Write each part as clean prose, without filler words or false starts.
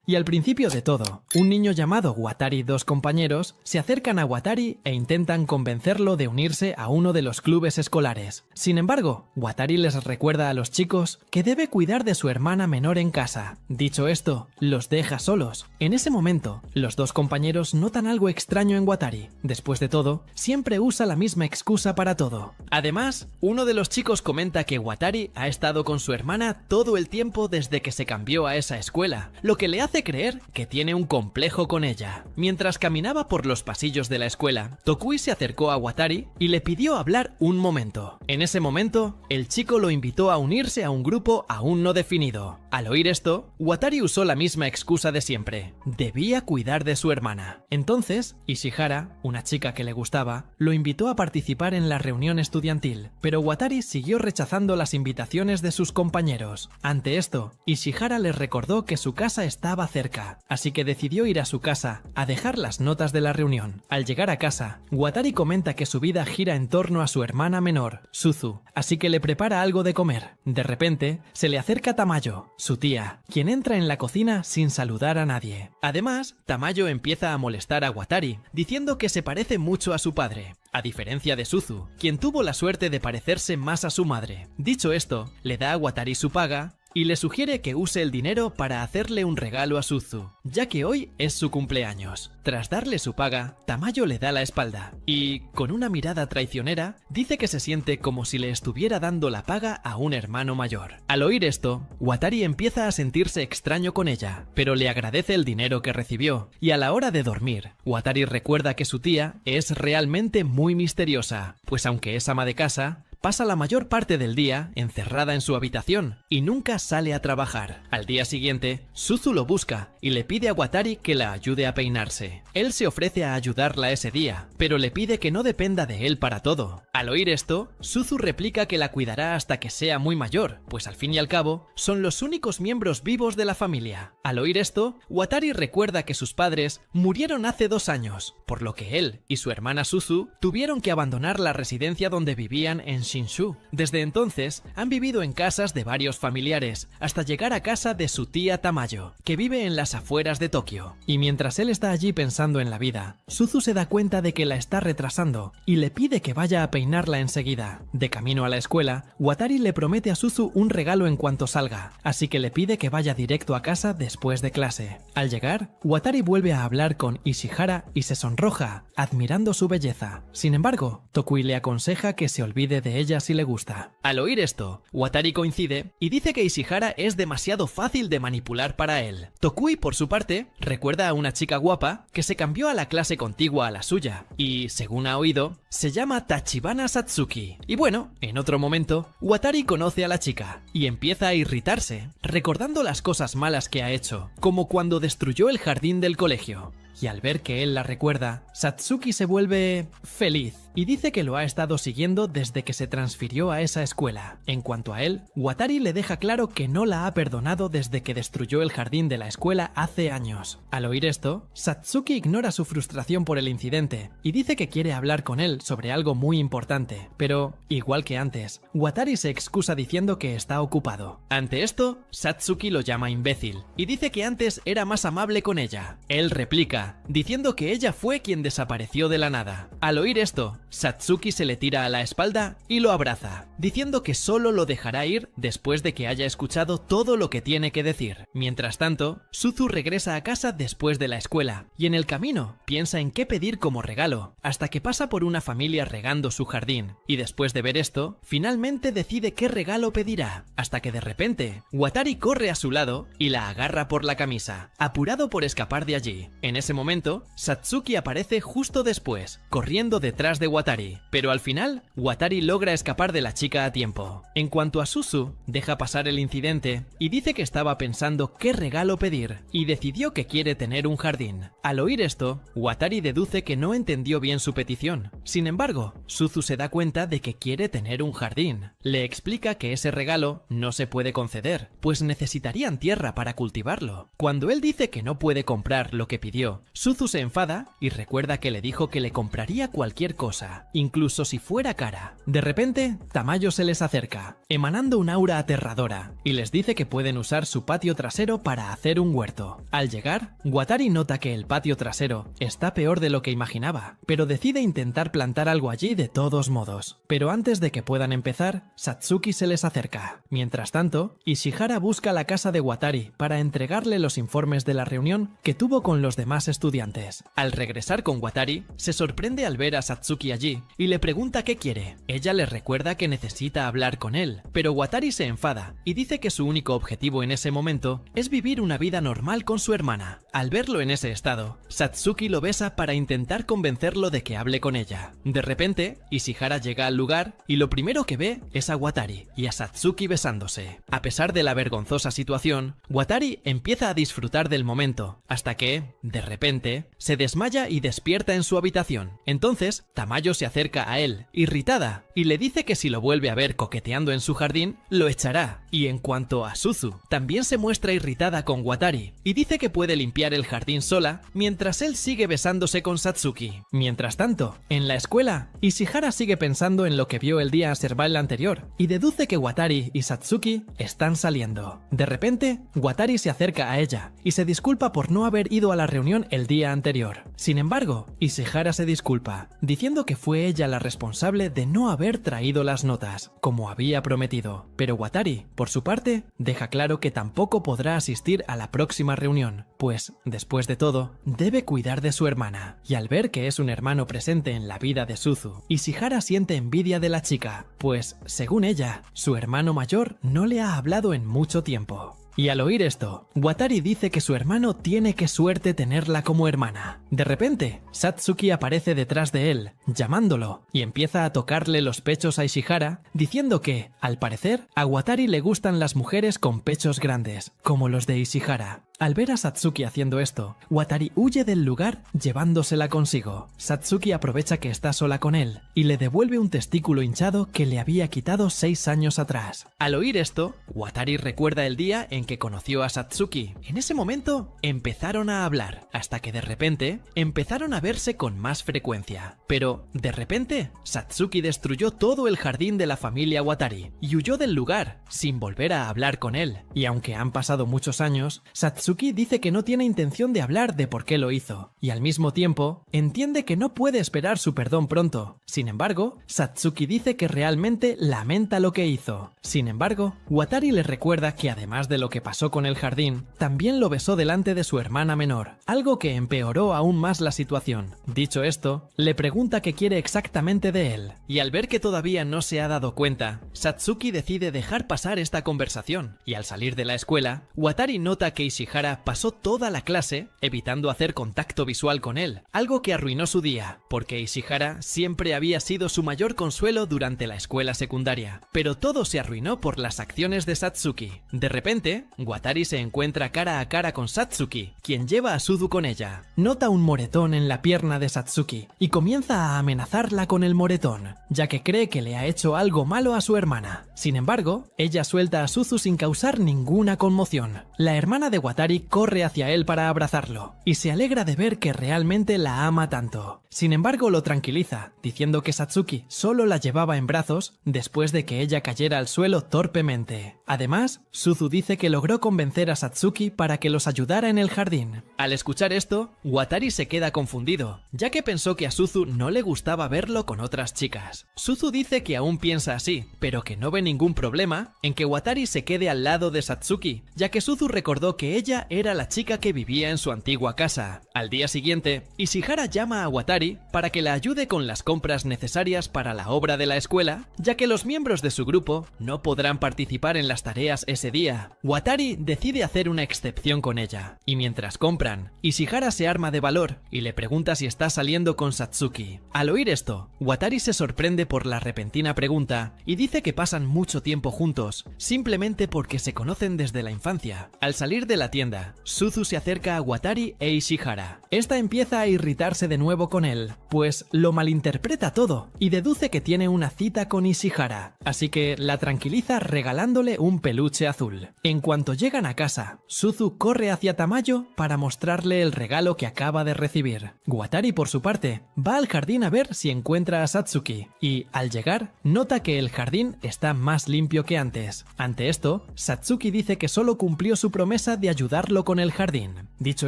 Y al principio de todo, un niño llamado Watari y dos compañeros se acercan a Watari e intentan convencerlo de unirse a uno de los clubes escolares. Sin embargo, Watari les recuerda a los chicos que debe cuidar de su hermana menor en casa. Dicho esto, los deja solos. En ese momento, los dos compañeros notan algo extraño en Watari. Después de todo, siempre usa la misma excusa para todo. Además, uno de los chicos comenta que Watari ha estado con su hermana todo el tiempo desde que se cambió a esa escuela, lo que le hace creer que tiene un complejo con ella. Mientras caminaba por los pasillos de la escuela, Tokui se acercó a Watari y le pidió hablar un momento. En ese momento, el chico lo invitó a unirse a un grupo aún no definido. Al oír esto, Watari usó la misma excusa de siempre: debía cuidar de su hermana. Entonces, Ishihara, una chica que le gustaba, lo invitó a participar en la reunión estudiantil, pero Watari siguió rechazando las invitaciones de sus compañeros. Ante esto, Ishihara les recordó que su casa estaba cerca, así que decidió ir a su casa a dejar las notas de la reunión. Al llegar a casa, Watari comenta que su vida gira en torno a su hermana menor, Suzu, así que le prepara algo de comer. De repente, se le acerca Tamayo, su tía, quien entra en la cocina sin saludar a nadie. Además, Tamayo empieza a molestar a Watari, diciendo que se parece mucho a su padre, a diferencia de Suzu, quien tuvo la suerte de parecerse más a su madre. Dicho esto, le da a Watari su paga y le sugiere que use el dinero para hacerle un regalo a Suzu, ya que hoy es su cumpleaños. Tras darle su paga, Tamayo le da la espalda y, con una mirada traicionera, dice que se siente como si le estuviera dando la paga a un hermano mayor. Al oír esto, Watari empieza a sentirse extraño con ella, pero le agradece el dinero que recibió, y a la hora de dormir, Watari recuerda que su tía es realmente muy misteriosa, pues aunque es ama de casa, pasa la mayor parte del día encerrada en su habitación y nunca sale a trabajar. Al día siguiente, Suzu lo busca y le pide a Watari que la ayude a peinarse. Él se ofrece a ayudarla ese día, pero le pide que no dependa de él para todo. Al oír esto, Suzu replica que la cuidará hasta que sea muy mayor, pues al fin y al cabo, son los únicos miembros vivos de la familia. Al oír esto, Watari recuerda que sus padres murieron hace 2 años, por lo que él y su hermana Suzu tuvieron que abandonar la residencia donde vivían en Shinshu. Desde entonces, han vivido en casas de varios familiares, hasta llegar a casa de su tía Tamayo, que vive en las afueras de Tokio. Y mientras él está allí pensando en la vida, Suzu se da cuenta de que la está retrasando y le pide que vaya a peinarla enseguida. De camino a la escuela, Watari le promete a Suzu un regalo en cuanto salga, así que le pide que vaya directo a casa después de clase. Al llegar, Watari vuelve a hablar con Ishihara y se sonroja, admirando su belleza. Sin embargo, Tokui le aconseja que se olvide de ella si le gusta. Al oír esto, Watari coincide y dice que Ishihara es demasiado fácil de manipular para él. Tokui, por su parte, recuerda a una chica guapa que se cambió a la clase contigua a la suya y, según ha oído, se llama Tachibana Satsuki. Y bueno, en otro momento, Watari conoce a la chica y empieza a irritarse, recordando las cosas malas que ha hecho, como cuando destruyó el jardín del colegio. Y al ver que él la recuerda, Satsuki se vuelve feliz y dice que lo ha estado siguiendo desde que se transfirió a esa escuela. En cuanto a él, Watari le deja claro que no la ha perdonado desde que destruyó el jardín de la escuela hace años. Al oír esto, Satsuki ignora su frustración por el incidente y dice que quiere hablar con él sobre algo muy importante, pero, igual que antes, Watari se excusa diciendo que está ocupado. Ante esto, Satsuki lo llama imbécil y dice que antes era más amable con ella. Él replica, diciendo que ella fue quien desapareció de la nada. Al oír esto, Satsuki se le tira a la espalda y lo abraza, diciendo que solo lo dejará ir después de que haya escuchado todo lo que tiene que decir. Mientras tanto, Suzu regresa a casa después de la escuela y en el camino piensa en qué pedir como regalo, hasta que pasa por una familia regando su jardín y después de ver esto, finalmente decide qué regalo pedirá, hasta que de repente, Watari corre a su lado y la agarra por la camisa, apurado por escapar de allí. En ese momento, Satsuki aparece justo después, corriendo detrás de Watari, pero al final, Watari logra escapar de la chica a tiempo. En cuanto a Suzu, deja pasar el incidente y dice que estaba pensando qué regalo pedir y decidió que quiere tener un jardín. Al oír esto, Watari deduce que no entendió bien su petición. Sin embargo, Suzu se da cuenta de que quiere tener un jardín. le explica que ese regalo no se puede conceder, pues necesitarían tierra para cultivarlo. Cuando él dice que no puede comprar lo que pidió, Suzu se enfada y recuerda que le dijo que le compraría cualquier cosa, incluso si fuera cara. De repente, Tamayo se les acerca, emanando un aura aterradora, y les dice que pueden usar su patio trasero para hacer un huerto. Al llegar, Watari nota que el patio trasero está peor de lo que imaginaba, pero decide intentar plantar algo allí de todos modos. Pero antes de que puedan empezar, Satsuki se les acerca. Mientras tanto, Ishihara busca la casa de Watari para entregarle los informes de la reunión que tuvo con los demás estudiantes. Al regresar con Watari, se sorprende al ver a Satsuki allí y le pregunta qué quiere. Ella le recuerda que necesita hablar con él, pero Watari se enfada y dice que su único objetivo en ese momento es vivir una vida normal con su hermana. Al verlo en ese estado, Satsuki lo besa para intentar convencerlo de que hable con ella. De repente, Ishihara llega al lugar y lo primero que ve es a Watari y a Satsuki besándose. A pesar de la vergonzosa situación, Watari empieza a disfrutar del momento, hasta que, de repente, se desmaya y despierta en su habitación. Entonces, Tamayo se acerca a él, irritada, y le dice que si lo vuelve a ver coqueteando en su jardín, lo echará. Y en cuanto a Suzu, también se muestra irritada con Watari, y dice que puede limpiar el jardín sola, mientras él sigue besándose con Satsuki. Mientras tanto, en la escuela, Ishihara sigue pensando en lo que vio el día Serval anterior, y deduce que Watari y Satsuki están saliendo. De repente, Watari se acerca a ella, y se disculpa por no haber ido a la reunión el día anterior. Sin embargo, Ishihara se disculpa, diciendo que fue ella la responsable de no haber traído las notas, como había prometido. Pero Watari, por su parte, deja claro que tampoco podrá asistir a la próxima reunión, pues, después de todo, debe cuidar de su hermana. Y al ver que es un hermano presente en la vida de Suzu, Ishihara siente envidia de la chica, pues, según ella, su hermano mayor no le ha hablado en mucho tiempo. Y al oír esto, Watari dice que su hermano tiene qué suerte tenerla como hermana. De repente, Satsuki aparece detrás de él, llamándolo, y empieza a tocarle los pechos a Ishihara, diciendo que, al parecer, a Watari le gustan las mujeres con pechos grandes, como los de Ishihara. Al ver a Satsuki haciendo esto, Watari huye del lugar llevándosela consigo. Satsuki aprovecha que está sola con él y le devuelve un testículo hinchado que le había quitado 6 años atrás. Al oír esto, Watari recuerda el día en que conoció a Satsuki. En ese momento empezaron a hablar, hasta que de repente empezaron a verse con más frecuencia. Pero, de repente, Satsuki destruyó todo el jardín de la familia Watari y huyó del lugar, sin volver a hablar con él. Y aunque han pasado muchos años, Satsuki dice que no tiene intención de hablar de por qué lo hizo, y al mismo tiempo entiende que no puede esperar su perdón pronto. Sin embargo, Satsuki dice que realmente lamenta lo que hizo. Sin embargo, Watari le recuerda que además de lo que pasó con el jardín, también lo besó delante de su hermana menor, algo que empeoró aún más la situación. Dicho esto, le pregunta qué quiere exactamente de él, y al ver que todavía no se ha dado cuenta, Satsuki decide dejar pasar esta conversación, y al salir de la escuela, Watari nota que Ishihara pasó toda la clase evitando hacer contacto visual con él, algo que arruinó su día, porque Ishihara siempre había sido su mayor consuelo durante la escuela secundaria. Pero todo se arruinó por las acciones de Satsuki. De repente, Watari se encuentra cara a cara con Satsuki, quien lleva a Suzu con ella. Nota un moretón en la pierna de Satsuki y comienza a amenazarla con el moretón, ya que cree que le ha hecho algo malo a su hermana. Sin embargo, ella suelta a Suzu sin causar ninguna conmoción. La hermana de Watari corre hacia él para abrazarlo, y se alegra de ver que realmente la ama tanto. Sin embargo, lo tranquiliza, diciendo que Satsuki solo la llevaba en brazos después de que ella cayera al suelo torpemente. Además, Suzu dice que logró convencer a Satsuki para que los ayudara en el jardín. Al escuchar esto, Watari se queda confundido, ya que pensó que a Suzu no le gustaba verlo con otras chicas. Suzu dice que aún piensa así, pero que no ve ningún problema en que Watari se quede al lado de Satsuki, ya que Suzu recordó que ella era la chica que vivía en su antigua casa. Al día siguiente, Ishihara llama a Watari para que la ayude con las compras necesarias para la obra de la escuela, ya que los miembros de su grupo no podrán participar en las tareas ese día. Watari decide hacer una excepción con ella, y mientras compran, Ishihara se arma de valor y le pregunta si está saliendo con Satsuki. Al oír esto, Watari se sorprende por la repentina pregunta y dice que pasan mucho tiempo juntos, simplemente porque se conocen desde la infancia. Al salir de la tienda, tienda. Suzu se acerca a Watari e Ishihara. Esta empieza a irritarse de nuevo con él, pues lo malinterpreta todo y deduce que tiene una cita con Ishihara, así que la tranquiliza regalándole un peluche azul. En cuanto llegan a casa, Suzu corre hacia Tamayo para mostrarle el regalo que acaba de recibir. Watari, por su parte, va al jardín a ver si encuentra a Satsuki y, al llegar, nota que el jardín está más limpio que antes. Ante esto, Satsuki dice que solo cumplió su promesa de ayudarlo con el jardín. Dicho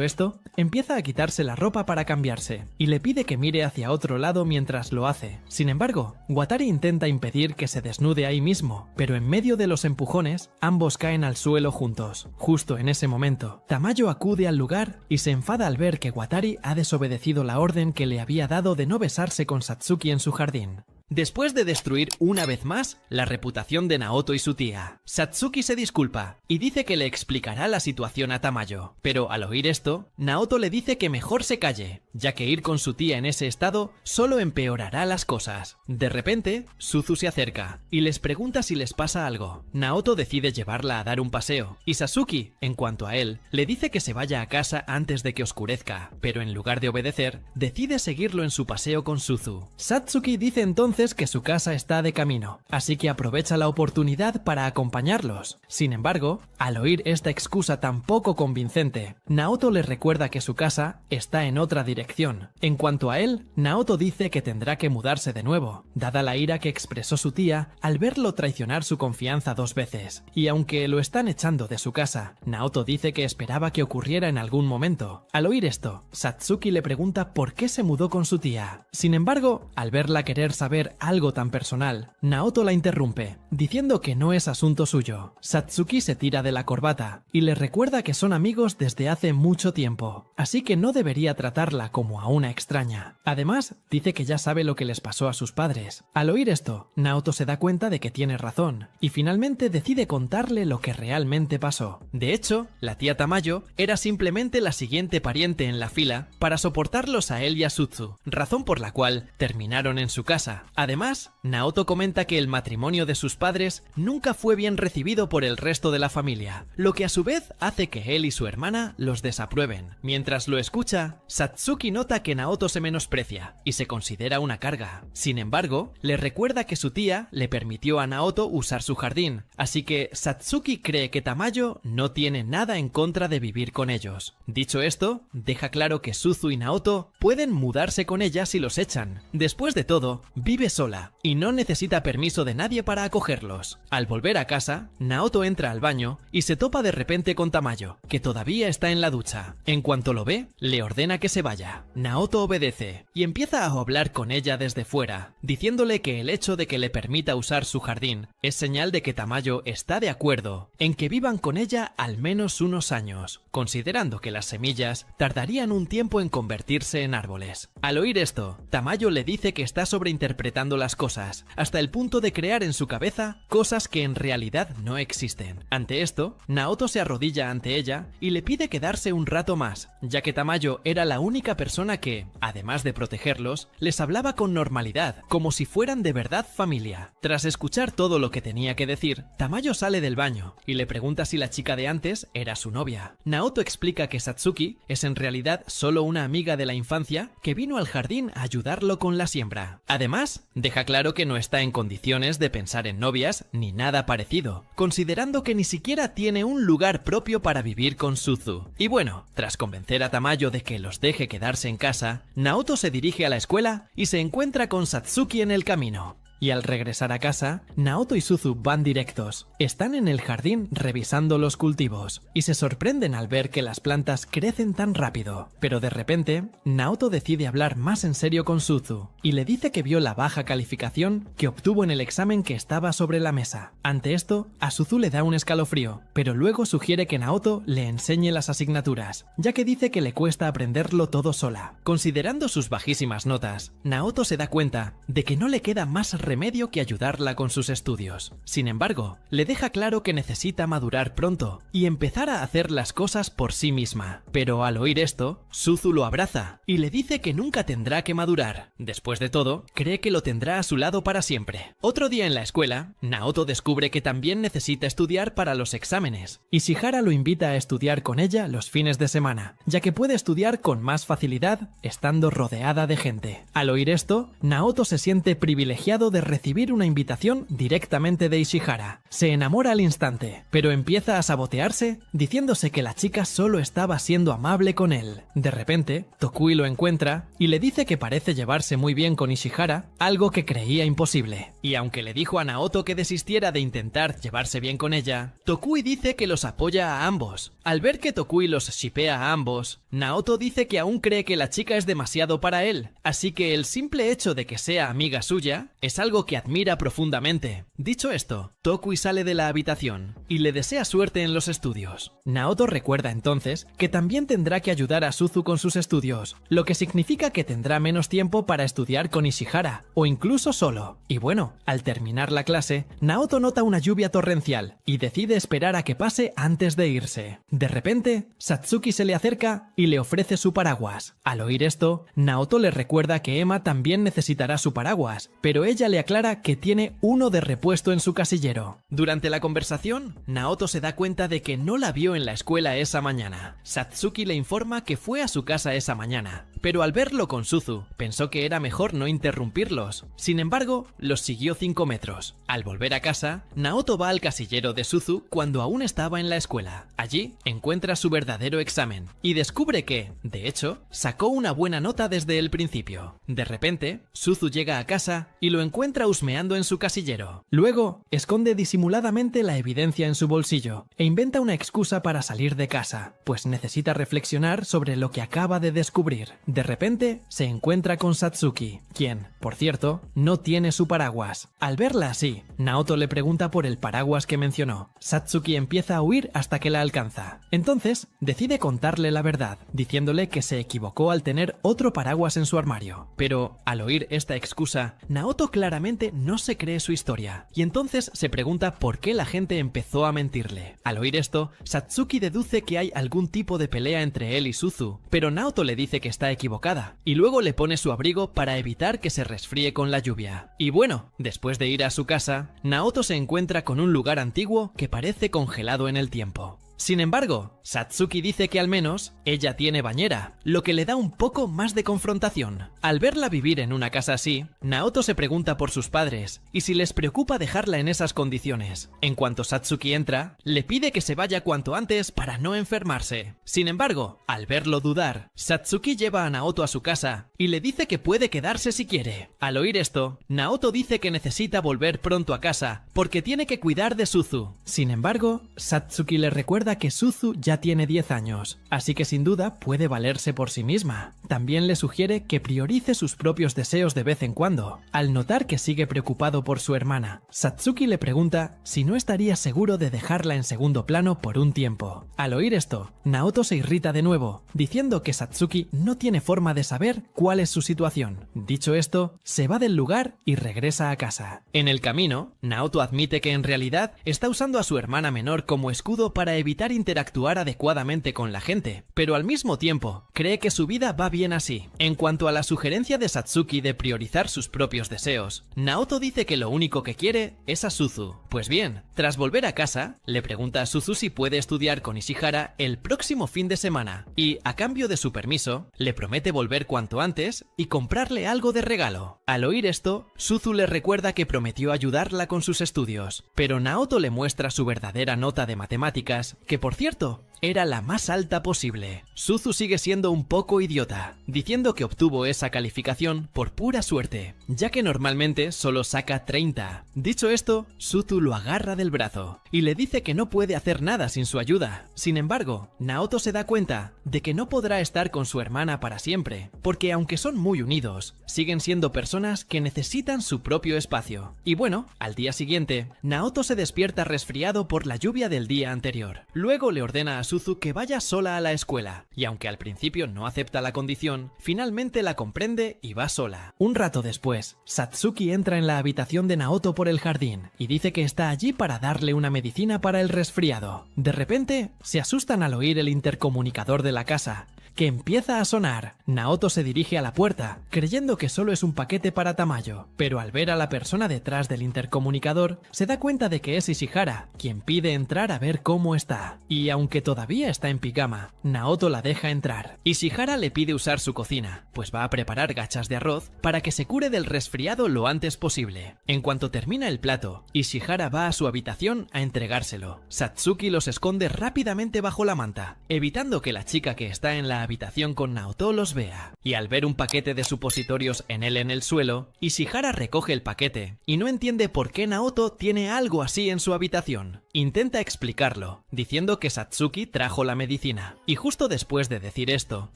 esto, empieza a quitarse la ropa para cambiarse y le pide que mire hacia otro lado mientras lo hace. Sin embargo, Watari intenta impedir que se desnude ahí mismo, pero en medio de los empujones, ambos caen al suelo juntos. Justo en ese momento, Tamayo acude al lugar y se enfada al ver que Watari ha desobedecido la orden que le había dado de no besarse con Satsuki en su jardín. Después de destruir una vez más la reputación de Naoto y su tía, Satsuki se disculpa y dice que le explicará la situación a Tamayo, pero al oír esto, Naoto le dice que mejor se calle, ya que ir con su tía en ese estado solo empeorará las cosas. De repente, Suzu se acerca y les pregunta si les pasa algo. Naoto decide llevarla a dar un paseo y Sasuke, en cuanto a él, le dice que se vaya a casa antes de que oscurezca, pero en lugar de obedecer, decide seguirlo en su paseo con Suzu. Satsuki dice entonces que su casa está de camino, así que aprovecha la oportunidad para acompañarlos. Sin embargo, al oír esta excusa tan poco convincente, Naoto le recuerda que su casa está en otra dirección. En cuanto a él, Naoto dice que tendrá que mudarse de nuevo, dada la ira que expresó su tía al verlo traicionar su confianza 2 veces. Y aunque lo están echando de su casa, Naoto dice que esperaba que ocurriera en algún momento. Al oír esto, Satsuki le pregunta por qué se mudó con su tía. Sin embargo, al verla querer saber algo tan personal, Naoto la interrumpe, diciendo que no es asunto suyo. Satsuki se tira de la corbata y le recuerda que son amigos desde hace mucho tiempo, así que no debería tratarla como a una extraña. Además, dice que ya sabe lo que les pasó a sus padres. Al oír esto, Naoto se da cuenta de que tiene razón y finalmente decide contarle lo que realmente pasó. De hecho, la tía Tamayo era simplemente la siguiente pariente en la fila para soportarlos a él y a Suzu, razón por la cual terminaron en su casa. Además, Naoto comenta que el matrimonio de sus padres nunca fue bien recibido por el resto de la familia, lo que a su vez hace que él y su hermana los desaprueben. Mientras lo escucha, Satsuki nota que Naoto se menosprecia y se considera una carga. Sin embargo, le recuerda que su tía le permitió a Naoto usar su jardín, así que Satsuki cree que Tamayo no tiene nada en contra de vivir con ellos. Dicho esto, deja claro que Suzu y Naoto pueden mudarse con ella si los echan. Después de todo, vive sola y no necesita permiso de nadie para acogerlos. Al volver a casa, Naoto entra al baño y se topa de repente con Tamayo, que todavía está en la ducha. En cuanto lo ve, le ordena que se vaya. Naoto obedece y empieza a hablar con ella desde fuera, diciéndole que el hecho de que le permita usar su jardín es señal de que Tamayo está de acuerdo en que vivan con ella al menos unos años, considerando que las semillas tardarían un tiempo en convertirse en árboles. Al oír esto, Tamayo le dice que está sobreinterpretando las cosas, hasta el punto de crear en su cabeza cosas que en realidad no existen. Ante esto, Naoto se arrodilla ante ella y le pide quedarse un rato más, ya que Tamayo era la única persona que, además de protegerlos, les hablaba con normalidad, como si fueran de verdad familia. Tras escuchar todo lo que tenía que decir, Tamayo sale del baño y le pregunta si la chica de antes era su novia. Naoto explica que Satsuki es en realidad solo una amiga de la infancia que vino al jardín a ayudarlo con la siembra. Además, deja claro que no está en condiciones de pensar en novias ni nada parecido, considerando que ni siquiera tiene un lugar propio para vivir con Suzu. Y bueno, tras convencer a Tamayo de que los deje quedarse en casa, Naoto se dirige a la escuela y se encuentra con Satsuki en el camino. Y al regresar a casa, Naoto y Suzu van directos. Están en el jardín revisando los cultivos y se sorprenden al ver que las plantas crecen tan rápido. Pero de repente, Naoto decide hablar más en serio con Suzu y le dice que vio la baja calificación que obtuvo en el examen que estaba sobre la mesa. Ante esto, a Suzu le da un escalofrío, pero luego sugiere que Naoto le enseñe las asignaturas, ya que dice que le cuesta aprenderlo todo sola. Considerando sus bajísimas notas, Naoto se da cuenta de que no le queda más remedio que ayudarla con sus estudios. Sin embargo, le deja claro que necesita madurar pronto y empezar a hacer las cosas por sí misma. Pero al oír esto, Suzu lo abraza y le dice que nunca tendrá que madurar. Después de todo, cree que lo tendrá a su lado para siempre. Otro día en la escuela, Naoto descubre que también necesita estudiar para los exámenes. Ishihara lo invita a estudiar con ella los fines de semana, ya que puede estudiar con más facilidad estando rodeada de gente. Al oír esto, Naoto se siente privilegiado de recibir una invitación directamente de Ishihara. Se enamora al instante, pero empieza a sabotearse diciéndose que la chica solo estaba siendo amable con él. De repente, Tokui lo encuentra y le dice que parece llevarse muy bien con Ishihara, algo que creía imposible. Y aunque le dijo a Naoto que desistiera de intentar llevarse bien con ella, Tokui dice que los apoya a ambos. Al ver que Tokui los shippea a ambos, Naoto dice que aún cree que la chica es demasiado para él, así que el simple hecho de que sea amiga suya es algo que admira profundamente. Dicho esto, Tokui sale de la habitación y le desea suerte en los estudios. Naoto recuerda entonces que también tendrá que ayudar a Suzu con sus estudios, lo que significa que tendrá menos tiempo para estudiar con Ishihara, o incluso solo. Y bueno, al terminar la clase, Naoto nota una lluvia torrencial y decide esperar a que pase antes de irse. De repente, Satsuki se le acerca y le ofrece su paraguas. Al oír esto, Naoto le recuerda que Emma también necesitará su paraguas, pero ella le aclara que tiene uno de repuesto en su casillero. Durante la conversación, Naoto se da cuenta de que no la vio en la escuela esa mañana. Satsuki le informa que fue a su casa esa mañana, pero al verlo con Suzu, pensó que era mejor no interrumpirlos. Sin embargo, los siguió 5 metros. Al volver a casa, Naoto va al casillero de Suzu cuando aún estaba en la escuela. Allí encuentra su verdadero examen y descubre que, de hecho, sacó una buena nota desde el principio. De repente, Suzu llega a casa y lo encuentra husmeando en su casillero. Luego, esconde disimuladamente la evidencia en su bolsillo e inventa una excusa para salir de casa, pues necesita reflexionar sobre lo que acaba de descubrir. De repente, se encuentra con Satsuki, quien, por cierto, no tiene su paraguas. Al verla así, Naoto le pregunta por el paraguas que mencionó. Satsuki empieza a huir hasta que la alcanza. Entonces, decide contarle la verdad, diciéndole que se equivocó al tener otro paraguas en su armario. Pero, al oír esta excusa, Naoto claramente no se cree su historia, y entonces se pregunta por qué la gente empezó a mentirle. Al oír esto, Satsuki deduce que hay algún tipo de pelea entre él y Suzu, pero Naoto le dice que está equivocada, y luego le pone su abrigo para evitar que se resfríe con la lluvia. Y bueno, después de ir a su casa, Naoto se encuentra con un lugar antiguo que parece congelado en el tiempo. Sin embargo, Satsuki dice que al menos ella tiene bañera, lo que le da un poco más de confrontación. Al verla vivir en una casa así, Naoto se pregunta por sus padres y si les preocupa dejarla en esas condiciones. En cuanto Satsuki entra, le pide que se vaya cuanto antes para no enfermarse. Sin embargo, al verlo dudar, Satsuki lleva a Naoto a su casa y le dice que puede quedarse si quiere. Al oír esto, Naoto dice que necesita volver pronto a casa porque tiene que cuidar de Suzu. Sin embargo, Satsuki le recuerda que Suzu ya tiene 10 años, así que sin duda puede valerse por sí misma. También le sugiere que priorice sus propios deseos de vez en cuando. Al notar que sigue preocupado por su hermana, Satsuki le pregunta si no estaría seguro de dejarla en segundo plano por un tiempo. Al oír esto, Naoto se irrita de nuevo, diciendo que Satsuki no tiene forma de saber cuál es su situación. Dicho esto, se va del lugar y regresa a casa. En el camino, Naoto admite que en realidad está usando a su hermana menor como escudo para evitar interactuar adecuadamente con la gente, pero al mismo tiempo cree que su vida va bien así. En cuanto a la sugerencia de Satsuki de priorizar sus propios deseos, Naoto dice que lo único que quiere es a Suzu. Pues bien, tras volver a casa, le pregunta a Suzu si puede estudiar con Ishihara el próximo fin de semana y, a cambio de su permiso, le promete volver cuanto antes y comprarle algo de regalo. Al oír esto, Suzu le recuerda que prometió ayudarla con sus estudios, pero Naoto le muestra su verdadera nota de matemáticas, que por cierto, era la más alta posible. Suzu sigue siendo un poco idiota, diciendo que obtuvo esa calificación por pura suerte, ya que normalmente solo saca 30. Dicho esto, Suzu lo agarra del brazo y le dice que no puede hacer nada sin su ayuda. Sin embargo, Naoto se da cuenta de que no podrá estar con su hermana para siempre, porque aunque son muy unidos, siguen siendo personas que necesitan su propio espacio. Y bueno, al día siguiente, Naoto se despierta resfriado por la lluvia del día anterior. Luego le ordena a Suzu que vaya sola a la escuela, y aunque al principio no acepta la condición, finalmente la comprende y va sola. Un rato después, Satsuki entra en la habitación de Naoto por el jardín y dice que está allí para darle una medicina para el resfriado. De repente, se asustan al oír el intercomunicador de la casa, que empieza a sonar. Naoto se dirige a la puerta, creyendo que solo es un paquete para Tamayo, pero al ver a la persona detrás del intercomunicador, se da cuenta de que es Ishihara, quien pide entrar a ver cómo está. Y aunque todavía está en pijama, Naoto la deja entrar. Ishihara le pide usar su cocina, pues va a preparar gachas de arroz para que se cure del resfriado lo antes posible. En cuanto termina el plato, Ishihara va a su habitación a entregárselo. Satsuki los esconde rápidamente bajo la manta, evitando que la chica que está en la habitación con Naoto los vea. Y al ver un paquete de supositorios en el suelo, Ishihara recoge el paquete y no entiende por qué Naoto tiene algo así en su habitación. Intenta explicarlo, diciendo que Satsuki trajo la medicina. Y justo después de decir esto,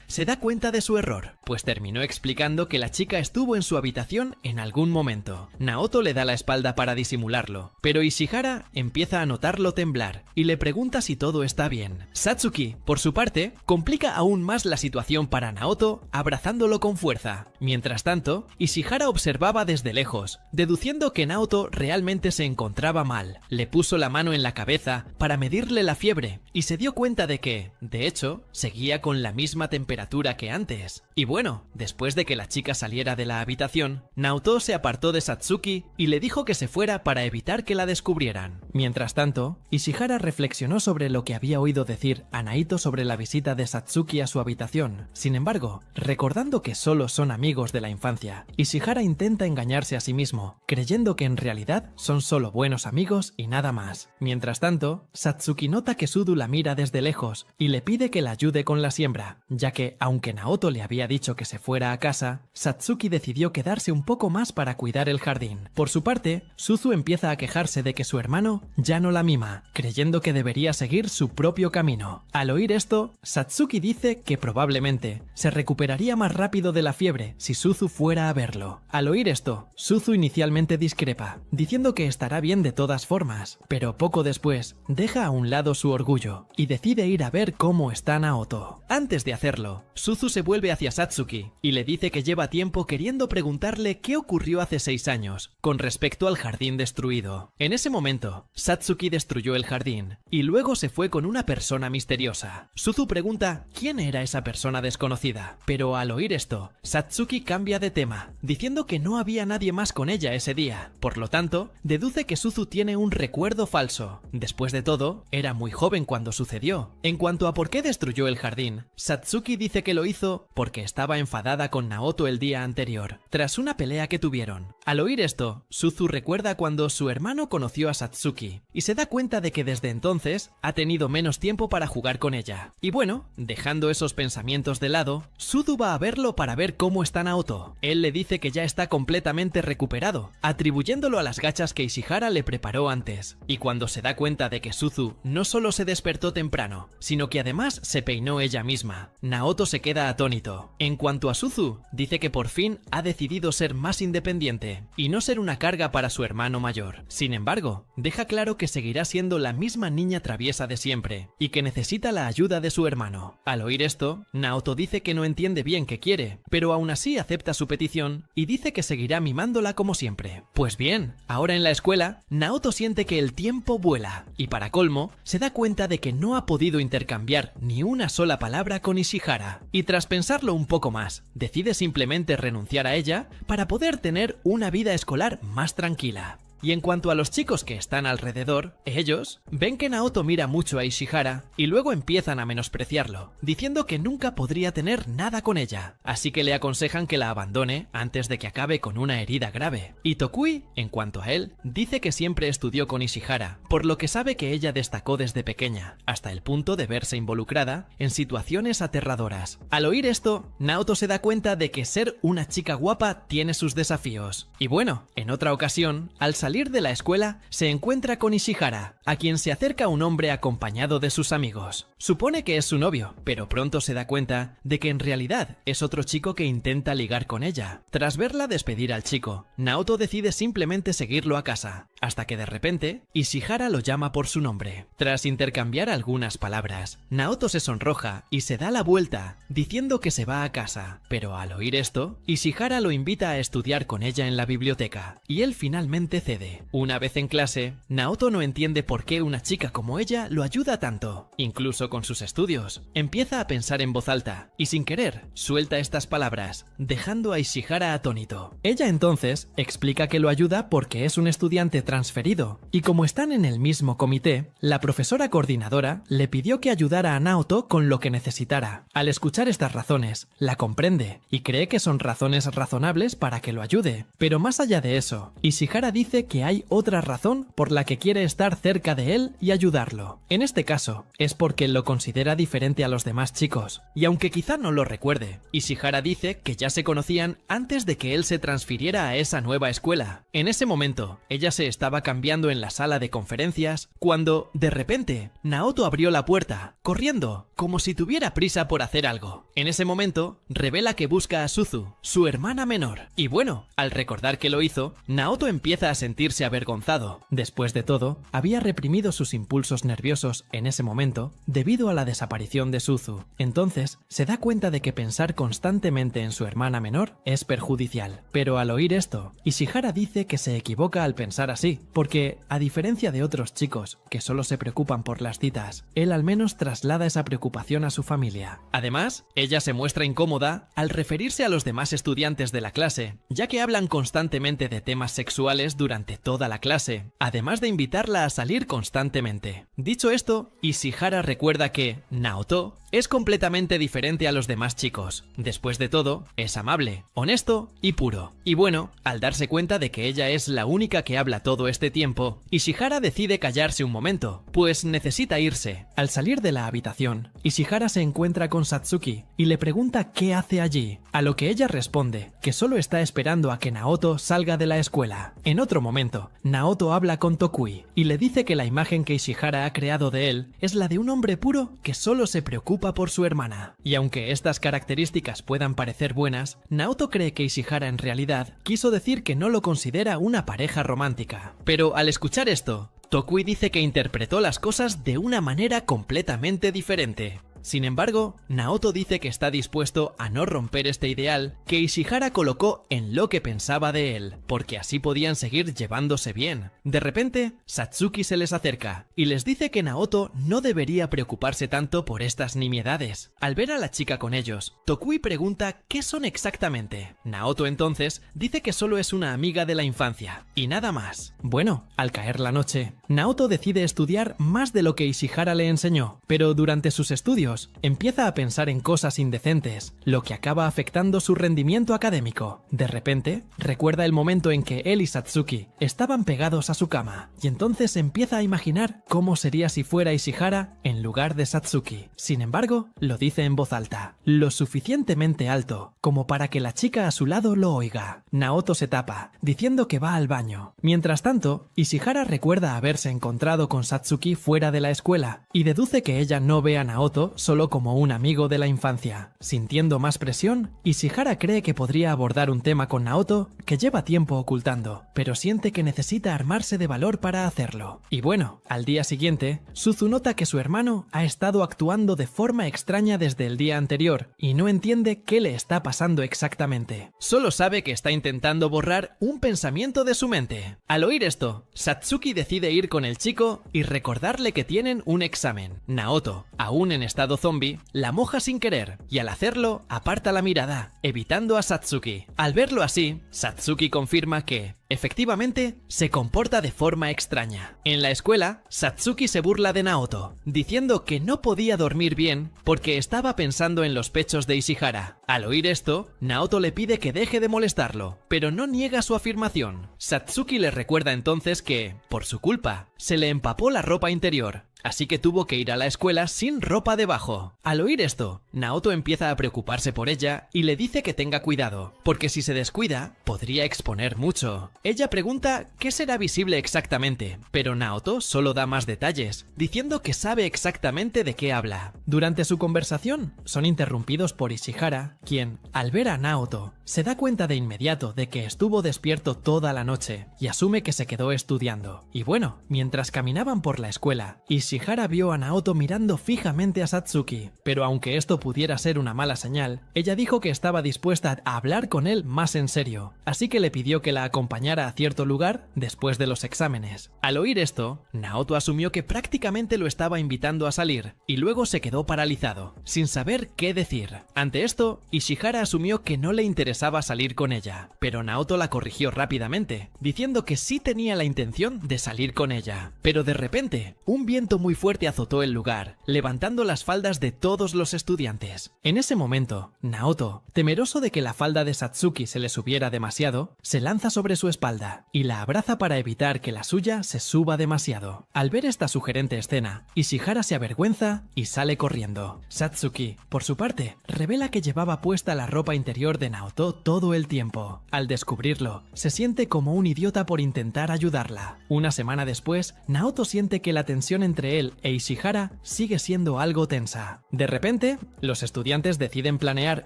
se da cuenta de su error, pues terminó explicando que la chica estuvo en su habitación en algún momento. Naoto le da la espalda para disimularlo, pero Ishihara empieza a notarlo temblar y le pregunta si todo está bien. Satsuki, por su parte, complica aún más la situación para Naoto, abrazándolo con fuerza. Mientras tanto, Ishihara observaba desde lejos, deduciendo que Naoto realmente se encontraba mal. Le puso la mano en la cabeza para medirle la fiebre y se dio cuenta de que, de hecho, seguía con la misma temperatura que antes. Y bueno, después de que la chica saliera de la habitación, Naoto se apartó de Satsuki y le dijo que se fuera para evitar que la descubrieran. Mientras tanto, Ishihara reflexionó sobre lo que había oído decir a Naito sobre la visita de Satsuki a su habitación. Sin embargo, recordando que solo son amigos de la infancia, Ishihara intenta engañarse a sí mismo, creyendo que en realidad son solo buenos amigos y nada más. Mientras tanto, Satsuki nota que Suzu la mira desde lejos y le pide que la ayude con la siembra, ya que, aunque Naoto le había dicho que se fuera a casa, Satsuki decidió quedarse un poco más para cuidar el jardín. Por su parte, Suzu empieza a quejarse de que su hermano ya no la mima, creyendo que debería seguir su propio camino. Al oír esto, Satsuki dice que probablemente se recuperaría más rápido de la fiebre si Suzu fuera a verlo. Al oír esto, Suzu inicialmente discrepa, diciendo que estará bien de todas formas, pero poco después deja a un lado su orgullo y decide ir a ver cómo está Naoto. Antes de hacerlo, Suzu se vuelve hacia Satsuki y le dice que lleva tiempo queriendo preguntarle qué ocurrió hace 6 años con respecto al jardín destruido. En ese momento, Satsuki destruyó el jardín y luego se fue con una persona misteriosa. Suzu pregunta quién era esa persona desconocida, pero al oír esto, Satsuki cambia de tema, diciendo que no había nadie más con ella ese día. Por lo tanto, deduce que Suzu tiene un recuerdo falso. Después de todo, era muy joven cuando sucedió. En cuanto a por qué destruyó el jardín, Satsuki dice que lo hizo porque estaba enfadada con Naoto el día anterior, tras una pelea que tuvieron. Al oír esto, Suzu recuerda cuando su hermano conoció a Satsuki y se da cuenta de que desde entonces ha tenido menos tiempo para jugar con ella. Y bueno, dejando esos pensamientos de lado, Suzu va a verlo para ver cómo está Naoto. Él le dice que ya está completamente recuperado, atribuyéndolo a las gachas que Ishihara le preparó antes. Y cuando se da cuenta de que Suzu no solo se despertó temprano, sino que además se peinó ella misma, Naoto se queda atónito. En cuanto a Suzu, dice que por fin ha decidido ser más independiente y no ser una carga para su hermano mayor. Sin embargo, deja claro que seguirá siendo la misma niña traviesa de siempre y que necesita la ayuda de su hermano. Al oír esto, Naoto dice que no entiende bien qué quiere, pero aún así acepta su petición y dice que seguirá mimándola como siempre. Pues bien, ahora en la escuela, Naoto siente que el tiempo vuela y para colmo, se da cuenta de que no ha podido intercambiar ni una sola palabra con Ishihara. Y tras pensarlo un poco más, decide simplemente renunciar a ella para poder tener una vida escolar más tranquila. Y en cuanto a los chicos que están alrededor, ellos ven que Naoto mira mucho a Ishihara y luego empiezan a menospreciarlo, diciendo que nunca podría tener nada con ella, así que le aconsejan que la abandone antes de que acabe con una herida grave. Y Tokui, en cuanto a él, dice que siempre estudió con Ishihara, por lo que sabe que ella destacó desde pequeña, hasta el punto de verse involucrada en situaciones aterradoras. Al oír esto, Naoto se da cuenta de que ser una chica guapa tiene sus desafíos. Y bueno, en otra ocasión, al salir de la escuela, se encuentra con Ishihara, a quien se acerca un hombre acompañado de sus amigos. Supone que es su novio, pero pronto se da cuenta de que en realidad es otro chico que intenta ligar con ella. Tras verla despedir al chico, Naoto decide simplemente seguirlo a casa. hasta que de repente Ishihara lo llama por su nombre. Tras intercambiar algunas palabras, Naoto se sonroja y se da la vuelta, diciendo que se va a casa, pero al oír esto, Ishihara lo invita a estudiar con ella en la biblioteca, y él finalmente cede. Una vez en clase, Naoto no entiende por qué una chica como ella lo ayuda tanto, incluso con sus estudios. Empieza a pensar en voz alta, y sin querer, suelta estas palabras, dejando a Ishihara atónito. Ella entonces explica que lo ayuda porque es un estudiante transferido, y como están en el mismo comité, la profesora coordinadora le pidió que ayudara a Naoto con lo que necesitara. Al escuchar estas razones, la comprende, y cree que son razones razonables para que lo ayude. Pero más allá de eso, Ishihara dice que hay otra razón por la que quiere estar cerca de él y ayudarlo. En este caso, es porque lo considera diferente a los demás chicos, y aunque quizá no lo recuerde, Ishihara dice que ya se conocían antes de que él se transfiriera a esa nueva escuela. En ese momento, ella se estaba cambiando en la sala de conferencias cuando, de repente, Naoto abrió la puerta, corriendo, como si tuviera prisa por hacer algo. En ese momento, revela que busca a Suzu, su hermana menor. Y bueno, al recordar que lo hizo, Naoto empieza a sentirse avergonzado. Después de todo, había reprimido sus impulsos nerviosos en ese momento debido a la desaparición de Suzu. Entonces, se da cuenta de que pensar constantemente en su hermana menor es perjudicial. Pero al oír esto, Ishihara dice que se equivoca al pensar así, porque, a diferencia de otros chicos que solo se preocupan por las citas, él al menos traslada esa preocupación a su familia. Además, ella se muestra incómoda al referirse a los demás estudiantes de la clase, ya que hablan constantemente de temas sexuales durante toda la clase, además de invitarla a salir constantemente. Dicho esto, Ishihara recuerda que Naoto es completamente diferente a los demás chicos. Después de todo, es amable, honesto y puro. Y bueno, al darse cuenta de que ella es la única que habla todo este tiempo, Ishihara decide callarse un momento, pues necesita irse. Al salir de la habitación, Ishihara se encuentra con Satsuki y le pregunta qué hace allí, a lo que ella responde que solo está esperando a que Naoto salga de la escuela. En otro momento, Naoto habla con Tokui y le dice que la imagen que Ishihara ha creado de él es la de un hombre puro que solo se preocupa por su hermana. Y aunque estas características puedan parecer buenas, Naoto cree que Ishihara en realidad quiso decir que no lo considera una pareja romántica. Pero al escuchar esto, Tokui dice que interpretó las cosas de una manera completamente diferente. Sin embargo, Naoto dice que está dispuesto a no romper este ideal que Ishihara colocó en lo que pensaba de él, porque así podían seguir llevándose bien. De repente, Satsuki se les acerca y les dice que Naoto no debería preocuparse tanto por estas nimiedades. Al ver a la chica con ellos, Tokui pregunta qué son exactamente. Naoto entonces dice que solo es una amiga de la infancia, y nada más. Bueno, al caer la noche, Naoto decide estudiar más de lo que Ishihara le enseñó, pero durante sus estudios empieza a pensar en cosas indecentes, lo que acaba afectando su rendimiento académico. De repente, recuerda el momento en que él y Satsuki estaban pegados a su cama, y entonces empieza a imaginar cómo sería si fuera Ishihara en lugar de Satsuki. Sin embargo, lo dice en voz alta, lo suficientemente alto como para que la chica a su lado lo oiga. Naoto se tapa, diciendo que va al baño. Mientras tanto, Ishihara recuerda haberse encontrado con Satsuki fuera de la escuela, y deduce que ella no ve a Naoto solo como un amigo de la infancia. Sintiendo más presión, Ishihara cree que podría abordar un tema con Naoto que lleva tiempo ocultando, pero siente que necesita armarse de valor para hacerlo. Y bueno, al día siguiente, Suzu nota que su hermano ha estado actuando de forma extraña desde el día anterior y no entiende qué le está pasando exactamente. Solo sabe que está intentando borrar un pensamiento de su mente. Al oír esto, Satsuki decide ir con el chico y recordarle que tienen un examen. Naoto, aún en estado zombie, la moja sin querer y al hacerlo aparta la mirada, evitando a Satsuki. Al verlo así, Satsuki confirma que, efectivamente, se comporta de forma extraña. En la escuela, Satsuki se burla de Naoto, diciendo que no podía dormir bien porque estaba pensando en los pechos de Ishihara. Al oír esto, Naoto le pide que deje de molestarlo, pero no niega su afirmación. Satsuki le recuerda entonces que, por su culpa, se le empapó la ropa interior. así que tuvo que ir a la escuela sin ropa debajo. Al oír esto, Naoto empieza a preocuparse por ella y le dice que tenga cuidado, porque si se descuida, podría exponer mucho. Ella pregunta qué será visible exactamente, pero Naoto solo da más detalles, diciendo que sabe exactamente de qué habla. Durante su conversación, son interrumpidos por Ishihara, quien, al ver a Naoto, se da cuenta de inmediato de que estuvo despierto toda la noche y asume que se quedó estudiando. Y bueno, mientras caminaban por la escuela, Ishihara vio a Naoto mirando fijamente a Satsuki, pero aunque esto pudiera ser una mala señal, ella dijo que estaba dispuesta a hablar con él más en serio, así que le pidió que la acompañara a cierto lugar después de los exámenes. Al oír esto, Naoto asumió que prácticamente lo estaba invitando a salir, y luego se quedó paralizado, sin saber qué decir. Ante esto, Ishihara asumió que no le interesaba salir con ella, pero Naoto la corrigió rápidamente, diciendo que sí tenía la intención de salir con ella. Pero de repente, un viento muy fuerte azotó el lugar, levantando las faldas de todos los estudiantes. En ese momento, Naoto, temeroso de que la falda de Satsuki se le subiera demasiado, se lanza sobre su espalda y la abraza para evitar que la suya se suba demasiado. Al ver esta sugerente escena, Ishihara se avergüenza y sale corriendo. Satsuki, por su parte, revela que llevaba puesta la ropa interior de Naoto todo el tiempo. Al descubrirlo, se siente como un idiota por intentar ayudarla. Una semana después, Naoto siente que la tensión entre él e Ishihara sigue siendo algo tensa. De repente, los estudiantes deciden planear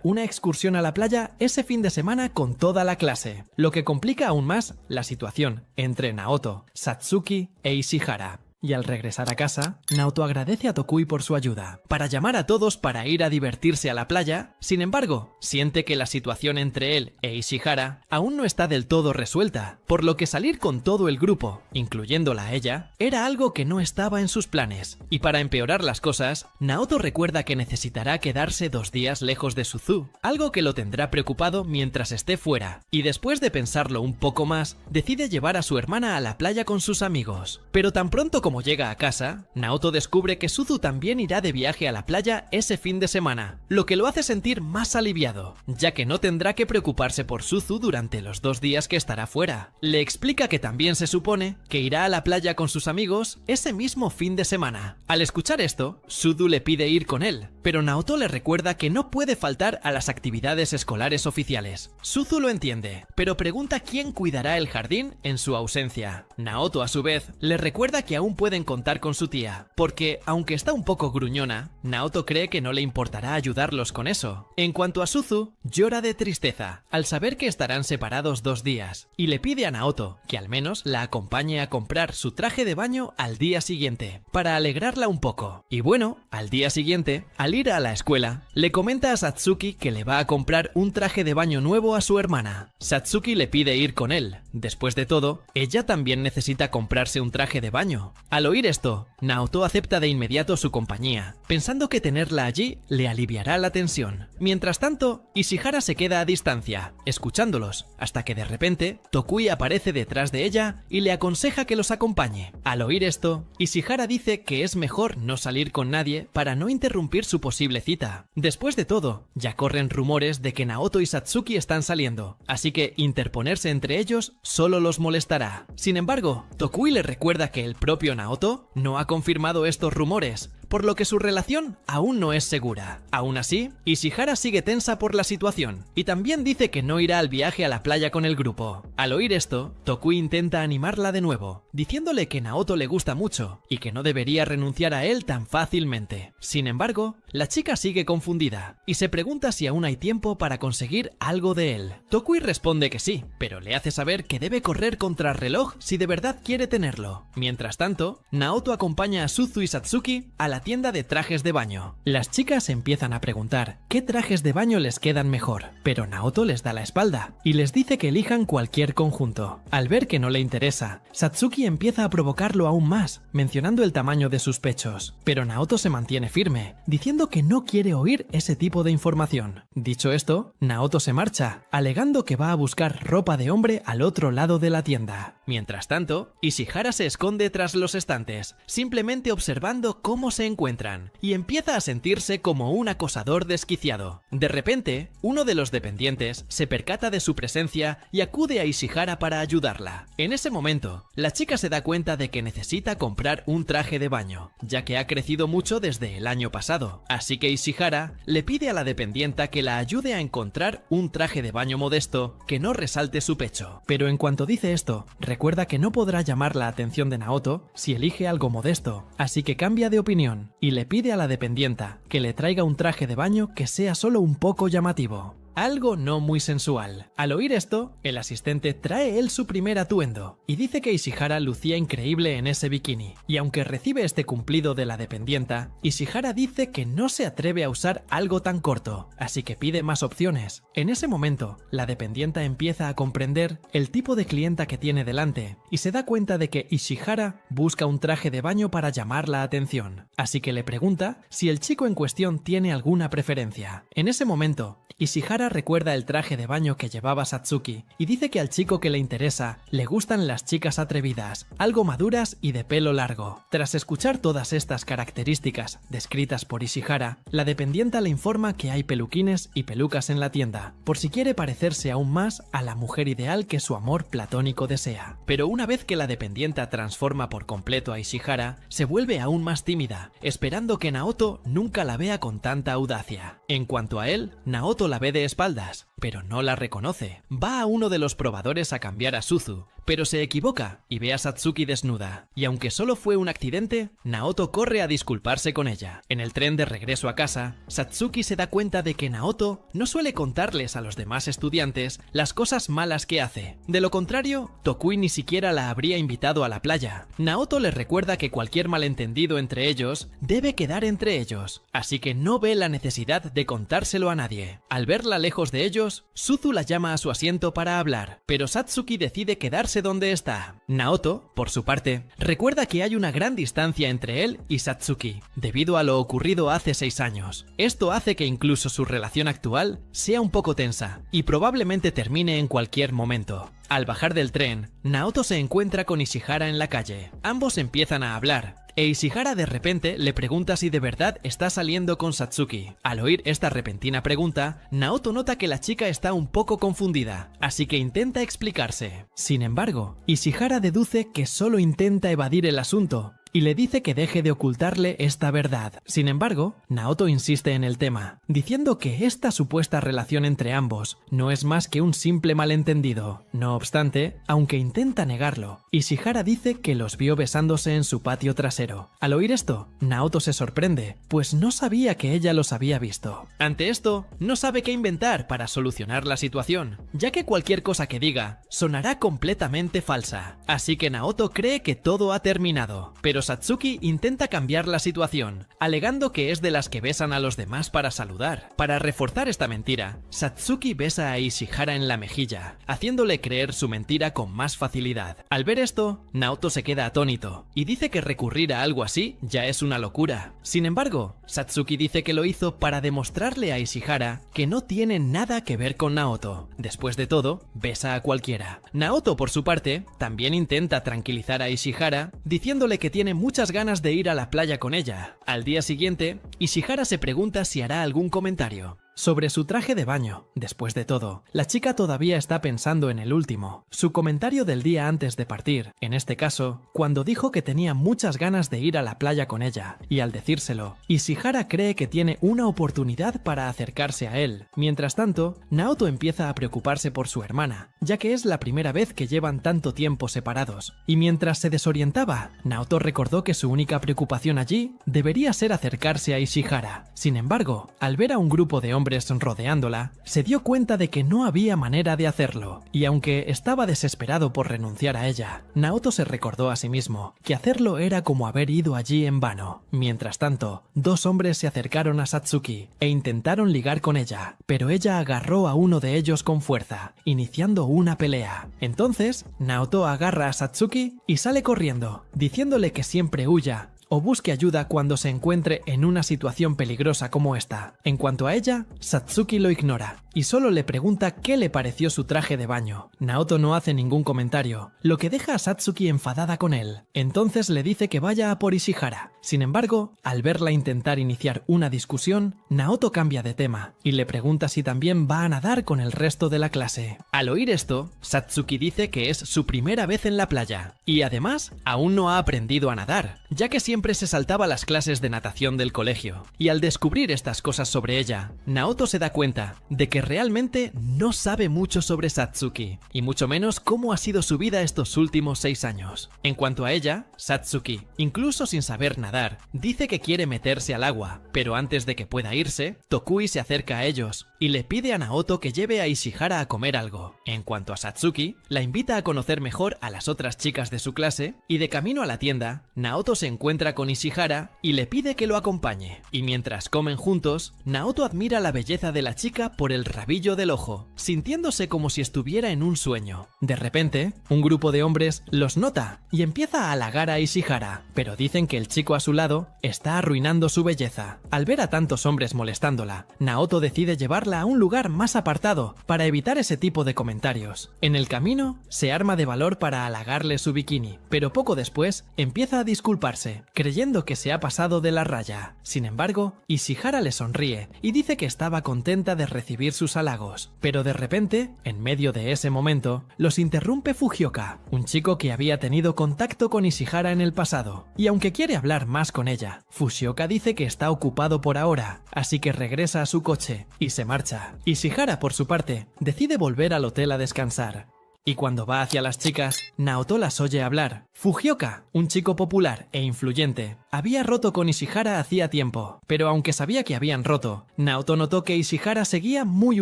una excursión a la playa ese fin de semana con toda la clase, lo que complica aún más la situación entre Naoto, Satsuki e Ishihara. Y al regresar a casa, Naoto agradece a Tokui por su ayuda, para llamar a todos para ir a divertirse a la playa. Sin embargo, siente que la situación entre él e Ishihara aún no está del todo resuelta, por lo que salir con todo el grupo, incluyéndola a ella, era algo que no estaba en sus planes. Y para empeorar las cosas, Naoto recuerda que necesitará quedarse 2 días lejos de Suzu, algo que lo tendrá preocupado mientras esté fuera, y después de pensarlo un poco más, decide llevar a su hermana a la playa con sus amigos. Pero tan pronto como llega a casa, Naoto descubre que Suzu también irá de viaje a la playa ese fin de semana, lo que lo hace sentir más aliviado, ya que no tendrá que preocuparse por Suzu durante los 2 días que estará fuera. Le explica que también se supone que irá a la playa con sus amigos ese mismo fin de semana. Al escuchar esto, Suzu le pide ir con él, pero Naoto le recuerda que no puede faltar a las actividades escolares oficiales. Suzu lo entiende, pero pregunta quién cuidará el jardín en su ausencia. Naoto, a su vez, le recuerda que aún pueden contar con su tía, porque, aunque está un poco gruñona, Naoto cree que no le importará ayudarlos con eso. En cuanto a Suzu, llora de tristeza al saber que estarán separados 2 días, y le pide a Naoto que al menos la acompañe a comprar su traje de baño al día siguiente, para alegrarla un poco. Y bueno, al día siguiente, al ir a la escuela, le comenta a Satsuki que le va a comprar un traje de baño nuevo a su hermana. Satsuki le pide ir con él. Después de todo, ella también necesita comprarse un traje de baño. Al oír esto, Naoto acepta de inmediato su compañía, pensando que tenerla allí le aliviará la tensión. Mientras tanto, Ishihara se queda a distancia, escuchándolos, hasta que de repente, Tokui aparece detrás de ella y le aconseja que los acompañe. Al oír esto, Ishihara dice que es mejor no salir con nadie para no interrumpir su posible cita. Después de todo, ya corren rumores de que Naoto y Satsuki están saliendo, así que interponerse entre ellos solo los molestará. Sin embargo, Tokui le recuerda que el propio Naoto no ha confirmado estos rumores, por lo que su relación aún no es segura. Aún así, Ishihara sigue tensa por la situación, y también dice que no irá al viaje a la playa con el grupo. Al oír esto, Tokui intenta animarla de nuevo, diciéndole que Naoto le gusta mucho, y que no debería renunciar a él tan fácilmente. Sin embargo, la chica sigue confundida, y se pregunta si aún hay tiempo para conseguir algo de él. Tokui responde que sí, pero le hace saber que debe correr contra reloj si de verdad quiere tenerlo. Mientras tanto, Naoto acompaña a Suzu y Satsuki a la tienda de trajes de baño. Las chicas empiezan a preguntar qué trajes de baño les quedan mejor, pero Naoto les da la espalda y les dice que elijan cualquier conjunto. Al ver que no le interesa, Satsuki empieza a provocarlo aún más, mencionando el tamaño de sus pechos, pero Naoto se mantiene firme, diciendo diciendo que no quiere oír ese tipo de información. Dicho esto, Naoto se marcha, alegando que va a buscar ropa de hombre al otro lado de la tienda. Mientras tanto, Ishihara se esconde tras los estantes, simplemente observando cómo se encuentran, y empieza a sentirse como un acosador desquiciado. De repente, uno de los dependientes se percata de su presencia y acude a Ishihara para ayudarla. En ese momento, la chica se da cuenta de que necesita comprar un traje de baño, ya que ha crecido mucho desde el año pasado. Así que Ishihara le pide a la dependienta que la ayude a encontrar un traje de baño modesto que no resalte su pecho. Pero en cuanto dice esto, recuerda que no podrá llamar la atención de Naoto si elige algo modesto, así que cambia de opinión y le pide a la dependienta que le traiga un traje de baño que sea solo un poco llamativo. Algo no muy sensual. Al oír esto, el asistente trae él su primer atuendo y dice que Ishihara lucía increíble en ese bikini. Y aunque recibe este cumplido de la dependienta, Ishihara dice que no se atreve a usar algo tan corto, así que pide más opciones. En ese momento, la dependienta empieza a comprender el tipo de clienta que tiene delante y se da cuenta de que Ishihara busca un traje de baño para llamar la atención. Así que le pregunta si el chico en cuestión tiene alguna preferencia. En ese momento, Ishihara recuerda el traje de baño que llevaba Satsuki y dice que al chico que le interesa le gustan las chicas atrevidas, algo maduras y de pelo largo. Tras escuchar todas estas características descritas por Ishihara, la dependienta le informa que hay peluquines y pelucas en la tienda, por si quiere parecerse aún más a la mujer ideal que su amor platónico desea. Pero una vez que la dependienta transforma por completo a Ishihara, se vuelve aún más tímida, esperando que Naoto nunca la vea con tanta audacia. En cuanto a él, Naoto la ve de espaldas, pero no la reconoce. Va a uno de los probadores a cambiar a Suzu, pero se equivoca y ve a Satsuki desnuda. Y aunque solo fue un accidente, Naoto corre a disculparse con ella. En el tren de regreso a casa, Satsuki se da cuenta de que Naoto no suele contarles a los demás estudiantes las cosas malas que hace. De lo contrario, Tokui ni siquiera la habría invitado a la playa. Naoto le recuerda que cualquier malentendido entre ellos debe quedar entre ellos, así que no ve la necesidad de contárselo a nadie. Al verla lejos de ellos, Suzu la llama a su asiento para hablar, pero Satsuki decide quedarse donde está. Naoto, por su parte, recuerda que hay una gran distancia entre él y Satsuki, debido a lo ocurrido hace 6 años. Esto hace que incluso su relación actual sea un poco tensa, y probablemente termine en cualquier momento. Al bajar del tren, Naoto se encuentra con Ishihara en la calle. Ambos empiezan a hablar, e Ishihara de repente le pregunta si de verdad está saliendo con Satsuki. Al oír esta repentina pregunta, Naoto nota que la chica está un poco confundida, así que intenta explicarse. Sin embargo, Ishihara deduce que solo intenta evadir el asunto, y le dice que deje de ocultarle esta verdad. Sin embargo, Naoto insiste en el tema, diciendo que esta supuesta relación entre ambos no es más que un simple malentendido. No obstante, aunque intenta negarlo, Ishihara dice que los vio besándose en su patio trasero. Al oír esto, Naoto se sorprende, pues no sabía que ella los había visto. Ante esto, no sabe qué inventar para solucionar la situación, ya que cualquier cosa que diga sonará completamente falsa. Así que Naoto cree que todo ha terminado, pero Satsuki intenta cambiar la situación, alegando que es de las que besan a los demás para saludar. Para reforzar esta mentira, Satsuki besa a Ishihara en la mejilla, haciéndole creer su mentira con más facilidad. Al ver esto, Naoto se queda atónito y dice que recurrir a algo así ya es una locura. Sin embargo, Satsuki dice que lo hizo para demostrarle a Ishihara que no tiene nada que ver con Naoto. Después de todo, besa a cualquiera. Naoto, por su parte, también intenta tranquilizar a Ishihara, diciéndole que tiene muchas ganas de ir a la playa con ella. Al día siguiente, Ishihara se pregunta si hará algún comentario sobre su traje de baño. Después de todo, la chica todavía está pensando en el último, su comentario del día antes de partir, en este caso, cuando dijo que tenía muchas ganas de ir a la playa con ella, y al decírselo, Ishihara cree que tiene una oportunidad para acercarse a él. Mientras tanto, Naoto empieza a preocuparse por su hermana, ya que es la primera vez que llevan tanto tiempo separados, y mientras se desorientaba, Naoto recordó que su única preocupación allí debería ser acercarse a Ishihara. Sin embargo, al ver a un grupo de hombres rodeándola, se dio cuenta de que no había manera de hacerlo, y aunque estaba desesperado por renunciar a ella, Naoto se recordó a sí mismo que hacerlo era como haber ido allí en vano. Mientras tanto, 2 hombres se acercaron a Satsuki e intentaron ligar con ella, pero ella agarró a uno de ellos con fuerza, iniciando una pelea. Entonces, Naoto agarra a Satsuki y sale corriendo, diciéndole que siempre huya o busque ayuda cuando se encuentre en una situación peligrosa como esta. En cuanto a ella, Satsuki lo ignora y solo le pregunta qué le pareció su traje de baño. Naoto no hace ningún comentario, lo que deja a Satsuki enfadada con él. Entonces le dice que vaya a por Ishihara. Sin embargo, al verla intentar iniciar una discusión, Naoto cambia de tema y le pregunta si también va a nadar con el resto de la clase. Al oír esto, Satsuki dice que es su primera vez en la playa y además aún no ha aprendido a nadar, ya que siempre se saltaba las clases de natación del colegio. Y al descubrir estas cosas sobre ella, Naoto se da cuenta de que realmente no sabe mucho sobre Satsuki, y mucho menos cómo ha sido su vida estos últimos 6 años. En cuanto a ella, Satsuki, incluso sin saber nadar, dice que quiere meterse al agua, pero antes de que pueda irse, Tokui se acerca a ellos y le pide a Naoto que lleve a Ishihara a comer algo. En cuanto a Satsuki, la invita a conocer mejor a las otras chicas de su clase, y de camino a la tienda, Naoto se encuentra con Ishihara y le pide que lo acompañe. Y mientras comen juntos, Naoto admira la belleza de la chica por el rabillo del ojo, sintiéndose como si estuviera en un sueño. De repente, un grupo de hombres los nota y empieza a halagar a Ishihara, pero dicen que el chico a su lado está arruinando su belleza. Al ver a tantos hombres molestándola, Naoto decide llevarla a un lugar más apartado para evitar ese tipo de comentarios. En el camino, se arma de valor para halagarle su bikini, pero poco después empieza a disculparse, creyendo que se ha pasado de la raya. Sin embargo, Ishihara le sonríe y dice que estaba contenta de recibir sus halagos, pero de repente, en medio de ese momento, los interrumpe Fujioka, un chico que había tenido contacto con Ishihara en el pasado, y aunque quiere hablar más con ella, Fujioka dice que está ocupado por ahora, así que regresa a su coche y se marcha. Ishihara, por su parte, decide volver al hotel a descansar. Y cuando va hacia las chicas, Naoto las oye hablar. Fujioka, un chico popular e influyente, había roto con Ishihara hacía tiempo, pero aunque sabía que habían roto, Naoto notó que Ishihara seguía muy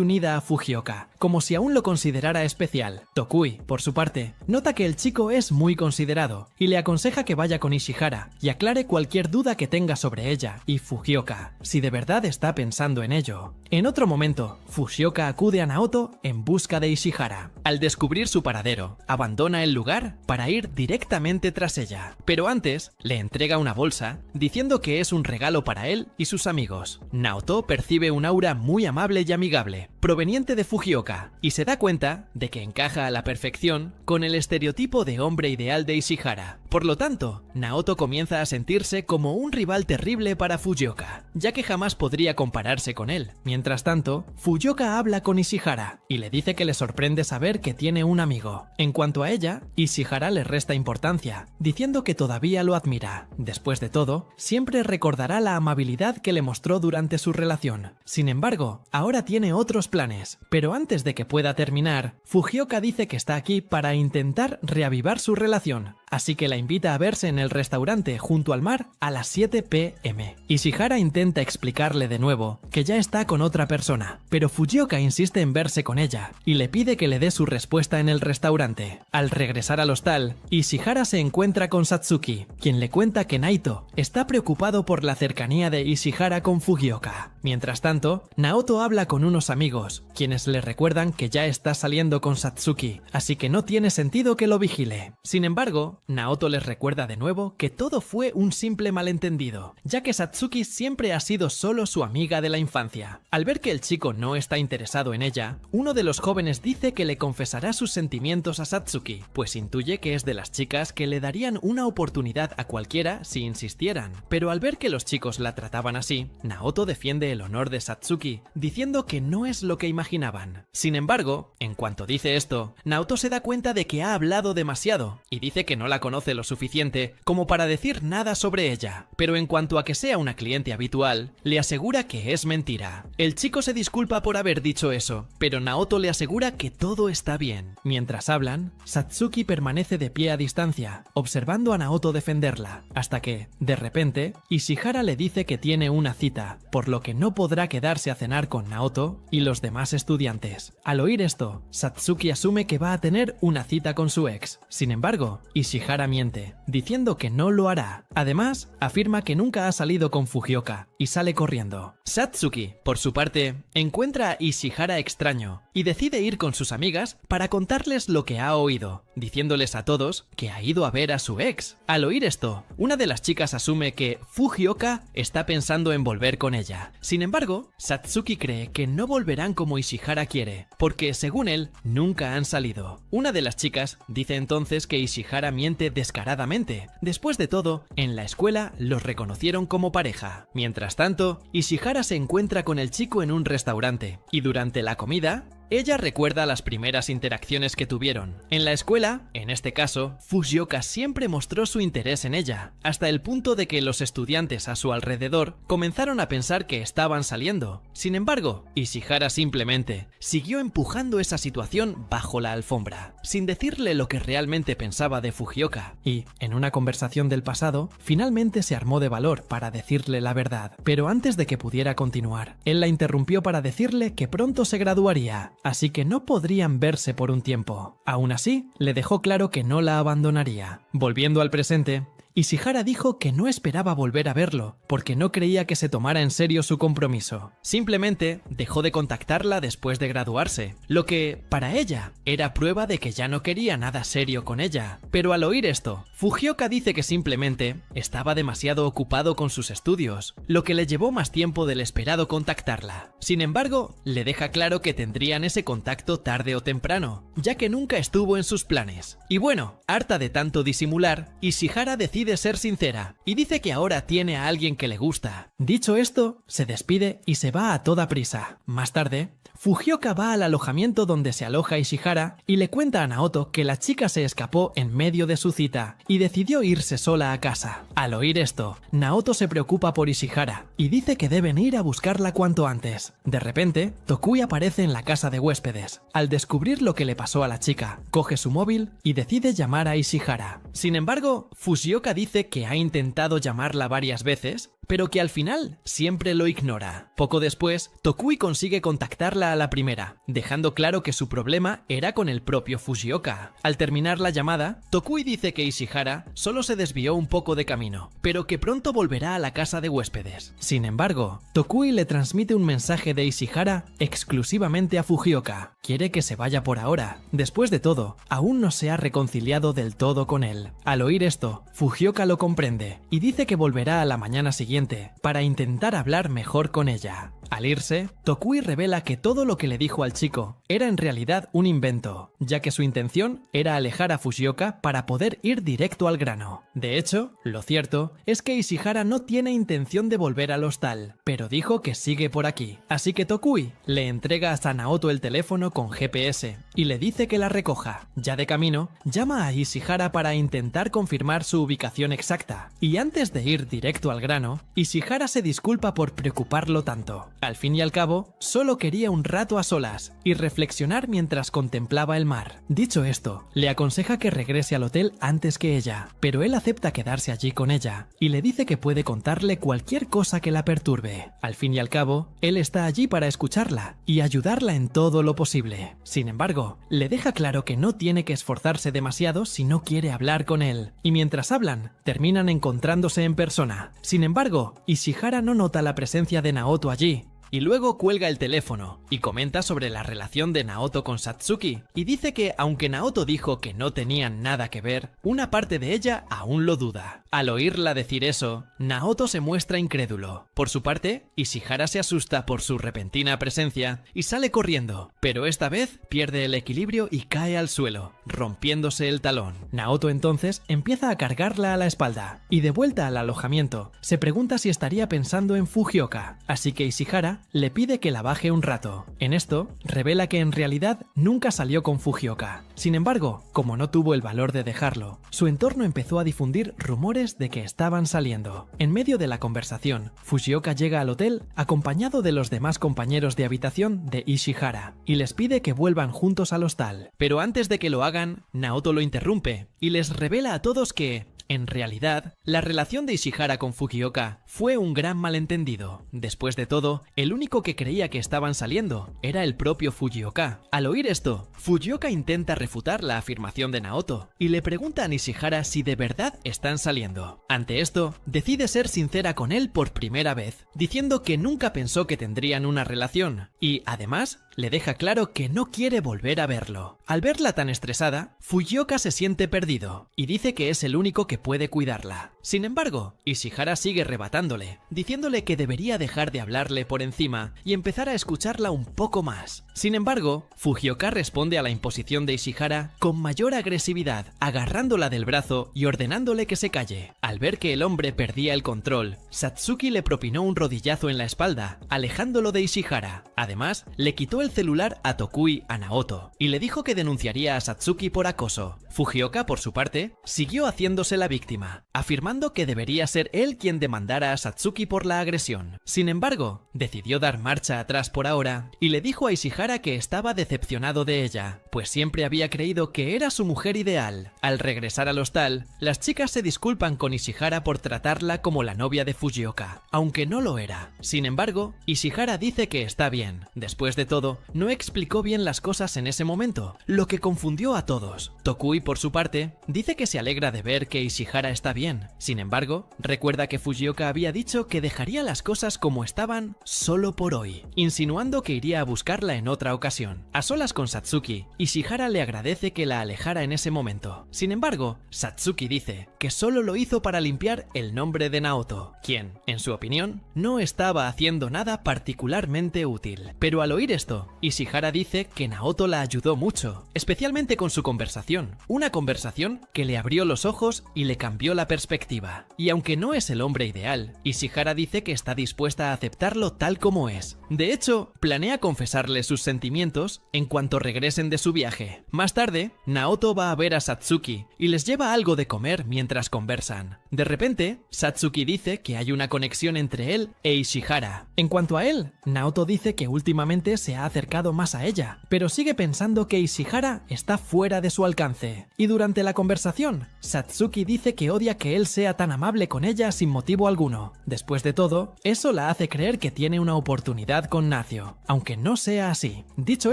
unida a Fujioka, como si aún lo considerara especial. Tokui, por su parte, nota que el chico es muy considerado y le aconseja que vaya con Ishihara y aclare cualquier duda que tenga sobre ella y Fujioka, si de verdad está pensando en ello. En otro momento, Fujioka acude a Naoto en busca de Ishihara. Al descubrir su paradero, abandona el lugar para ir directamente tras ella, pero antes le entrega una bolsa diciendo que es un regalo para él y sus amigos. Naoto percibe un aura muy amable y amigable, proveniente de Fujioka, y se da cuenta de que encaja a la perfección con el estereotipo de hombre ideal de Ishihara. Por lo tanto, Naoto comienza a sentirse como un rival terrible para Fujioka, ya que jamás podría compararse con él. Mientras tanto, Fujioka habla con Ishihara y le dice que le sorprende saber que tiene un amigo. En cuanto a ella, Ishihara le resta importancia, diciendo que todavía lo admira. Después de todo, siempre recordará la amabilidad que le mostró durante su relación. Sin embargo, ahora tiene otros planes, pero antes de que pueda terminar, Fujioka dice que está aquí para intentar reavivar su relación, así que la invita a verse en el restaurante junto al mar a las 7 p.m. Ishihara intenta explicarle de nuevo que ya está con otra persona, pero Fujioka insiste en verse con ella y le pide que le dé su respuesta en el restaurante. Al regresar al hostal, Ishihara se encuentra con Satsuki, quien le cuenta que Naito está preocupado por la cercanía de Ishihara con Fujioka. Mientras tanto, Naoto habla con unos amigos, quienes le recuerdan que ya está saliendo con Satsuki, así que no tiene sentido que lo vigile. Sin embargo, Naoto les recuerda de nuevo que todo fue un simple malentendido, ya que Satsuki siempre ha sido solo su amiga de la infancia. Al ver que el chico no está interesado en ella, uno de los jóvenes dice que le confesará sus sentimientos a Satsuki, pues intuye que es de las chicas que le darían una oportunidad a cualquiera si insistieran. Pero al ver que los chicos la trataban así, Naoto defiende el honor de Satsuki, diciendo que no es lo que imaginaban. Sin embargo, en cuanto dice esto, Naoto se da cuenta de que ha hablado demasiado y dice que no la conoce lo suficiente como para decir nada sobre ella, pero en cuanto a que sea una cliente habitual, le asegura que es mentira. El chico se disculpa por haber dicho eso, pero Naoto le asegura que todo está bien. Mientras hablan, Satsuki permanece de pie a distancia, observando a Naoto defenderla, hasta que, de repente, Ishihara le dice que tiene una cita, por lo que no podrá quedarse a cenar con Naoto y los demás estudiantes. Al oír esto, Satsuki asume que va a tener una cita con su ex. Sin embargo, Ishihara Ishihara miente, diciendo que no lo hará. Además, afirma que nunca ha salido con Fujioka y sale corriendo. Satsuki, por su parte, encuentra a Ishihara extraño y decide ir con sus amigas para contarles lo que ha oído, diciéndoles a todos que ha ido a ver a su ex. Al oír esto, una de las chicas asume que Fujioka está pensando en volver con ella. Sin embargo, Satsuki cree que no volverán como Ishihara quiere, porque según él, nunca han salido. Una de las chicas dice entonces que Ishihara miente descaradamente. Después de todo, en la escuela los reconocieron como pareja. Mientras tanto, Ishihara se encuentra con el chico en un restaurante, y durante la comida, ella recuerda las primeras interacciones que tuvieron. En la escuela, en este caso, Fujioka siempre mostró su interés en ella, hasta el punto de que los estudiantes a su alrededor comenzaron a pensar que estaban saliendo. Sin embargo, Ishihara simplemente siguió empujando esa situación bajo la alfombra, sin decirle lo que realmente pensaba de Fujioka. Y, en una conversación del pasado, finalmente se armó de valor para decirle la verdad. Pero antes de que pudiera continuar, él la interrumpió para decirle que pronto se graduaría, así que no podrían verse por un tiempo. Aún así, le dejó claro que no la abandonaría. Volviendo al presente, Ishihara dijo que no esperaba volver a verlo, porque no creía que se tomara en serio su compromiso. Simplemente dejó de contactarla después de graduarse, lo que, para ella, era prueba de que ya no quería nada serio con ella. Pero al oír esto, Fujioka dice que simplemente estaba demasiado ocupado con sus estudios, lo que le llevó más tiempo del esperado contactarla. Sin embargo, le deja claro que tendrían ese contacto tarde o temprano, ya que nunca estuvo en sus planes. Y bueno, harta de tanto disimular, Ishihara decide ser sincera y dice que ahora tiene a alguien que le gusta. Dicho esto, se despide y se va a toda prisa. Más tarde, Fujioka va al alojamiento donde se aloja Ishihara y le cuenta a Naoto que la chica se escapó en medio de su cita y decidió irse sola a casa. Al oír esto, Naoto se preocupa por Ishihara y dice que deben ir a buscarla cuanto antes. De repente, Tokui aparece en la casa de huéspedes. Al descubrir lo que le pasó a la chica, coge su móvil y decide llamar a Ishihara. Sin embargo, Fujioka dice que ha intentado llamarla varias veces, pero que al final siempre lo ignora. Poco después, Tokui consigue contactarla a la primera, dejando claro que su problema era con el propio Fujioka. Al terminar la llamada, Tokui dice que Ishihara solo se desvió un poco de camino, pero que pronto volverá a la casa de huéspedes. Sin embargo, Tokui le transmite un mensaje de Ishihara exclusivamente a Fujioka. Quiere que se vaya por ahora. Después de todo, aún no se ha reconciliado del todo con él. Al oír esto, Fujioka lo comprende y dice que volverá a la mañana siguiente para intentar hablar mejor con ella. Al irse, Tokui revela que todo lo que le dijo al chico era en realidad un invento, ya que su intención era alejar a Fujioka para poder ir directo al grano. De hecho, lo cierto es que Ishihara no tiene intención de volver al hostal, pero dijo que sigue por aquí. Así que Tokui le entrega a Naoto el teléfono con GPS y le dice que la recoja. Ya de camino, llama a Ishihara para intentar confirmar su ubicación exacta. Y antes de ir directo al grano, Ishihara se disculpa por preocuparlo tanto. Al fin y al cabo, solo quería un rato a solas y reflexionar mientras contemplaba el mar. Dicho esto, le aconseja que regrese al hotel antes que ella, pero él acepta quedarse allí con ella y le dice que puede contarle cualquier cosa que la perturbe. Al fin y al cabo, él está allí para escucharla y ayudarla en todo lo posible. Sin embargo, le deja claro que no tiene que esforzarse demasiado si no quiere hablar con él, y mientras hablan, terminan encontrándose en persona. Sin embargo, Ishihara no nota la presencia de Naoto allí, y luego cuelga el teléfono y comenta sobre la relación de Naoto con Satsuki y dice que aunque Naoto dijo que no tenían nada que ver, una parte de ella aún lo duda. Al oírla decir eso, Naoto se muestra incrédulo. Por su parte, Ishihara se asusta por su repentina presencia y sale corriendo, pero esta vez pierde el equilibrio y cae al suelo, rompiéndose el talón. Naoto entonces empieza a cargarla a la espalda y de vuelta al alojamiento, se pregunta si estaría pensando en Fujioka, así que Ishihara le pide que la baje un rato. En esto, revela que en realidad nunca salió con Fujioka. Sin embargo, como no tuvo el valor de dejarlo, su entorno empezó a difundir rumores de que estaban saliendo. En medio de la conversación, Fujioka llega al hotel acompañado de los demás compañeros de habitación de Ishihara y les pide que vuelvan juntos al hostal. Pero antes de que lo hagan, Naoto lo interrumpe y les revela a todos que En realidad, la relación de Ishihara con Fujioka fue un gran malentendido. Después de todo, el único que creía que estaban saliendo era el propio Fujioka. Al oír esto, Fujioka intenta refutar la afirmación de Naoto y le pregunta a Ishihara si de verdad están saliendo. Ante esto, decide ser sincera con él por primera vez, diciendo que nunca pensó que tendrían una relación y, además, le deja claro que no quiere volver a verlo. Al verla tan estresada, Fujioka se siente perdido y dice que es el único que puede cuidarla. Sin embargo, Ishihara sigue rebatándole, diciéndole que debería dejar de hablarle por encima y empezar a escucharla un poco más. Sin embargo, Fujioka responde a la imposición de Ishihara con mayor agresividad, agarrándola del brazo y ordenándole que se calle. Al ver que el hombre perdía el control, Satsuki le propinó un rodillazo en la espalda, alejándolo de Ishihara. Además, le quitó el celular a Tokui a Naoto y le dijo que denunciaría a Satsuki por acoso. Fujioka, por su parte, siguió haciéndose la víctima, afirmando que debería ser él quien demandara a Satsuki por la agresión. Sin embargo, decidió dar marcha atrás por ahora y le dijo a Ishihara que estaba decepcionado de ella, pues siempre había creído que era su mujer ideal. Al regresar al hostal, las chicas se disculpan con Ishihara por tratarla como la novia de Fujioka, aunque no lo era. Sin embargo, Ishihara dice que está bien. Después de todo, no explicó bien las cosas en ese momento, lo que confundió a todos. Tokui, por su parte, dice que se alegra de ver que Ishihara está bien. Sin embargo, recuerda que Fujioka había dicho que dejaría las cosas como estaban solo por hoy, insinuando que iría a buscarla en otra ocasión. A solas con Satsuki, Ishihara le agradece que la alejara en ese momento. Sin embargo, Satsuki dice que solo lo hizo para limpiar el nombre de Naoto, quien, en su opinión, no estaba haciendo nada particularmente útil. Pero al oír esto, Ishihara dice que Naoto la ayudó mucho, especialmente con su conversación, una conversación que le abrió los ojos y le cambió la perspectiva. Y aunque no es el hombre ideal, Ishihara dice que está dispuesta a aceptarlo tal como es. De hecho, planea confesarle sus sentimientos en cuanto regresen de su viaje. Más tarde, Naoto va a ver a Satsuki y les lleva algo de comer mientras conversan. De repente, Satsuki dice que hay una conexión entre él e Ishihara. En cuanto a él, Naoto dice que últimamente se ha acercado más a ella, pero sigue pensando que Ishihara está fuera de su alcance. Y durante la conversación, Satsuki dice que odia que él sea tan amable con ella sin motivo alguno. Después de todo, eso la hace creer que tiene una oportunidad con Nacio, aunque no sea así. Dicho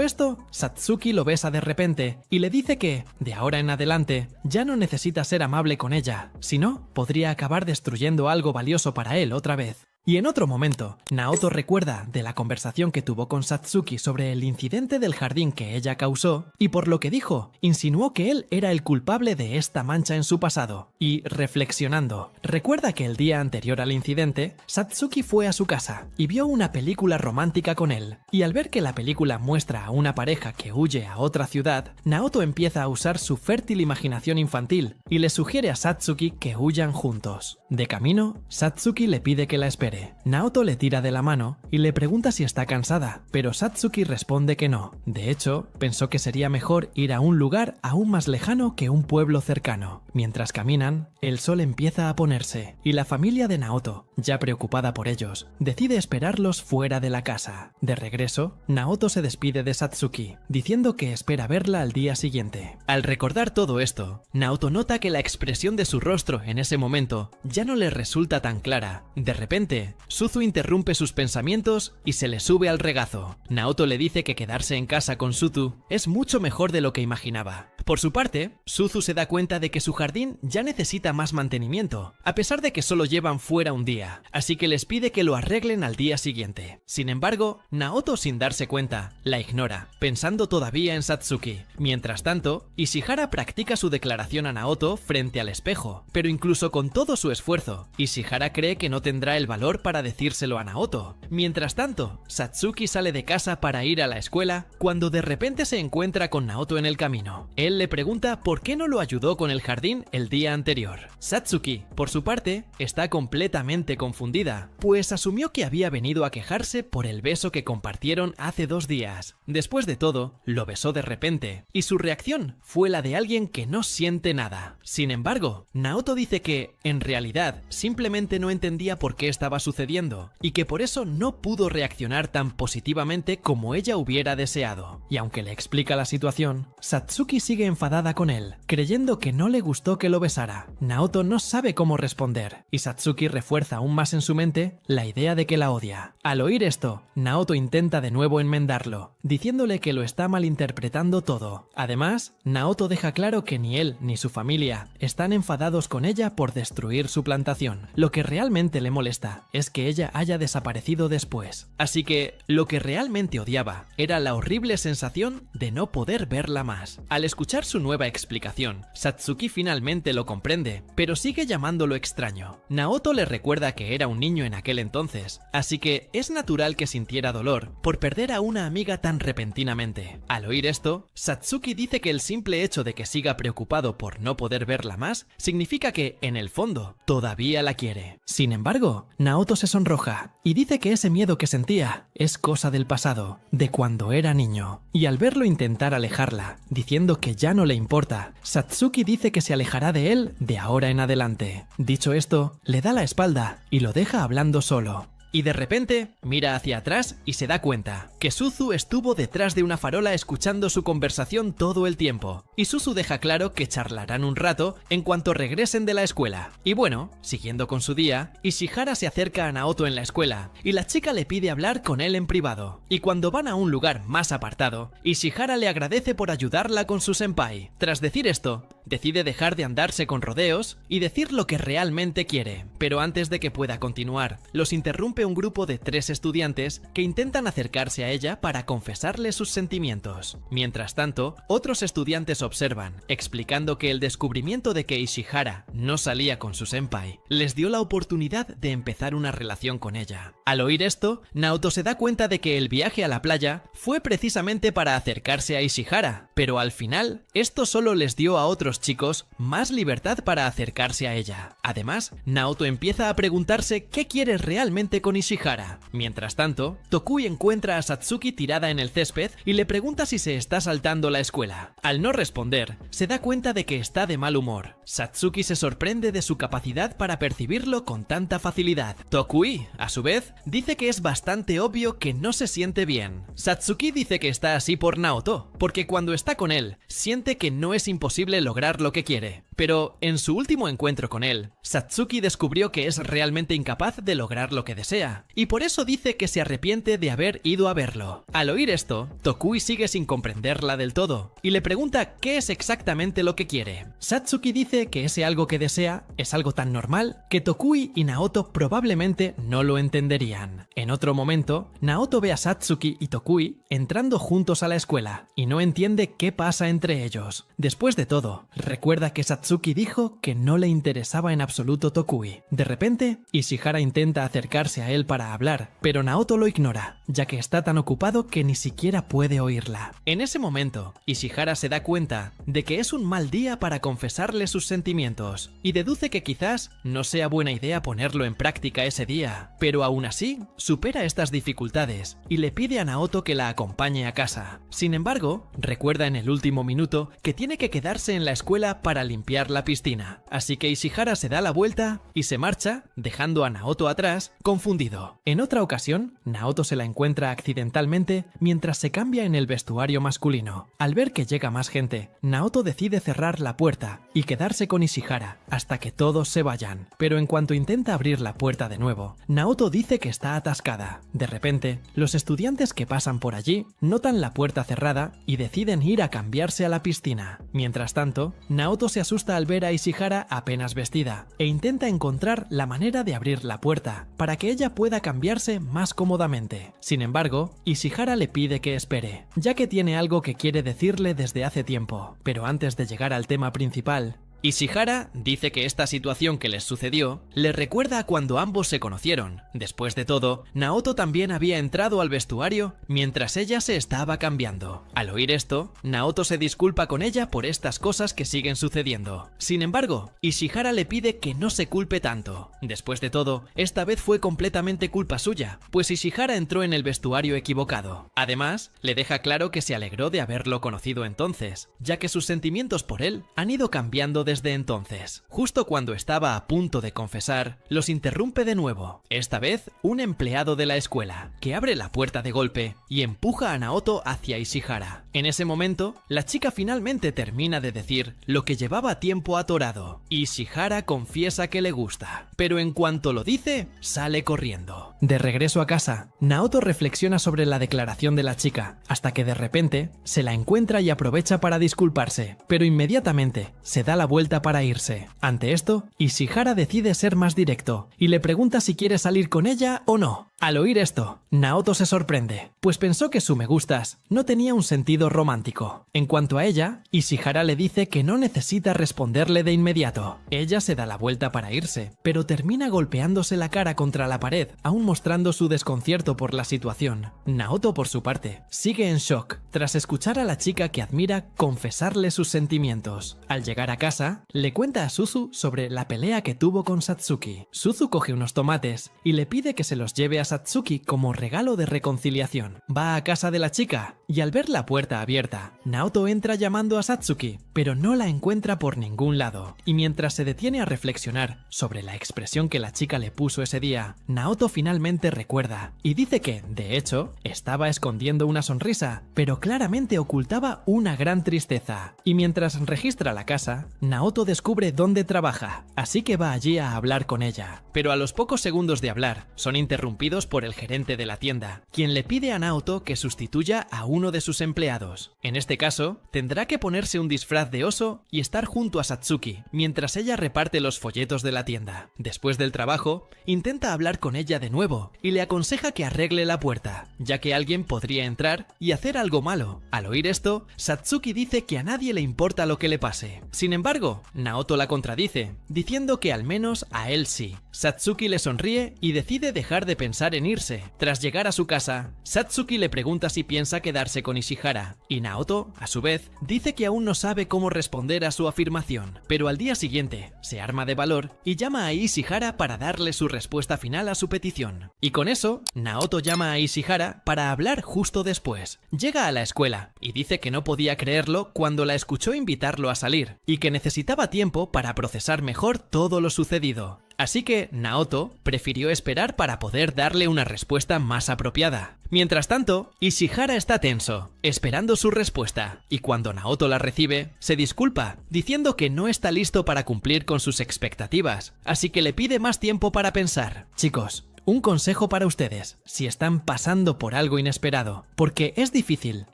esto, Satsuki lo besa de repente y le dice que, de ahora en adelante, ya no necesita ser amable con ella, si no, podría acabar destruyendo algo valioso para él otra vez. Y en otro momento, Naoto recuerda de la conversación que tuvo con Satsuki sobre el incidente del jardín que ella causó, y por lo que dijo, insinuó que él era el culpable de esta mancha en su pasado. Y reflexionando, recuerda que el día anterior al incidente, Satsuki fue a su casa y vio una película romántica con él. Y al ver que la película muestra a una pareja que huye a otra ciudad, Naoto empieza a usar su fértil imaginación infantil y le sugiere a Satsuki que huyan juntos. De camino, Satsuki le pide que la espere. Naoto le tira de la mano y le pregunta si está cansada, pero Satsuki responde que no. De hecho, pensó que sería mejor ir a un lugar aún más lejano que un pueblo cercano. Mientras caminan, el sol empieza a ponerse y la familia de Naoto, ya preocupada por ellos, decide esperarlos fuera de la casa. De regreso, Naoto se despide de Satsuki, diciendo que espera verla al día siguiente. Al recordar todo esto, Naoto nota que la expresión de su rostro en ese momento ya no le resulta tan clara. De repente, Suzu interrumpe sus pensamientos y se le sube al regazo. Naoto le dice que quedarse en casa con Suzu es mucho mejor de lo que imaginaba. Por su parte, Suzu se da cuenta de que su jardín ya necesita más mantenimiento, a pesar de que solo llevan fuera un día, así que les pide que lo arreglen al día siguiente. Sin embargo, Naoto, sin darse cuenta, la ignora, pensando todavía en Satsuki. Mientras tanto, Ishihara practica su declaración a Naoto frente al espejo, pero incluso con todo su esfuerzo, Ishihara cree que no tendrá el valor para decírselo a Naoto. Mientras tanto, Satsuki sale de casa para ir a la escuela cuando de repente se encuentra con Naoto en el camino. Él le pregunta por qué no lo ayudó con el jardín el día anterior. Satsuki, por su parte, está completamente confundida, pues asumió que había venido a quejarse por el beso que compartieron hace 2 días. Después de todo, lo besó de repente, y su reacción fue la de alguien que no siente nada. Sin embargo, Naoto dice que, en realidad, simplemente no entendía por qué estaba sucediendo y que por eso no pudo reaccionar tan positivamente como ella hubiera deseado. Y aunque le explica la situación, Satsuki sigue enfadada con él, creyendo que no le gustó que lo besara. Naoto no sabe cómo responder y Satsuki refuerza aún más en su mente la idea de que la odia. Al oír esto, Naoto intenta de nuevo enmendarlo, diciéndole que lo está malinterpretando todo. Además, Naoto deja claro que ni él ni su familia están enfadados con ella por destruir su plantación. Lo que realmente le molesta es que ella haya desaparecido después. Así que lo que realmente odiaba era la horrible sensación de no poder verla más. Al escuchar su nueva explicación, Satsuki finalmente lo comprende, pero sigue llamándolo extraño. Naoto le recuerda que era un niño en aquel entonces, así que es natural que sintiera dolor por perder a una amiga tan repentinamente. Al oír esto, Satsuki dice que el simple hecho de que siga preocupado por no poder verla más significa que, en el fondo, todavía la quiere. Sin embargo, Naoto se sonroja y dice que ese miedo que sentía es cosa del pasado, de cuando era niño. Y al verlo intentar alejarla, diciendo que ya no le importa, Satsuki dice que se alejará de él de ahora en adelante. Dicho esto, le da la espalda y lo deja hablando solo. Y de repente, mira hacia atrás y se da cuenta que Suzu estuvo detrás de una farola escuchando su conversación todo el tiempo. Y Suzu deja claro que charlarán un rato en cuanto regresen de la escuela. Y bueno, siguiendo con su día, Ishihara se acerca a Naoto en la escuela y la chica le pide hablar con él en privado. Y cuando van a un lugar más apartado, Ishihara le agradece por ayudarla con su senpai. Tras decir esto, decide dejar de andarse con rodeos y decir lo que realmente quiere. Pero antes de que pueda continuar, los interrumpe un grupo de 3 estudiantes que intentan acercarse a ella para confesarle sus sentimientos. Mientras tanto, otros estudiantes observan, explicando que el descubrimiento de que Ishihara no salía con su senpai les dio la oportunidad de empezar una relación con ella. Al oír esto, Naoto se da cuenta de que el viaje a la playa fue precisamente para acercarse a Ishihara, pero al final, esto solo les dio a otros chicos más libertad para acercarse a ella. Además, Naoto empieza a preguntarse qué quiere realmente con Ishihara. Mientras tanto, Tokui encuentra a Satsuki tirada en el césped y le pregunta si se está saltando la escuela. Al no responder, se da cuenta de que está de mal humor. Satsuki se sorprende de su capacidad para percibirlo con tanta facilidad. Tokui, a su vez, dice que es bastante obvio que no se siente bien. Satsuki dice que está así por Naoto, porque cuando está con él, siente que no es imposible lograr lo que quiere. Pero en su último encuentro con él, Satsuki descubrió que es realmente incapaz de lograr lo que desea, y por eso dice que se arrepiente de haber ido a verlo. Al oír esto, Tokui sigue sin comprenderla del todo, y le pregunta qué es exactamente lo que quiere. Satsuki dice que ese algo que desea es algo tan normal que Tokui y Naoto probablemente no lo entenderían. En otro momento, Naoto ve a Satsuki y Tokui entrando juntos a la escuela, y no entiende qué pasa entre ellos. Después de todo, recuerda que Satsuki dijo que no le interesaba en absoluto Tokui. De repente, Ishihara intenta acercarse a él para hablar, pero Naoto lo ignora, ya que está tan ocupado que ni siquiera puede oírla. En ese momento, Ishihara se da cuenta de que es un mal día para confesarle sus sentimientos, y deduce que quizás no sea buena idea ponerlo en práctica ese día, pero aún así, supera estas dificultades y le pide a Naoto que la acompañe a casa. Sin embargo, recuerda en el último minuto que tiene que quedarse en la escuela para limpiar la piscina, así que Ishihara se da la vuelta y se marcha, dejando a Naoto atrás, confundido. En otra ocasión, Naoto se la encuentra accidentalmente mientras se cambia en el vestuario masculino. Al ver que llega más gente, Naoto decide cerrar la puerta y quedarse con Ishihara hasta que todos se vayan. Pero en cuanto intenta abrir la puerta de nuevo, Naoto dice que está atascada. De repente, los estudiantes que pasan por allí notan la puerta cerrada y deciden ir a cambiarse a la piscina. Mientras tanto, Naoto se asusta al ver a Ishihara apenas vestida e intenta encontrar la manera de abrir la puerta para que ella pueda cambiarse más cómodamente. Sin embargo, Ishihara le pide que espere, ya que tiene algo que quiere decirle desde hace tiempo. Pero antes de llegar al tema principal, Ishihara dice que esta situación que les sucedió le recuerda a cuando ambos se conocieron. Después de todo, Naoto también había entrado al vestuario mientras ella se estaba cambiando. Al oír esto, Naoto se disculpa con ella por estas cosas que siguen sucediendo. Sin embargo, Ishihara le pide que no se culpe tanto. Después de todo, esta vez fue completamente culpa suya, pues Ishihara entró en el vestuario equivocado. Además, le deja claro que se alegró de haberlo conocido entonces, ya que sus sentimientos por él han ido cambiando desde entonces. Justo cuando estaba a punto de confesar, los interrumpe de nuevo, esta vez un empleado de la escuela, que abre la puerta de golpe y empuja a Naoto hacia Ishihara. En ese momento, la chica finalmente termina de decir lo que llevaba tiempo atorado. Ishihara confiesa que le gusta, pero en cuanto lo dice, sale corriendo. De regreso a casa, Naoto reflexiona sobre la declaración de la chica, hasta que de repente se la encuentra y aprovecha para disculparse, pero inmediatamente se da la vuelta para irse. Ante esto, Ishihara decide ser más directo y le pregunta si quiere salir con ella o no. Al oír esto, Naoto se sorprende, pues pensó que su me gustas no tenía un sentido romántico. En cuanto a ella, Ishihara le dice que no necesita responderle de inmediato. Ella se da la vuelta para irse, pero termina golpeándose la cara contra la pared, aún mostrando su desconcierto por la situación. Naoto, por su parte, sigue en shock, tras escuchar a la chica que admira confesarle sus sentimientos. Al llegar a casa, le cuenta a Suzu sobre la pelea que tuvo con Satsuki. Suzu coge unos tomates y le pide que se los lleve a Satsuki como regalo de reconciliación. Va a casa de la chica y al ver la puerta abierta, Naoto entra llamando a Satsuki, pero no la encuentra por ningún lado. Y mientras se detiene a reflexionar sobre la expresión que la chica le puso ese día, Naoto finalmente recuerda y dice que, de hecho, estaba escondiendo una sonrisa, pero claramente ocultaba una gran tristeza. Y mientras registra la casa, Naoto descubre dónde trabaja, así que va allí a hablar con ella. Pero a los pocos segundos de hablar, son interrumpidos por el gerente de la tienda, quien le pide a Naoto que sustituya a uno de sus empleados. En este caso, tendrá que ponerse un disfraz de oso y estar junto a Satsuki, mientras ella reparte los folletos de la tienda. Después del trabajo, intenta hablar con ella de nuevo y le aconseja que arregle la puerta, ya que alguien podría entrar y hacer algo malo. Al oír esto, Satsuki dice que a nadie le importa lo que le pase. Sin embargo, Naoto la contradice, diciendo que al menos a él sí. Satsuki le sonríe y decide dejar de pensar en irse. Tras llegar a su casa, Satsuki le pregunta si piensa quedarse con Ishihara, y Naoto, a su vez, dice que aún no sabe cómo responder a su afirmación, pero al día siguiente se arma de valor y llama a Ishihara para darle su respuesta final a su petición. Y con eso, Naoto llama a Ishihara para hablar justo después. Llega a la escuela y dice que no podía creerlo cuando la escuchó invitarlo a salir, y que necesitaba tiempo para procesar mejor todo lo sucedido. Así que Naoto prefirió esperar para poder darle una respuesta más apropiada. Mientras tanto, Ishihara está tenso, esperando su respuesta, y cuando Naoto la recibe, se disculpa, diciendo que no está listo para cumplir con sus expectativas, así que le pide más tiempo para pensar. Chicos, un consejo para ustedes, si están pasando por algo inesperado, porque es difícil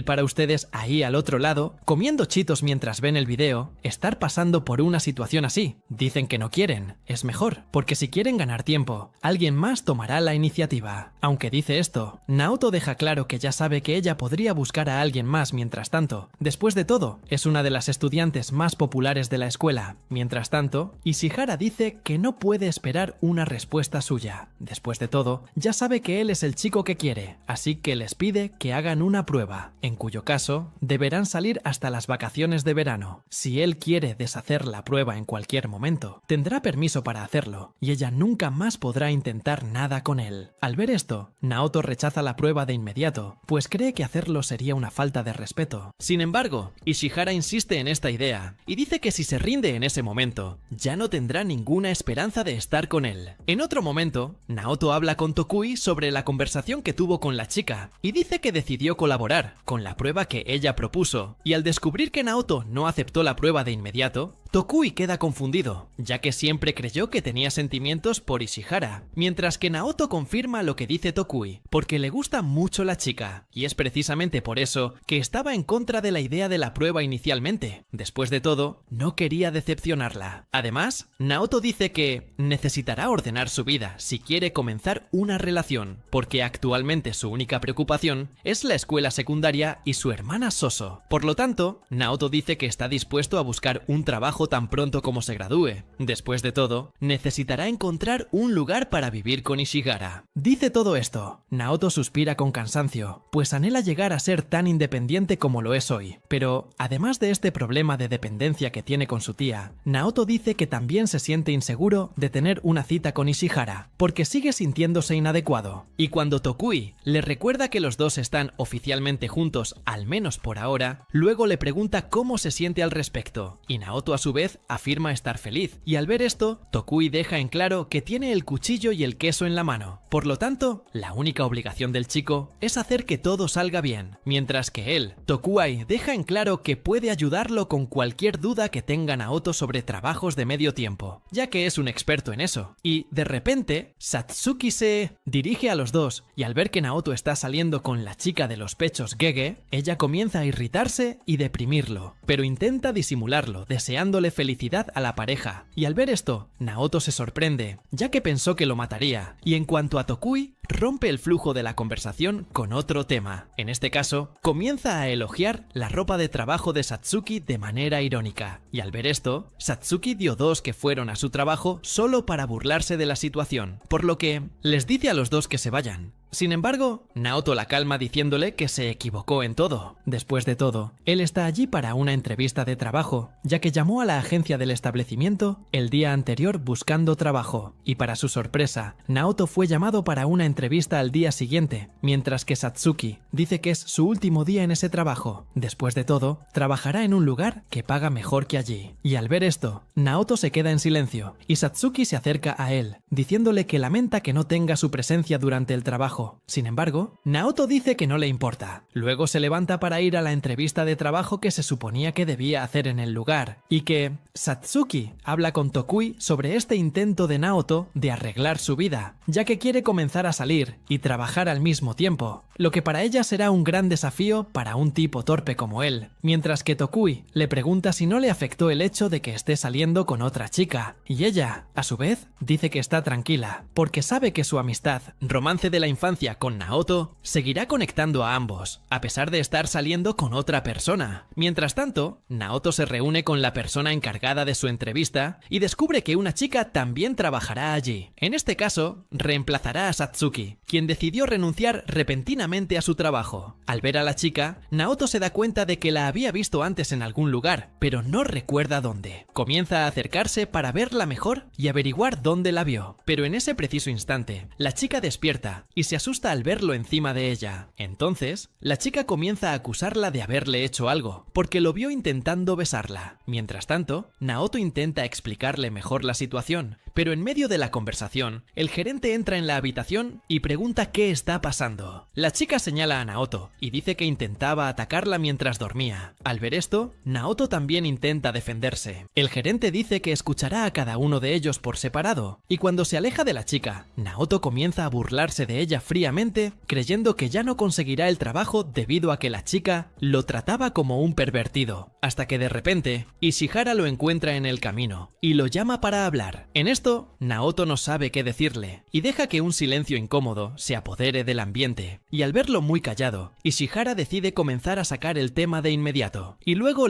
para ustedes ahí al otro lado, comiendo chitos mientras ven el video, estar pasando por una situación así. Dicen que no quieren, es mejor, porque si quieren ganar tiempo, alguien más tomará la iniciativa. Aunque dice esto, Naoto deja claro que ya sabe que ella podría buscar a alguien más mientras tanto. Después de todo, es una de las estudiantes más populares de la escuela. Mientras tanto, Ishihara dice que no puede esperar una respuesta suya. Después de todo, ya sabe que él es el chico que quiere, así que les pide que hagan una prueba, en cuyo caso, deberán salir hasta las vacaciones de verano. Si él quiere deshacer la prueba en cualquier momento, tendrá permiso para hacerlo, y ella nunca más podrá intentar nada con él. Al ver esto, Naoto rechaza la prueba de inmediato, pues cree que hacerlo sería una falta de respeto. Sin embargo, Ishihara insiste en esta idea, y dice que si se rinde en ese momento, ya no tendrá ninguna esperanza de estar con él. En otro momento, Naoto habla con Tokui sobre la conversación que tuvo con la chica y dice que decidió colaborar con la prueba que ella propuso, y al descubrir que Naoto no aceptó la prueba de inmediato, Tokui queda confundido, ya que siempre creyó que tenía sentimientos por Ishihara, mientras que Naoto confirma lo que dice Tokui, porque le gusta mucho la chica, y es precisamente por eso que estaba en contra de la idea de la prueba inicialmente. Después de todo, no quería decepcionarla. Además, Naoto dice que necesitará ordenar su vida si quiere comenzar una relación, porque actualmente su única preocupación es la escuela secundaria y su hermana Soso. Por lo tanto, Naoto dice que está dispuesto a buscar un trabajo tan pronto como se gradúe. Después de todo, necesitará encontrar un lugar para vivir con Ishihara. Dice todo esto, Naoto suspira con cansancio, pues anhela llegar a ser tan independiente como lo es hoy. Pero, además de este problema de dependencia que tiene con su tía, Naoto dice que también se siente inseguro de tener una cita con Ishihara, porque sigue sintiéndose inadecuado. Y cuando Tokui le recuerda que los dos están oficialmente juntos, al menos por ahora, luego le pregunta cómo se siente al respecto, y Naoto a su vez afirma estar feliz, y al ver esto, Tokui deja en claro que tiene el cuchillo y el queso en la mano. Por lo tanto, la única obligación del chico es hacer que todo salga bien, mientras que él, Tokuai, deja en claro que puede ayudarlo con cualquier duda que tenga Naoto sobre trabajos de medio tiempo, ya que es un experto en eso. Y, de repente, Satsuki se dirige a los dos, y al ver que Naoto está saliendo con la chica de los pechos Gege, ella comienza a irritarse y deprimirlo, pero intenta disimularlo, deseándole felicidad a la pareja. Y al ver esto, Naoto se sorprende, ya que pensó que lo mataría, y en cuanto a Tokui, rompe el flujo de la conversación con otro tema. En este caso, comienza a elogiar la ropa de trabajo de Satsuki de manera irónica, y al ver esto, Satsuki dio dos que fueron a su trabajo solo para burlarse de la situación, por lo que les dice a los dos que se vayan. Sin embargo, Naoto la calma diciéndole que se equivocó en todo. Después de todo, él está allí para una entrevista de trabajo, ya que llamó a la agencia del establecimiento el día anterior buscando trabajo, y para su sorpresa, Naoto fue llamado para una entrevista al día siguiente, mientras que Satsuki dice que es su último día en ese trabajo. Después de todo, trabajará en un lugar que paga mejor que allí. Y al ver esto, Naoto se queda en silencio, y Satsuki se acerca a él, diciéndole que lamenta que no tenga su presencia durante el trabajo. Sin embargo, Naoto dice que no le importa. Luego se levanta para ir a la entrevista de trabajo que se suponía que debía hacer en el lugar, y que Satsuki habla con Tokui sobre este intento de Naoto de arreglar su vida, ya que quiere comenzar a salir y trabajar al mismo tiempo, lo que para ella será un gran desafío para un tipo torpe como él, mientras que Tokui le pregunta si no le afectó el hecho de que esté saliendo con otra chica, y ella, a su vez, dice que está tranquila, porque sabe que su amistad, romance de la infancia con Naoto, seguirá conectando a ambos, a pesar de estar saliendo con otra persona. Mientras tanto, Naoto se reúne con la persona encargada de su entrevista y descubre que una chica también trabajará allí. En este caso, reemplazará a Satsuki, quien decidió renunciar repentinamente a su trabajo. Al ver a la chica, Naoto se da cuenta de que la había visto antes en algún lugar, pero no recuerda dónde. Comienza a acercarse para verla mejor y averiguar dónde la vio, pero en ese preciso instante, la chica despierta y se asusta al verlo encima de ella. Entonces, la chica comienza a acusarla de haberle hecho algo, porque lo vio intentando besarla. Mientras tanto, Naoto intenta explicarle mejor la situación, pero en medio de la conversación, el gerente entra en la habitación y pregunta qué está pasando. La chica señala a Naoto y dice que intentaba atacarla mientras dormía. Al ver esto, Naoto también intenta defenderse. El gerente dice que escuchará a cada uno de ellos por separado, y cuando se aleja de la chica, Naoto comienza a burlarse de ella fríamente, creyendo que ya no conseguirá el trabajo debido a que la chica lo trataba como un pervertido, hasta que de repente, Ishihara lo encuentra en el camino y lo llama para hablar. En esto, Naoto no sabe qué decirle y deja que un silencio incómodo se apodere del ambiente, y al verlo muy callado, Ishihara decide comenzar a sacar el tema de inmediato, y luego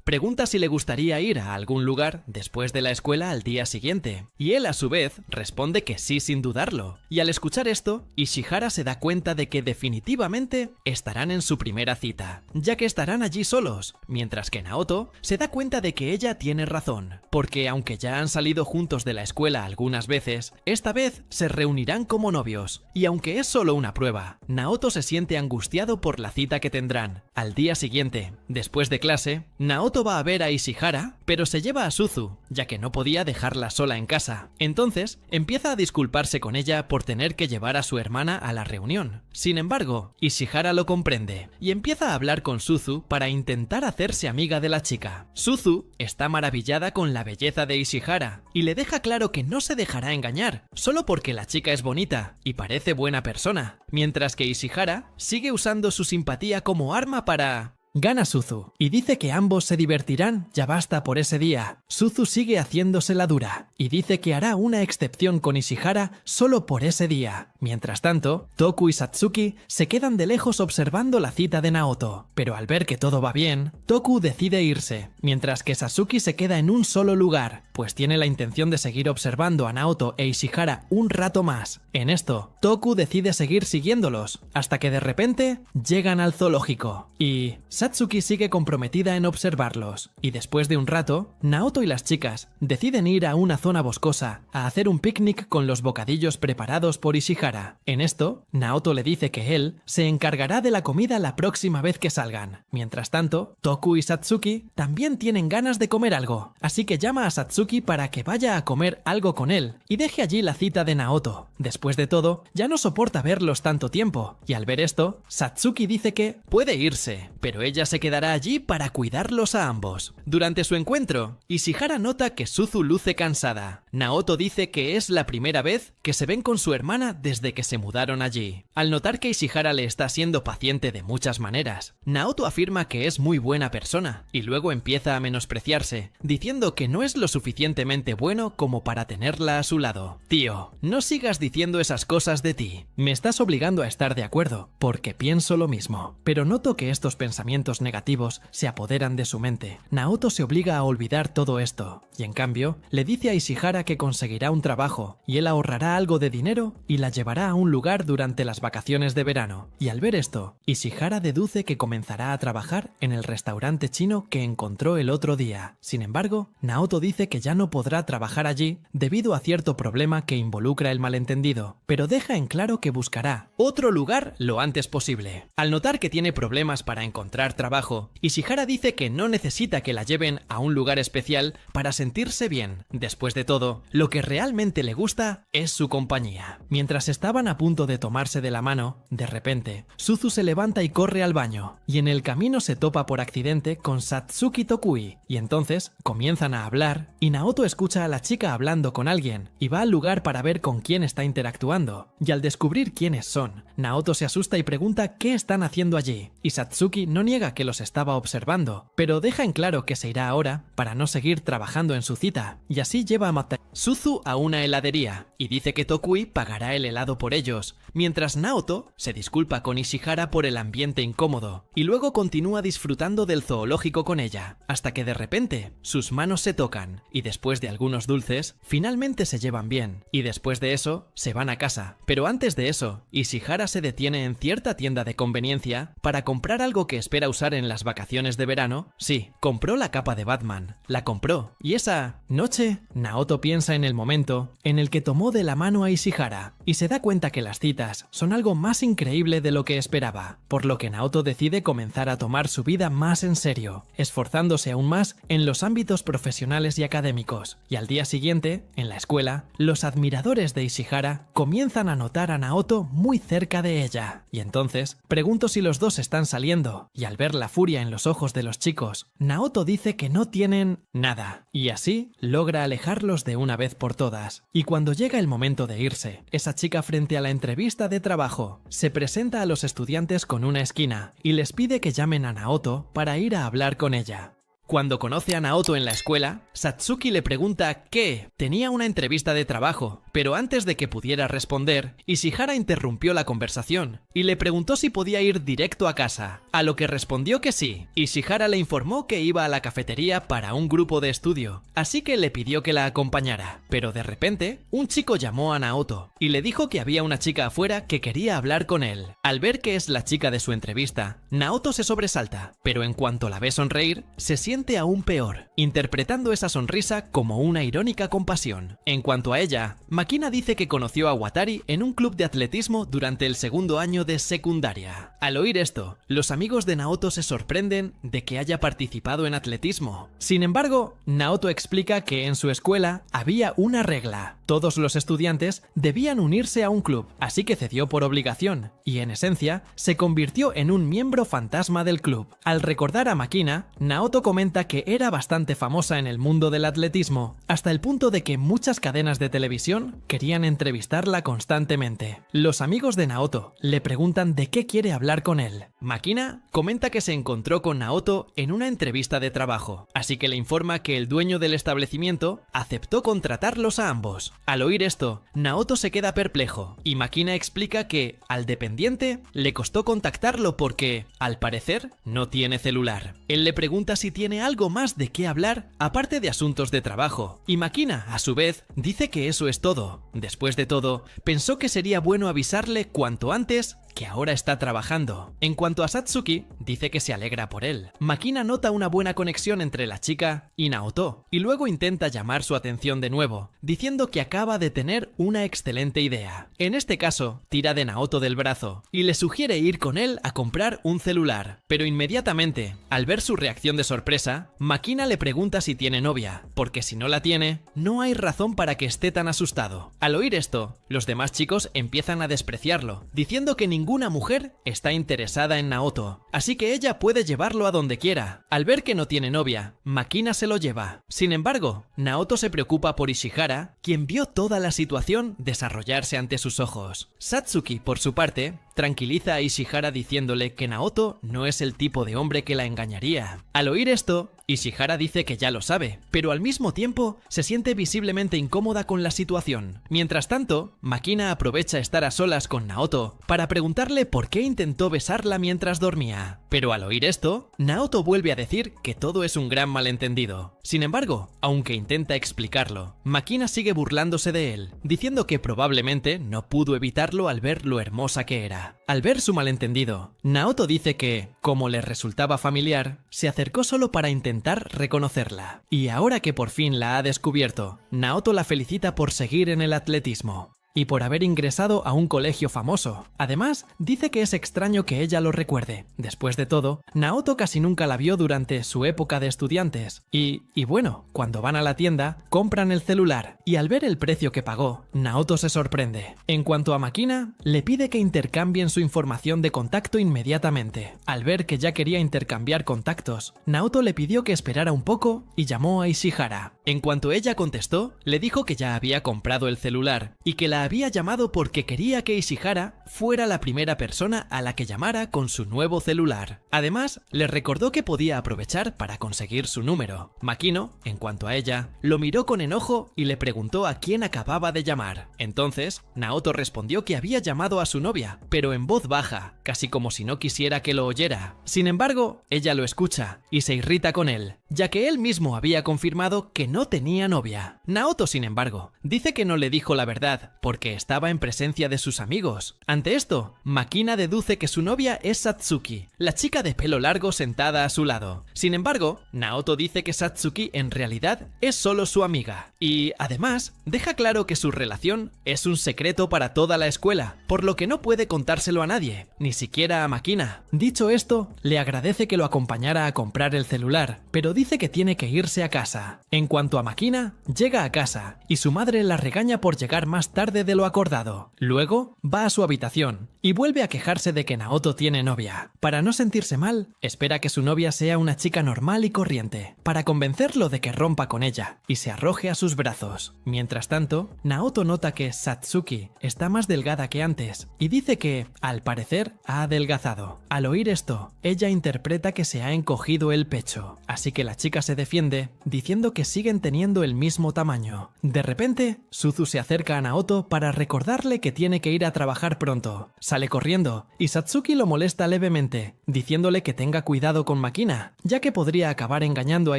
pregunta si le gustaría ir a algún lugar después de la escuela al día siguiente, y él a su vez responde que sí sin dudarlo, y al escuchar esto, Ishihara se da cuenta de que definitivamente estarán en su primera cita, ya que estarán allí solos, mientras que Naoto se da cuenta de que ella tiene razón, porque aunque ya han salido juntos de la escuela algunas veces, esta vez se reunirán como novios, y aunque es solo una prueba, Naoto se siente angustiado por la cita que tendrán. Al día siguiente, después de clase, Naoto va a ver a Ishihara, pero se lleva a Suzu, ya que no podía dejarla sola en casa. Entonces, empieza a disculparse con ella por tener que llevar a su hermana a la reunión. Sin embargo, Ishihara lo comprende y empieza a hablar con Suzu para intentar hacerse amiga de la chica. Suzu está maravillada con la belleza de Ishihara y le deja claro que no se dejará engañar, solo porque la chica es bonita y parece buena persona, mientras que Ishihara sigue usando su simpatía como arma para... Gana Suzu y dice que ambos se divertirán, ya basta por ese día. Suzu sigue haciéndose la dura y dice que hará una excepción con Ishihara solo por ese día. Mientras tanto, Toku y Satsuki se quedan de lejos observando la cita de Naoto, pero al ver que todo va bien, Toku decide irse, mientras que Satsuki se queda en un solo lugar, pues tiene la intención de seguir observando a Naoto e Ishihara un rato más. En esto, Toku decide seguir siguiéndolos, hasta que de repente llegan al zoológico y... Satsuki sigue comprometida en observarlos, y después de un rato, Naoto y las chicas deciden ir a una zona boscosa a hacer un picnic con los bocadillos preparados por Ishihara. En esto, Naoto le dice que él se encargará de la comida la próxima vez que salgan. Mientras tanto, Toku y Satsuki también tienen ganas de comer algo, así que llama a Satsuki para que vaya a comer algo con él y deje allí la cita de Naoto. Después de todo, ya no soporta verlos tanto tiempo, y al ver esto, Satsuki dice que puede irse, pero ella se quedará allí para cuidarlos a ambos. Durante su encuentro, Ishihara nota que Suzu luce cansada. Naoto dice que es la primera vez que se ven con su hermana desde que se mudaron allí. Al notar que Ishihara le está siendo paciente de muchas maneras, Naoto afirma que es muy buena persona, y luego empieza a menospreciarse, diciendo que no es lo suficientemente bueno como para tenerla a su lado. Tío, no sigas diciendo esas cosas de ti. Me estás obligando a estar de acuerdo, porque pienso lo mismo. Pero noto que estos pensamientos negativos se apoderan de su mente. Naoto se obliga a olvidar todo esto, y en cambio, le dice a Ishihara que conseguirá un trabajo, y él ahorrará algo de dinero y la llevará a un lugar durante las vacaciones de verano. Y al ver esto, Ishihara deduce que comenzará a trabajar en el restaurante chino que encontró el otro día. Sin embargo, Naoto dice que ya no podrá trabajar allí debido a cierto problema que involucra el malentendido, pero deja en claro que buscará otro lugar lo antes posible. Al notar que tiene problemas para encontrar trabajo, Ishihara dice que no necesita que la lleven a un lugar especial para sentirse bien. Después de todo, lo que realmente le gusta es su compañía. Mientras estaban a punto de tomarse de la mano, de repente, Suzu se levanta y corre al baño, y en el camino se topa por accidente con Satsuki Tokui, y entonces comienzan a hablar, y Naoto escucha a la chica hablando con alguien, y va al lugar para ver con quién está interactuando, y al descubrir quiénes son, Naoto se asusta y pregunta qué están haciendo allí, y Satsuki no niega que los estaba observando, pero deja en claro que se irá ahora para no seguir trabajando en su cita, y así lleva a Suzu a una heladería, y dice que Tokui pagará el helado por ellos, mientras Naoto se disculpa con Ishihara por el ambiente incómodo, y luego continúa disfrutando del zoológico con ella, hasta que de repente sus manos se tocan, y después de algunos dulces, finalmente se llevan bien, y después de eso, se van a casa. Pero antes de eso, Ishihara se detiene en cierta tienda de conveniencia para comprar algo que espera usar en las vacaciones de verano. Sí, compró la capa de Batman, la compró, y esa noche, Naoto piensa en el momento en el que tomó de la mano a Ishihara, y se da cuenta que las citas son algo más increíble de lo que esperaba, por lo que Naoto decide comenzar a tomar su vida más en serio, esforzándose aún más en los ámbitos profesionales y académicos, y al día siguiente, en la escuela, los admiradores de Ishihara comienzan a notar a Naoto muy cerca de ella, y entonces pregunto si los dos están saliendo, y al ver la furia en los ojos de los chicos, Naoto dice que no tienen nada, y así logra alejarlos de una vez por todas. Y cuando llega el momento de irse, esa chica frente a la entrevista de trabajo se presenta a los estudiantes con una esquina y les pide que llamen a Naoto para ir a hablar con ella. Cuando conoce a Naoto en la escuela, Satsuki le pregunta qué. Tenía una entrevista de trabajo, pero antes de que pudiera responder, Ishihara interrumpió la conversación y le preguntó si podía ir directo a casa, a lo que respondió que sí. Ishihara le informó que iba a la cafetería para un grupo de estudio, así que le pidió que la acompañara. Pero de repente, un chico llamó a Naoto y le dijo que había una chica afuera que quería hablar con él. Al ver que es la chica de su entrevista, Naoto se sobresalta, pero en cuanto la ve sonreír, se siente aún peor, interpretando esa sonrisa como una irónica compasión. En cuanto a ella, Makina dice que conoció a Watari en un club de atletismo durante el segundo año de secundaria. Al oír esto, los amigos de Naoto se sorprenden de que haya participado en atletismo. Sin embargo, Naoto explica que en su escuela había una regla: todos los estudiantes debían unirse a un club, así que cedió por obligación, y en esencia, se convirtió en un miembro fantasma del club. Al recordar a Makina, Naoto comenta que era bastante famosa en el mundo del atletismo, hasta el punto de que muchas cadenas de televisión querían entrevistarla constantemente. Los amigos de Naoto le preguntan de qué quiere hablar con él. Makina comenta que se encontró con Naoto en una entrevista de trabajo, así que le informa que el dueño del establecimiento aceptó contratarlos a ambos. Al oír esto, Naoto se queda perplejo, y Makina explica que al dependiente le costó contactarlo porque, al parecer, no tiene celular. Él le pregunta si tiene algo más de qué hablar aparte de asuntos de trabajo, y Makina, a su vez, dice que eso es todo. Después de todo, pensó que sería bueno avisarle cuanto antes que ahora está trabajando. En cuanto a Satsuki, dice que se alegra por él. Makina nota una buena conexión entre la chica y Naoto, y luego intenta llamar su atención de nuevo, diciendo que acaba de tener una excelente idea. En este caso, tira de Naoto del brazo y le sugiere ir con él a comprar un celular. Pero inmediatamente, al ver su reacción de sorpresa, Makina le pregunta si tiene novia, porque si no la tiene, no hay razón para que esté tan asustado. Al oír esto, los demás chicos empiezan a despreciarlo, diciendo que ninguna mujer está interesada en Naoto, así que ella puede llevarlo a donde quiera. Al ver que no tiene novia, Makina se lo lleva. Sin embargo, Naoto se preocupa por Ishihara, quien vio toda la situación desarrollarse ante sus ojos. Satsuki, por su parte, tranquiliza a Ishihara diciéndole que Naoto no es el tipo de hombre que la engañaría. Al oír esto, Ishihara dice que ya lo sabe, pero al mismo tiempo se siente visiblemente incómoda con la situación. Mientras tanto, Makina aprovecha estar a solas con Naoto para preguntarle por qué intentó besarla mientras dormía. Pero al oír esto, Naoto vuelve a decir que todo es un gran malentendido. Sin embargo, aunque intenta explicarlo, Makina sigue burlándose de él, diciendo que probablemente no pudo evitarlo al ver lo hermosa que era. Al ver su malentendido, Naoto dice que, como le resultaba familiar, se acercó solo para intentar reconocerla. Y ahora que por fin la ha descubierto, Naoto la felicita por seguir en el atletismo y por haber ingresado a un colegio famoso. Además, dice que es extraño que ella lo recuerde. Después de todo, Naoto casi nunca la vio durante su época de estudiantes. Y bueno, cuando van a la tienda, compran el celular, y al ver el precio que pagó, Naoto se sorprende. En cuanto a Makina, le pide que intercambien su información de contacto inmediatamente. Al ver que ya quería intercambiar contactos, Naoto le pidió que esperara un poco y llamó a Ishihara. En cuanto ella contestó, le dijo que ya había comprado el celular y que la había llamado porque quería que Ishihara fuera la primera persona a la que llamara con su nuevo celular. Además, le recordó que podía aprovechar para conseguir su número. Makino, en cuanto a ella, lo miró con enojo y le preguntó a quién acababa de llamar. Entonces, Naoto respondió que había llamado a su novia, pero en voz baja, casi como si no quisiera que lo oyera. Sin embargo, ella lo escucha y se irrita con él, ya que él mismo había confirmado que no tenía novia. Naoto, sin embargo, dice que no le dijo la verdad porque estaba en presencia de sus amigos. Ante esto, Makina deduce que su novia es Satsuki, la chica de pelo largo sentada a su lado. Sin embargo, Naoto dice que Satsuki en realidad es solo su amiga. Y, además, deja claro que su relación es un secreto para toda la escuela, por lo que no puede contárselo a nadie, ni siquiera a Makina. Dicho esto, le agradece que lo acompañara a comprar el celular, pero dice que tiene que irse a casa. En cuanto a Makina, llega a casa, y su madre la regaña por llegar más tarde de lo acordado. Luego, va a su habitación, y vuelve a quejarse de que Naoto tiene novia. Para no sentirse mal, espera que su novia sea una chica normal y corriente, para convencerlo de que rompa con ella, y se arroje a sus brazos. Mientras tanto, Naoto nota que Satsuki está más delgada que antes, y dice que, al parecer, ha adelgazado. Al oír esto, ella interpreta que se ha encogido el pecho, así que la chica se defiende, diciendo que siguen teniendo el mismo tamaño. De repente, Suzu se acerca a Naoto para recordarle que tiene que ir a trabajar pronto. Sale corriendo, y Satsuki lo molesta levemente, diciéndole que tenga cuidado con Makina, ya que podría acabar engañando a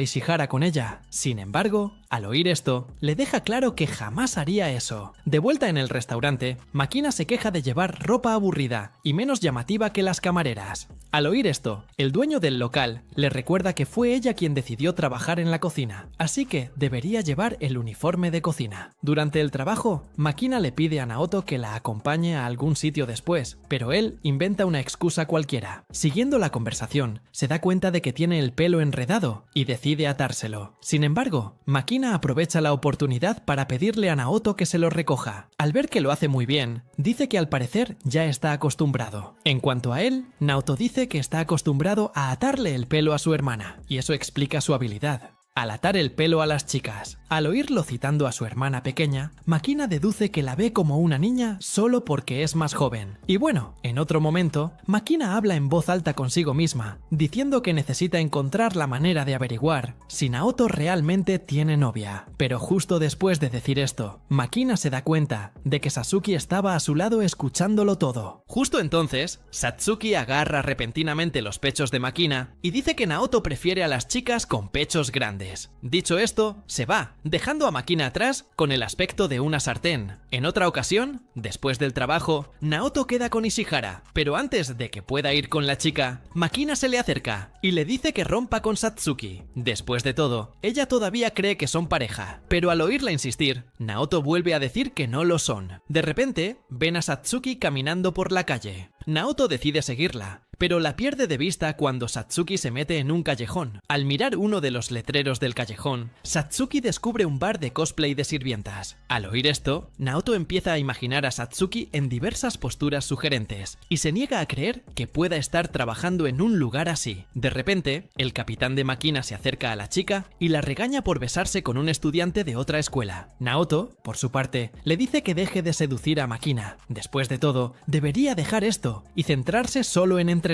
Ishihara con ella. Sin embargo, al oír esto, le deja claro que jamás haría eso. De vuelta en el restaurante, Makina se queja de llevar ropa aburrida y menos llamativa que las camareras. Al oír esto, el dueño del local le recuerda que fue ella quien decidió trabajar en la cocina, así que debería llevar el uniforme de cocina. Durante el trabajo, Makina le pide a Naoto que la acompañe a algún sitio después, pero él inventa una excusa cualquiera. Siguiendo la conversación, se da cuenta de que tiene el pelo enredado y decide atárselo. Sin embargo, Makina aprovecha la oportunidad para pedirle a Naoto que se lo recoja. Al ver que lo hace muy bien, dice que al parecer ya está acostumbrado. En cuanto a él, Naoto dice que está acostumbrado a atarle el pelo a su hermana, y eso explica su habilidad. Al atar el pelo a las chicas. Al oírlo citando a su hermana pequeña, Makina deduce que la ve como una niña solo porque es más joven. Y bueno, en otro momento, Makina habla en voz alta consigo misma, diciendo que necesita encontrar la manera de averiguar si Naoto realmente tiene novia. Pero justo después de decir esto, Makina se da cuenta de que Satsuki estaba a su lado escuchándolo todo. Justo entonces, Satsuki agarra repentinamente los pechos de Makina y dice que Naoto prefiere a las chicas con pechos grandes. escolares. Dicho esto, se va, dejando a Makina atrás con el aspecto de una sartén. En otra ocasión, después del trabajo, Naoto queda con Ishihara, pero antes de que pueda ir con la chica, Makina se le acerca y le dice que rompa con Satsuki. Después de todo, ella todavía cree que son pareja, pero al oírla insistir, Naoto vuelve a decir que no lo son. De repente, ven a Satsuki caminando por la calle. Naoto decide seguirla, pero la pierde de vista cuando Satsuki se mete en un callejón. Al mirar uno de los letreros del callejón, Satsuki descubre un bar de cosplay de sirvientas. Al oír esto, Naoto empieza a imaginar a Satsuki en diversas posturas sugerentes y se niega a creer que pueda estar trabajando en un lugar así. De repente, el capitán de Makina se acerca a la chica y la regaña por besarse con un estudiante de otra escuela. Naoto, por su parte, le dice que deje de seducir a Makina. Después de todo, debería dejar esto y centrarse solo en entrenar.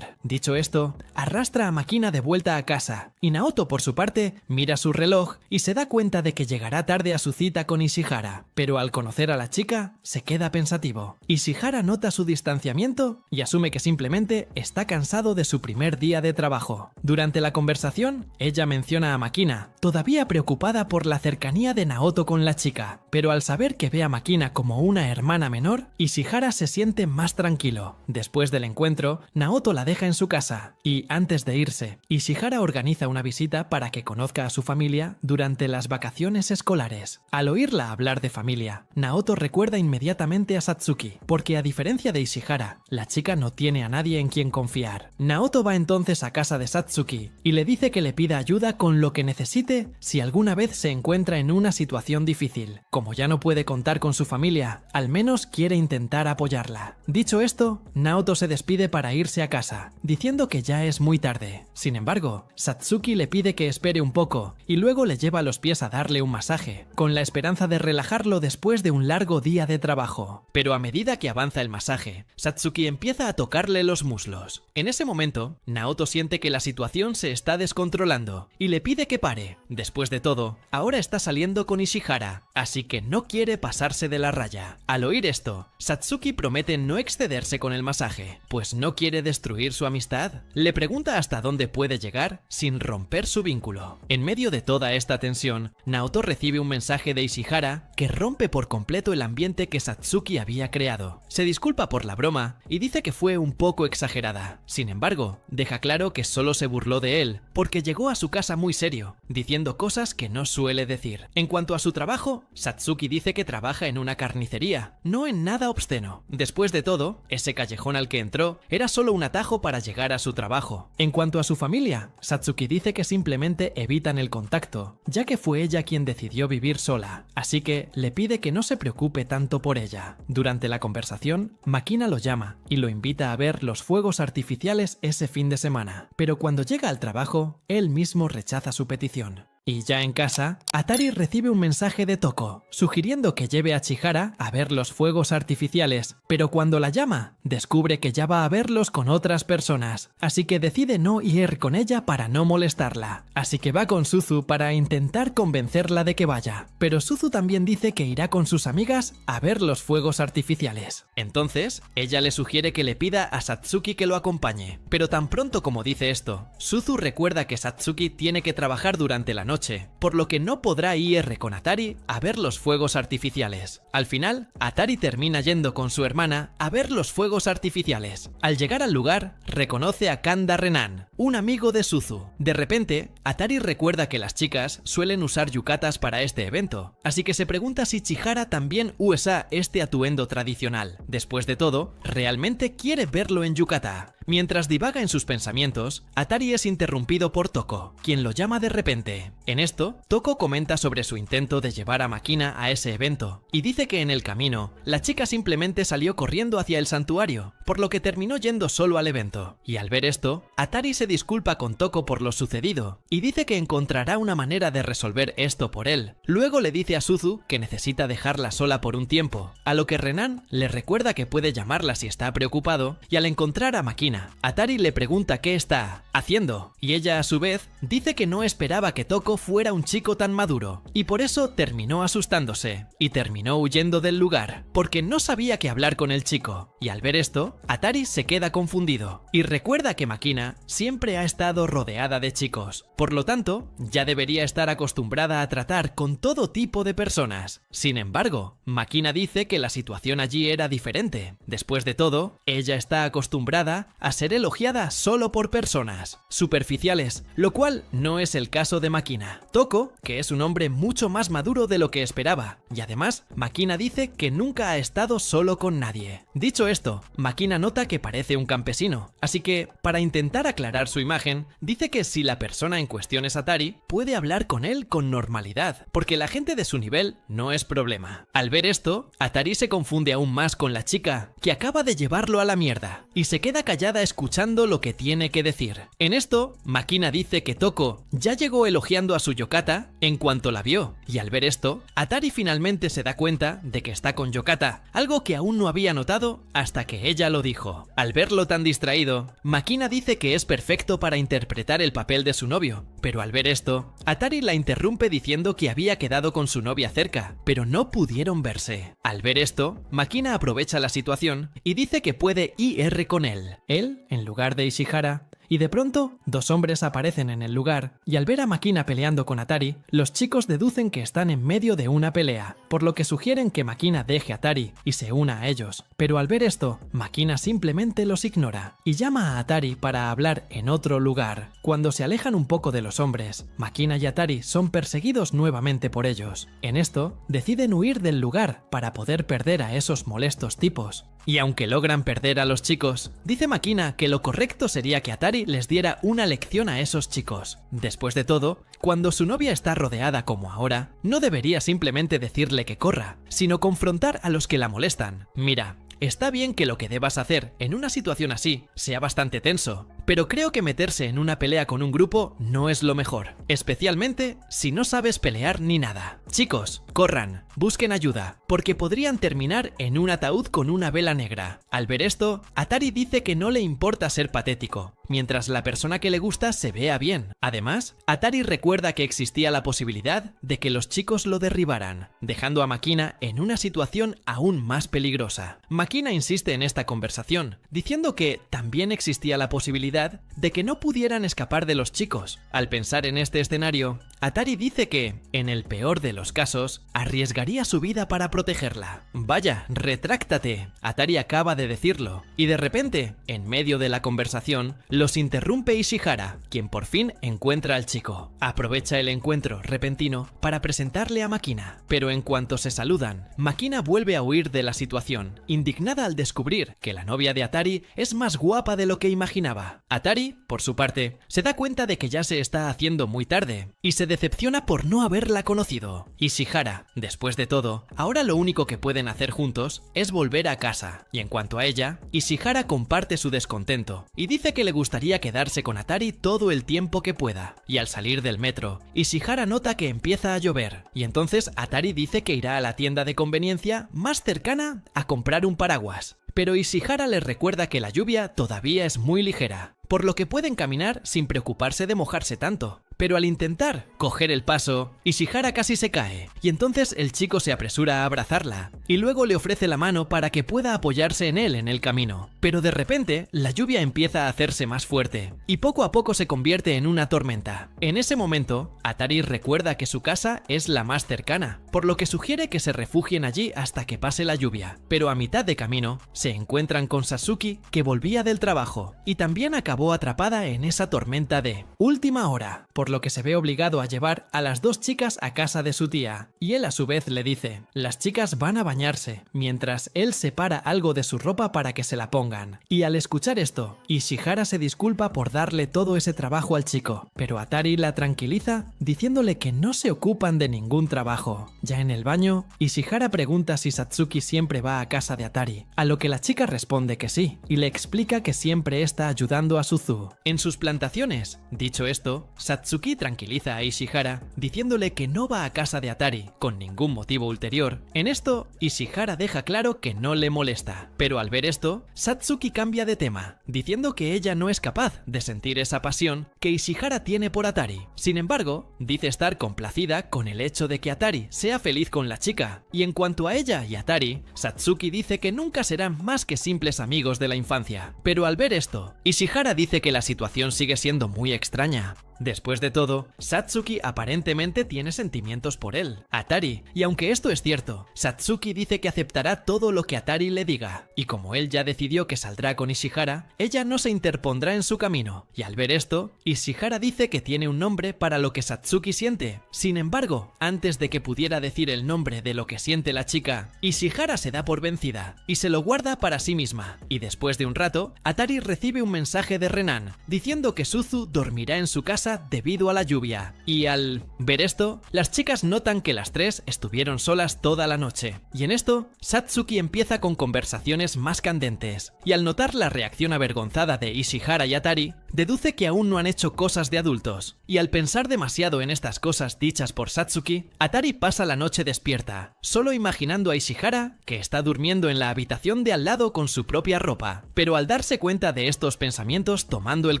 Dicho esto, arrastra a Makina de vuelta a casa, y Naoto por su parte mira su reloj y se da cuenta de que llegará tarde a su cita con Ishihara, pero al conocer a la chica, se queda pensativo. Ishihara nota su distanciamiento y asume que simplemente está cansado de su primer día de trabajo. Durante la conversación, ella menciona a Makina, todavía preocupada por la cercanía de Naoto con la chica, pero al saber que ve a Makina como una hermana menor, Ishihara se siente más tranquilo. Después del encuentro, Naoto la deja en su casa y, antes de irse, Ishihara organiza una visita para que conozca a su familia durante las vacaciones escolares. Al oírla hablar de familia, Naoto recuerda inmediatamente a Satsuki, porque a diferencia de Ishihara, la chica no tiene a nadie en quien confiar. Naoto va entonces a casa de Satsuki y le dice que le pida ayuda con lo que necesite si alguna vez se encuentra en una situación difícil. Como ya no puede contar con su familia, al menos quiere intentar apoyarla. Dicho esto, Naoto se despide para irse a casa, diciendo que ya es muy tarde. Sin embargo, Satsuki le pide que espere un poco y luego le lleva los pies a darle un masaje, con la esperanza de relajarlo después de un largo día de trabajo. Pero a medida que avanza el masaje, Satsuki empieza a tocarle los muslos. En ese momento, Naoto siente que la situación se está descontrolando y le pide que pare. Después de todo, ahora está saliendo con Ishihara, así que no quiere pasarse de la raya. Al oír esto, Satsuki promete no excederse con el masaje, pues no quiere destruir su amistad. Le pregunta hasta dónde puede llegar sin romper su vínculo. En medio de toda esta tensión, Naoto recibe un mensaje de Ishihara que rompe por completo el ambiente que Satsuki había creado. Se disculpa por la broma y dice que fue un poco exagerada. Sin embargo, deja claro que solo se burló de él porque llegó a su casa muy serio, diciendo cosas que no suele decir. En cuanto a su trabajo, Satsuki dice que trabaja en una carnicería, no en nada obsceno. Después de todo, ese callejón al que entró era solo un atajo para llegar a su trabajo. En cuanto a su familia, Satsuki dice que simplemente evitan el contacto, ya que fue ella quien decidió vivir sola, así que le pide que no se preocupe tanto por ella. Durante la conversación, Makina lo llama y lo invita a ver los fuegos artificiales ese fin de semana, pero cuando llega al trabajo, él mismo rechaza su petición. Y ya en casa, Atari recibe un mensaje de Toko, sugiriendo que lleve a Chihara a ver los fuegos artificiales, pero cuando la llama, descubre que ya va a verlos con otras personas, así que decide no ir con ella para no molestarla. Así que va con Suzu para intentar convencerla de que vaya, pero Suzu también dice que irá con sus amigas a ver los fuegos artificiales. Entonces, ella le sugiere que le pida a Satsuki que lo acompañe, pero tan pronto como dice esto, Suzu recuerda que Satsuki tiene que trabajar durante la noche, por lo que no podrá ir con Atari a ver los fuegos artificiales. Al final, Atari termina yendo con su hermana a ver los fuegos artificiales. Al llegar al lugar, reconoce a Kanda Renan, un amigo de Suzu. De repente, Atari recuerda que las chicas suelen usar yukatas para este evento, así que se pregunta si Chihara también usa este atuendo tradicional. Después de todo, realmente quiere verlo en yukata. Mientras divaga en sus pensamientos, Atari es interrumpido por Toko, quien lo llama de repente. En esto, Toko comenta sobre su intento de llevar a Makina a ese evento, y dice que en el camino, la chica simplemente salió corriendo hacia el santuario, por lo que terminó yendo solo al evento. Y al ver esto, Atari se disculpa con Toko por lo sucedido, y dice que encontrará una manera de resolver esto por él. Luego le dice a Suzu que necesita dejarla sola por un tiempo, a lo que Renan le recuerda que puede llamarla si está preocupado, y al encontrar a Makina, Makina. Atari le pregunta qué está haciendo y ella a su vez dice que no esperaba que Toko fuera un chico tan maduro y por eso terminó asustándose y terminó huyendo del lugar porque no sabía qué hablar con el chico. Y al ver esto, Atari se queda confundido y recuerda que Makina siempre ha estado rodeada de chicos, por lo tanto ya debería estar acostumbrada a tratar con todo tipo de personas. Sin embargo, Makina dice que la situación allí era diferente. Después de todo, ella está acostumbrada a ser elogiada solo por personas superficiales, lo cual no es el caso de Makina. Toko, que es un hombre mucho más maduro de lo que esperaba, y además Makina dice que nunca ha estado solo con nadie. Dicho esto, Makina nota que parece un campesino, así que para intentar aclarar su imagen, dice que si la persona en cuestión es Atari, puede hablar con él con normalidad, porque la gente de su nivel no es problema. Al ver esto, Atari se confunde aún más con la chica, que acaba de llevarlo a la mierda, y se queda callada escuchando lo que tiene que decir. En esto, Makina dice que Toko ya llegó elogiando a su Yokata en cuanto la vio, y al ver esto, Atari finalmente se da cuenta de que está con Yokata, algo que aún no había notado hasta que ella lo dijo. Al verlo tan distraído, Makina dice que es perfecto para interpretar el papel de su novio, pero al ver esto, Atari la interrumpe diciendo que había quedado con su novia cerca, pero no pudieron verse. Al ver esto, Makina aprovecha la situación y dice que puede IR con él. Él, en lugar de Ishihara, y de pronto, dos hombres aparecen en el lugar, y al ver a Makina peleando con Atari, los chicos deducen que están en medio de una pelea, por lo que sugieren que Makina deje a Atari y se una a ellos. Pero al ver esto, Makina simplemente los ignora, y llama a Atari para hablar en otro lugar. Cuando se alejan un poco de los hombres, Makina y Atari son perseguidos nuevamente por ellos. En esto, deciden huir del lugar para poder perder a esos molestos tipos. Y aunque logran perder a los chicos, dice Makina que lo correcto sería que Atari les diera una lección a esos chicos. Después de todo, cuando su novia está rodeada como ahora, no debería simplemente decirle que corra, sino confrontar a los que la molestan. Mira, está bien que lo que debas hacer en una situación así sea bastante tenso, pero creo que meterse en una pelea con un grupo no es lo mejor, especialmente si no sabes pelear ni nada. Chicos, corran, busquen ayuda, porque podrían terminar en un ataúd con una vela negra. Al ver esto, Atari dice que no le importa ser patético, mientras la persona que le gusta se vea bien. Además, Atari recuerda que existía la posibilidad de que los chicos lo derribaran, dejando a Makina en una situación aún más peligrosa. Makina insiste en esta conversación, diciendo que también existía la posibilidad de que no pudieran escapar de los chicos. Al pensar en este escenario, Atari dice que, en el peor de los casos, arriesgaría su vida para protegerla. Vaya, retráctate. Atari acaba de decirlo. Y de repente, en medio de la conversación, los interrumpe Ishihara, quien por fin encuentra al chico. Aprovecha el encuentro repentino para presentarle a Makina. Pero en cuanto se saludan, Makina vuelve a huir de la situación, indignada al descubrir que la novia de Atari es más guapa de lo que imaginaba. Atari, por su parte, se da cuenta de que ya se está haciendo muy tarde, y se decepciona por no haberla conocido. Ishihara, después de todo, ahora lo único que pueden hacer juntos es volver a casa, y en cuanto a ella, Ishihara comparte su descontento, y dice que le gustaría quedarse con Atari todo el tiempo que pueda. Y al salir del metro, Ishihara nota que empieza a llover, y entonces Atari dice que irá a la tienda de conveniencia más cercana a comprar un paraguas. Pero Ishihara les recuerda que la lluvia todavía es muy ligera, por lo que pueden caminar sin preocuparse de mojarse tanto. Pero al intentar coger el paso, Ishihara casi se cae, y entonces el chico se apresura a abrazarla, y luego le ofrece la mano para que pueda apoyarse en él en el camino. Pero de repente, la lluvia empieza a hacerse más fuerte, y poco a poco se convierte en una tormenta. En ese momento, Atari recuerda que su casa es la más cercana, por lo que sugiere que se refugien allí hasta que pase la lluvia. Pero a mitad de camino, se encuentran con Satsuki, que volvía del trabajo, y también acabó atrapada en esa tormenta de última hora, por lo que se ve obligado a llevar a las dos chicas a casa de su tía, y él a su vez le dice, las chicas van a bañarse, mientras él separa algo de su ropa para que se la pongan. Y al escuchar esto, Ishihara se disculpa por darle todo ese trabajo al chico, pero Atari la tranquiliza diciéndole que no se ocupan de ningún trabajo. Ya en el baño, Ishihara pregunta si Satsuki siempre va a casa de Atari, a lo que la chica responde que sí, y le explica que siempre está ayudando a Suzu en sus plantaciones. Dicho esto, Satsuki Satsuki tranquiliza a Ishihara diciéndole que no va a casa de Atari con ningún motivo ulterior. En esto, Ishihara deja claro que no le molesta, pero al ver esto, Satsuki cambia de tema, diciendo que ella no es capaz de sentir esa pasión que Ishihara tiene por Atari. Sin embargo, dice estar complacida con el hecho de que Atari sea feliz con la chica, y en cuanto a ella y Atari, Satsuki dice que nunca serán más que simples amigos de la infancia. Pero al ver esto, Ishihara dice que la situación sigue siendo muy extraña. Después de todo, Satsuki aparentemente tiene sentimientos por él, Atari, y aunque esto es cierto, Satsuki dice que aceptará todo lo que Atari le diga, y como él ya decidió que saldrá con Ishihara, ella no se interpondrá en su camino, y al ver esto, Ishihara dice que tiene un nombre para lo que Satsuki siente. Sin embargo, antes de que pudiera decir el nombre de lo que siente la chica, Ishihara se da por vencida, y se lo guarda para sí misma, y después de un rato, Atari recibe un mensaje de Renan, diciendo que Suzu dormirá en su casa debido a la lluvia, y al ver esto, las chicas notan que las tres estuvieron solas toda la noche, y en esto, Satsuki empieza con conversaciones más candentes, y al notar la reacción avergonzada de Ishihara y Atari, deduce que aún no han hecho cosas de adultos, y al pensar demasiado en estas cosas dichas por Satsuki, Atari pasa la noche despierta, solo imaginando a Ishihara que está durmiendo en la habitación de al lado con su propia ropa, pero al darse cuenta de estos pensamientos tomando el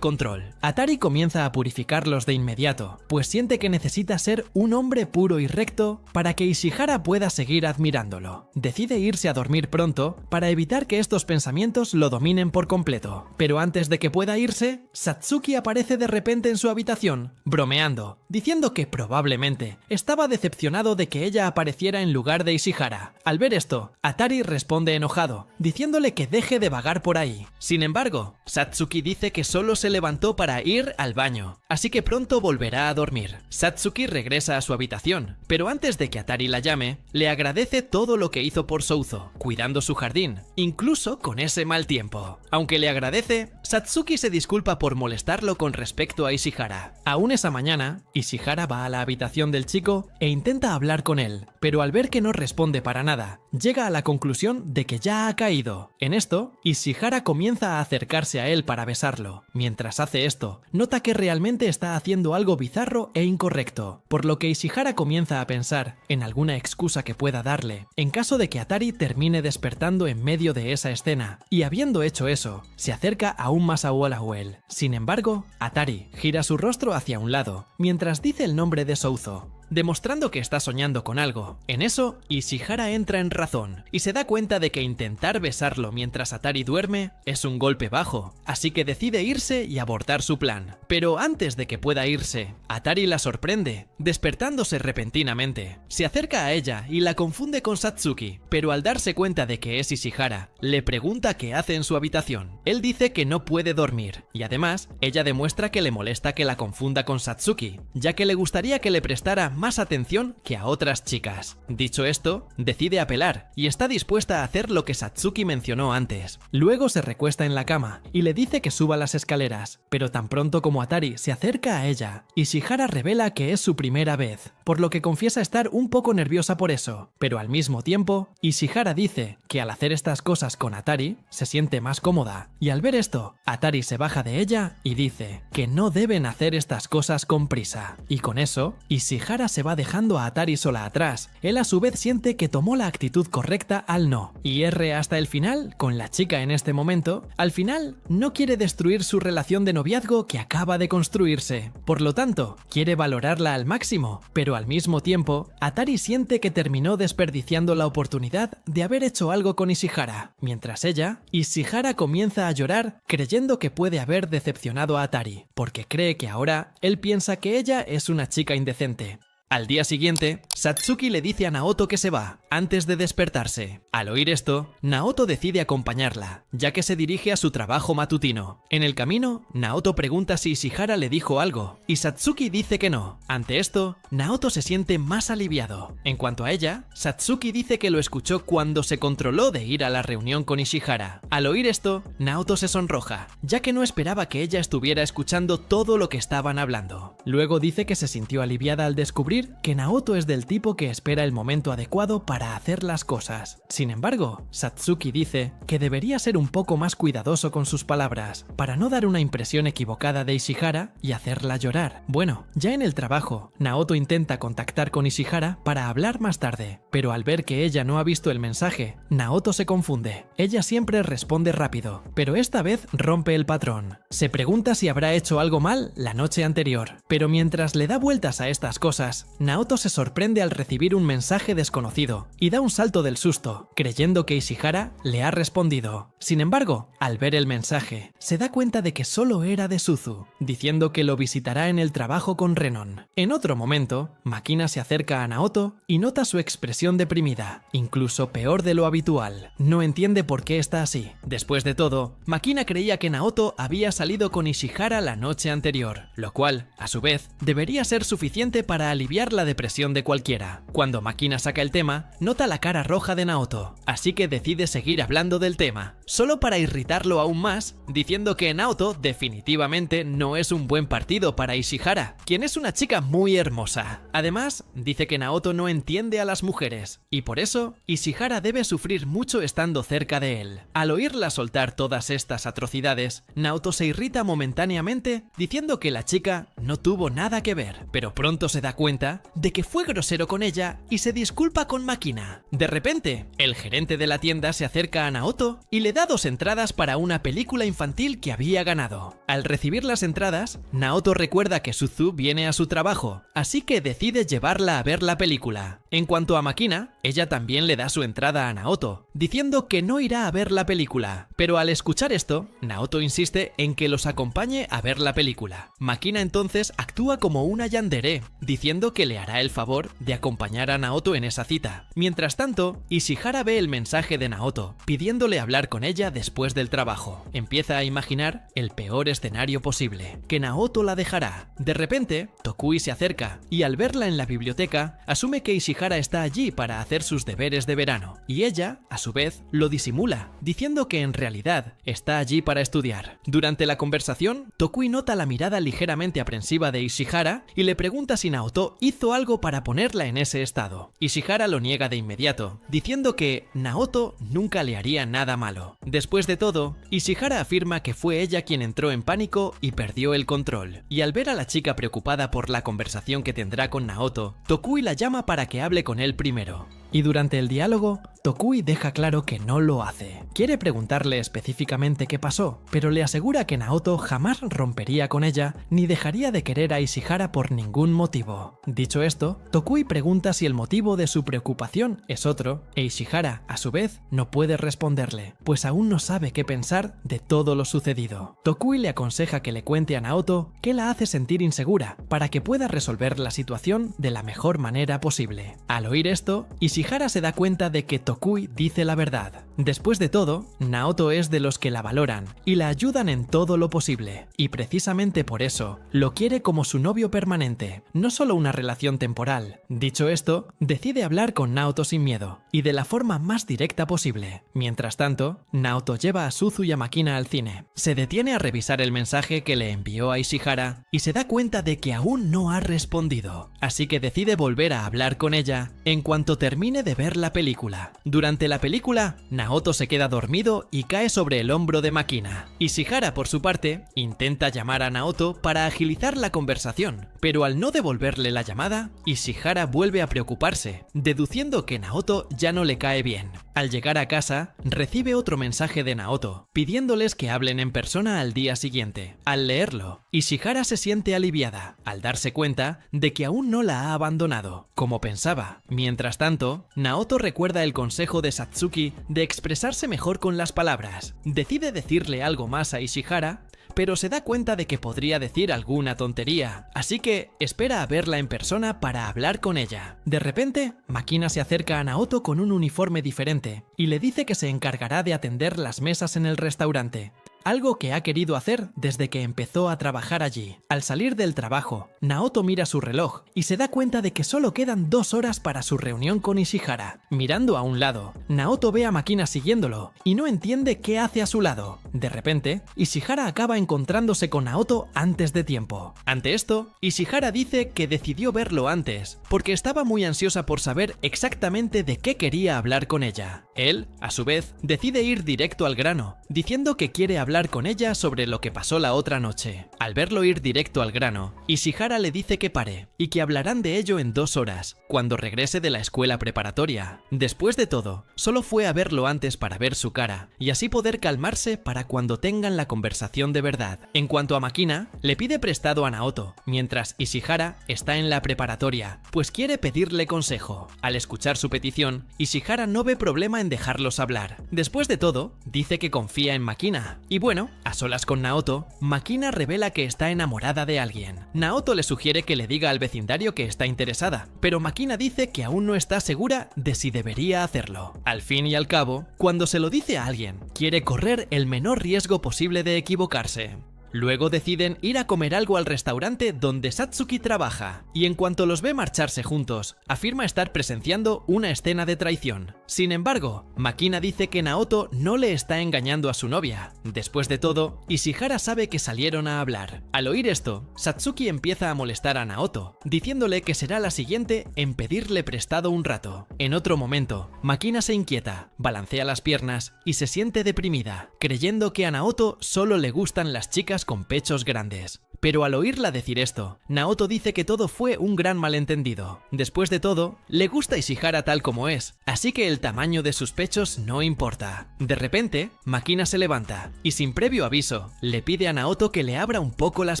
control, Atari comienza a purificarlos de inmediato, pues siente que necesita ser un hombre puro y recto para que Ishihara pueda seguir admirándolo. Decide irse a dormir pronto para evitar que estos pensamientos lo dominen por completo, pero antes de que pueda irse, Satsuki aparece de repente en su habitación, bromeando, diciendo que probablemente estaba decepcionado de que ella apareciera en lugar de Ishihara. Al ver esto, Atari responde enojado, diciéndole que deje de vagar por ahí. Sin embargo, Satsuki dice que solo se levantó para ir al baño, así que pronto volverá a dormir. Satsuki regresa a su habitación, pero antes de que Atari la llame, le agradece todo lo que hizo por Souzo, cuidando su jardín, incluso con ese mal tiempo. Aunque le agradece, Satsuki se disculpa por molestarlo con respecto a Ishihara. Aún esa mañana, Ishihara va a la habitación del chico e intenta hablar con él, pero al ver que no responde para nada, llega a la conclusión de que ya ha caído. En esto, Ishihara comienza a acercarse a él para besarlo. Mientras hace esto, nota que realmente está haciendo algo bizarro e incorrecto, por lo que Ishihara comienza a pensar en alguna excusa que pueda darle, en caso de que Atari termine despertando en medio de esa escena, y habiendo hecho eso, se acerca aún más a Wallowell. Sin embargo, Atari gira su rostro hacia un lado, mientras dice el nombre de Souzo, demostrando que está soñando con algo. En eso, Ishihara entra en razón y se da cuenta de que intentar besarlo mientras Atari duerme es un golpe bajo, así que decide irse y abortar su plan. Pero antes de que pueda irse, Atari la sorprende, despertándose repentinamente. Se acerca a ella y la confunde con Satsuki, pero al darse cuenta de que es Ishihara, le pregunta qué hace en su habitación. Él dice que no puede dormir, y además, ella demuestra que le molesta que la confunda con Satsuki, ya que le gustaría que le prestara más atención que a otras chicas. Dicho esto, decide apelar y está dispuesta a hacer lo que Satsuki mencionó antes. Luego se recuesta en la cama y le dice que suba las escaleras, pero tan pronto como Atari se acerca a ella, Ishihara revela que es su primera vez, por lo que confiesa estar un poco nerviosa por eso, pero al mismo tiempo, Ishihara dice que al hacer estas cosas con Atari se siente más cómoda, y al ver esto, Atari se baja de ella y dice que no deben hacer estas cosas con prisa, y con eso, Ishihara se va dejando a Atari sola atrás. Él a su vez siente que tomó la actitud correcta al no, y R hasta el final con la chica en este momento. Al final no quiere destruir su relación de noviazgo que acaba de construirse, por lo tanto quiere valorarla al máximo, pero al mismo tiempo Atari siente que terminó desperdiciando la oportunidad de haber hecho algo con Ishihara, mientras Ishihara comienza a llorar creyendo que puede haber decepcionado a Atari, porque cree que ahora él piensa que ella es una chica indecente. Al día siguiente, Satsuki le dice a Naoto que se va, antes de despertarse. Al oír esto, Naoto decide acompañarla, ya que se dirige a su trabajo matutino. En el camino, Naoto pregunta si Ishihara le dijo algo, y Satsuki dice que no. Ante esto, Naoto se siente más aliviado. En cuanto a ella, Satsuki dice que lo escuchó cuando se controló de ir a la reunión con Ishihara. Al oír esto, Naoto se sonroja, ya que no esperaba que ella estuviera escuchando todo lo que estaban hablando. Luego dice que se sintió aliviada al descubrir descubrir que Naoto es del tipo que espera el momento adecuado para hacer las cosas. Sin embargo, Satsuki dice que debería ser un poco más cuidadoso con sus palabras, para no dar una impresión equivocada de Ishihara y hacerla llorar. Bueno, ya en el trabajo, Naoto intenta contactar con Ishihara para hablar más tarde, pero al ver que ella no ha visto el mensaje, Naoto se confunde. Ella siempre responde rápido, pero esta vez rompe el patrón. Se pregunta si habrá hecho algo mal la noche anterior, pero mientras le da vueltas a estas cosas, Naoto se sorprende al recibir un mensaje desconocido y da un salto del susto, creyendo que Ishihara le ha respondido. Sin embargo, al ver el mensaje, se da cuenta de que solo era de Suzu, diciendo que lo visitará en el trabajo con Renon. En otro momento, Makina se acerca a Naoto y nota su expresión deprimida, incluso peor de lo habitual. No entiende por qué está así. Después de todo, Makina creía que Naoto había salido con Ishihara la noche anterior, lo cual, a su vez, debería ser suficiente para aliviar la depresión de cualquiera. Cuando Makina saca el tema, nota la cara roja de Naoto, así que decide seguir hablando del tema, solo para irritarlo aún más, diciendo que Naoto definitivamente no es un buen partido para Ishihara, quien es una chica muy hermosa. Además, dice que Naoto no entiende a las mujeres, y por eso, Ishihara debe sufrir mucho estando cerca de él. Al oírla soltar todas estas atrocidades, Naoto se irrita momentáneamente, diciendo que la chica no tuvo nada que ver, pero pronto se da cuenta de que fue grosero con ella y se disculpa con Makina. De repente, el gerente de la tienda se acerca a Naoto y le da 2 entradas para una película infantil que había ganado. Al recibir las entradas, Naoto recuerda que Suzu viene a su trabajo, así que decide llevarla a ver la película. En cuanto a Makina, ella también le da su entrada a Naoto, diciendo que no irá a ver la película. Pero al escuchar esto, Naoto insiste en que los acompañe a ver la película. Makina entonces actúa como una yandere, diciendo que le hará el favor de acompañar a Naoto en esa cita. Mientras tanto, Ishihara ve el mensaje de Naoto, pidiéndole hablar con ella después del trabajo. Empieza a imaginar el peor escenario posible, que Naoto la dejará. De repente, Tokui se acerca y al verla en la biblioteca, asume que Ishihara está allí para hacer sus deberes de verano, y ella, a su vez, lo disimula, diciendo que en realidad está allí para estudiar. Durante la conversación, Tokui nota la mirada ligeramente aprensiva de Ishihara y le pregunta si Naoto hizo algo para ponerla en ese estado. Ishihara lo niega de inmediato, diciendo que Naoto nunca le haría nada malo. Después de todo, Ishihara afirma que fue ella quien entró en pánico y perdió el control, y al ver a la chica preocupada por la conversación que tendrá con Naoto, Tokui la llama para que hable con él primero. Y durante el diálogo, Tokui deja claro que no lo hace. Quiere preguntarle específicamente qué pasó, pero le asegura que Naoto jamás rompería con ella ni dejaría de querer a Ishihara por ningún motivo. Dicho esto, Tokui pregunta si el motivo de su preocupación es otro, e Ishihara, a su vez, no puede responderle, pues aún no sabe qué pensar de todo lo sucedido. Tokui le aconseja que le cuente a Naoto qué la hace sentir insegura, para que pueda resolver la situación de la mejor manera posible. Al oír esto, Ishihara se da cuenta de que Tokui dice la verdad. Después de todo, Naoto es de los que la valoran y la ayudan en todo lo posible, y precisamente por eso lo quiere como su novio permanente, no solo una relación temporal. Dicho esto, decide hablar con Naoto sin miedo y de la forma más directa posible. Mientras tanto, Naoto lleva a Suzu y a Makina al cine. Se detiene a revisar el mensaje que le envió a Ishihara y se da cuenta de que aún no ha respondido, así que decide volver a hablar con ella en cuanto termine de ver la película. Durante la película, Naoto se queda dormido y cae sobre el hombro de Makina. Ishihara, por su parte, intenta llamar a Naoto para agilizar la conversación, pero al no devolverle la llamada, Ishihara vuelve a preocuparse, deduciendo que Naoto ya no le cae bien. Al llegar a casa, recibe otro mensaje de Naoto, pidiéndoles que hablen en persona al día siguiente. Al leerlo, Ishihara se siente aliviada, al darse cuenta de que aún no la ha abandonado, como pensaba. Mientras tanto, Naoto recuerda el consejo de Satsuki de expresarse mejor con las palabras. Decide decirle algo más a Ishihara, pero se da cuenta de que podría decir alguna tontería, así que espera a verla en persona para hablar con ella. De repente, Makina se acerca a Naoto con un uniforme diferente y le dice que se encargará de atender las mesas en el restaurante. algo que ha querido hacer desde que empezó a trabajar allí. Al salir del trabajo, Naoto mira su reloj y se da cuenta de que solo quedan 2 horas para su reunión con Ishihara. Mirando a un lado, Naoto ve a Makina siguiéndolo y no entiende qué hace a su lado. De repente, Ishihara acaba encontrándose con Naoto antes de tiempo. Ante esto, Ishihara dice que decidió verlo antes porque estaba muy ansiosa por saber exactamente de qué quería hablar con ella. Él, a su vez, decide ir directo al grano, diciendo que quiere hablar con ella sobre lo que pasó la otra noche. Al verlo ir directo al grano, Ishihara le dice que pare y que hablarán de ello en 2 horas, cuando regrese de la escuela preparatoria. Después de todo, solo fue a verlo antes para ver su cara y así poder calmarse para cuando tengan la conversación de verdad. En cuanto a Makina, le pide prestado a Naoto, mientras Ishihara está en la preparatoria, pues quiere pedirle consejo. Al escuchar su petición, Ishihara no ve problema en dejarlos hablar. Después de todo, dice que confía en Makina. Y bueno, a solas con Naoto, Makina revela que está enamorada de alguien. Naoto le sugiere que le diga al vecindario que está interesada, pero Makina dice que aún no está segura de si debería hacerlo. Al fin y al cabo, cuando se lo dice a alguien, quiere correr el menor riesgo posible de equivocarse. Luego deciden ir a comer algo al restaurante donde Satsuki trabaja, y en cuanto los ve marcharse juntos, afirma estar presenciando una escena de traición. Sin embargo, Makina dice que Naoto no le está engañando a su novia. Después de todo, Ishihara sabe que salieron a hablar. Al oír esto, Satsuki empieza a molestar a Naoto, diciéndole que será la siguiente en pedirle prestado un rato. En otro momento, Makina se inquieta, balancea las piernas y se siente deprimida, creyendo que a Naoto solo le gustan las chicas con pechos grandes. Pero al oírla decir esto, Naoto dice que todo fue un gran malentendido. Después de todo, le gusta Ishihara tal como es, así que el tamaño de sus pechos no importa. De repente, Makina se levanta y sin previo aviso, le pide a Naoto que le abra un poco las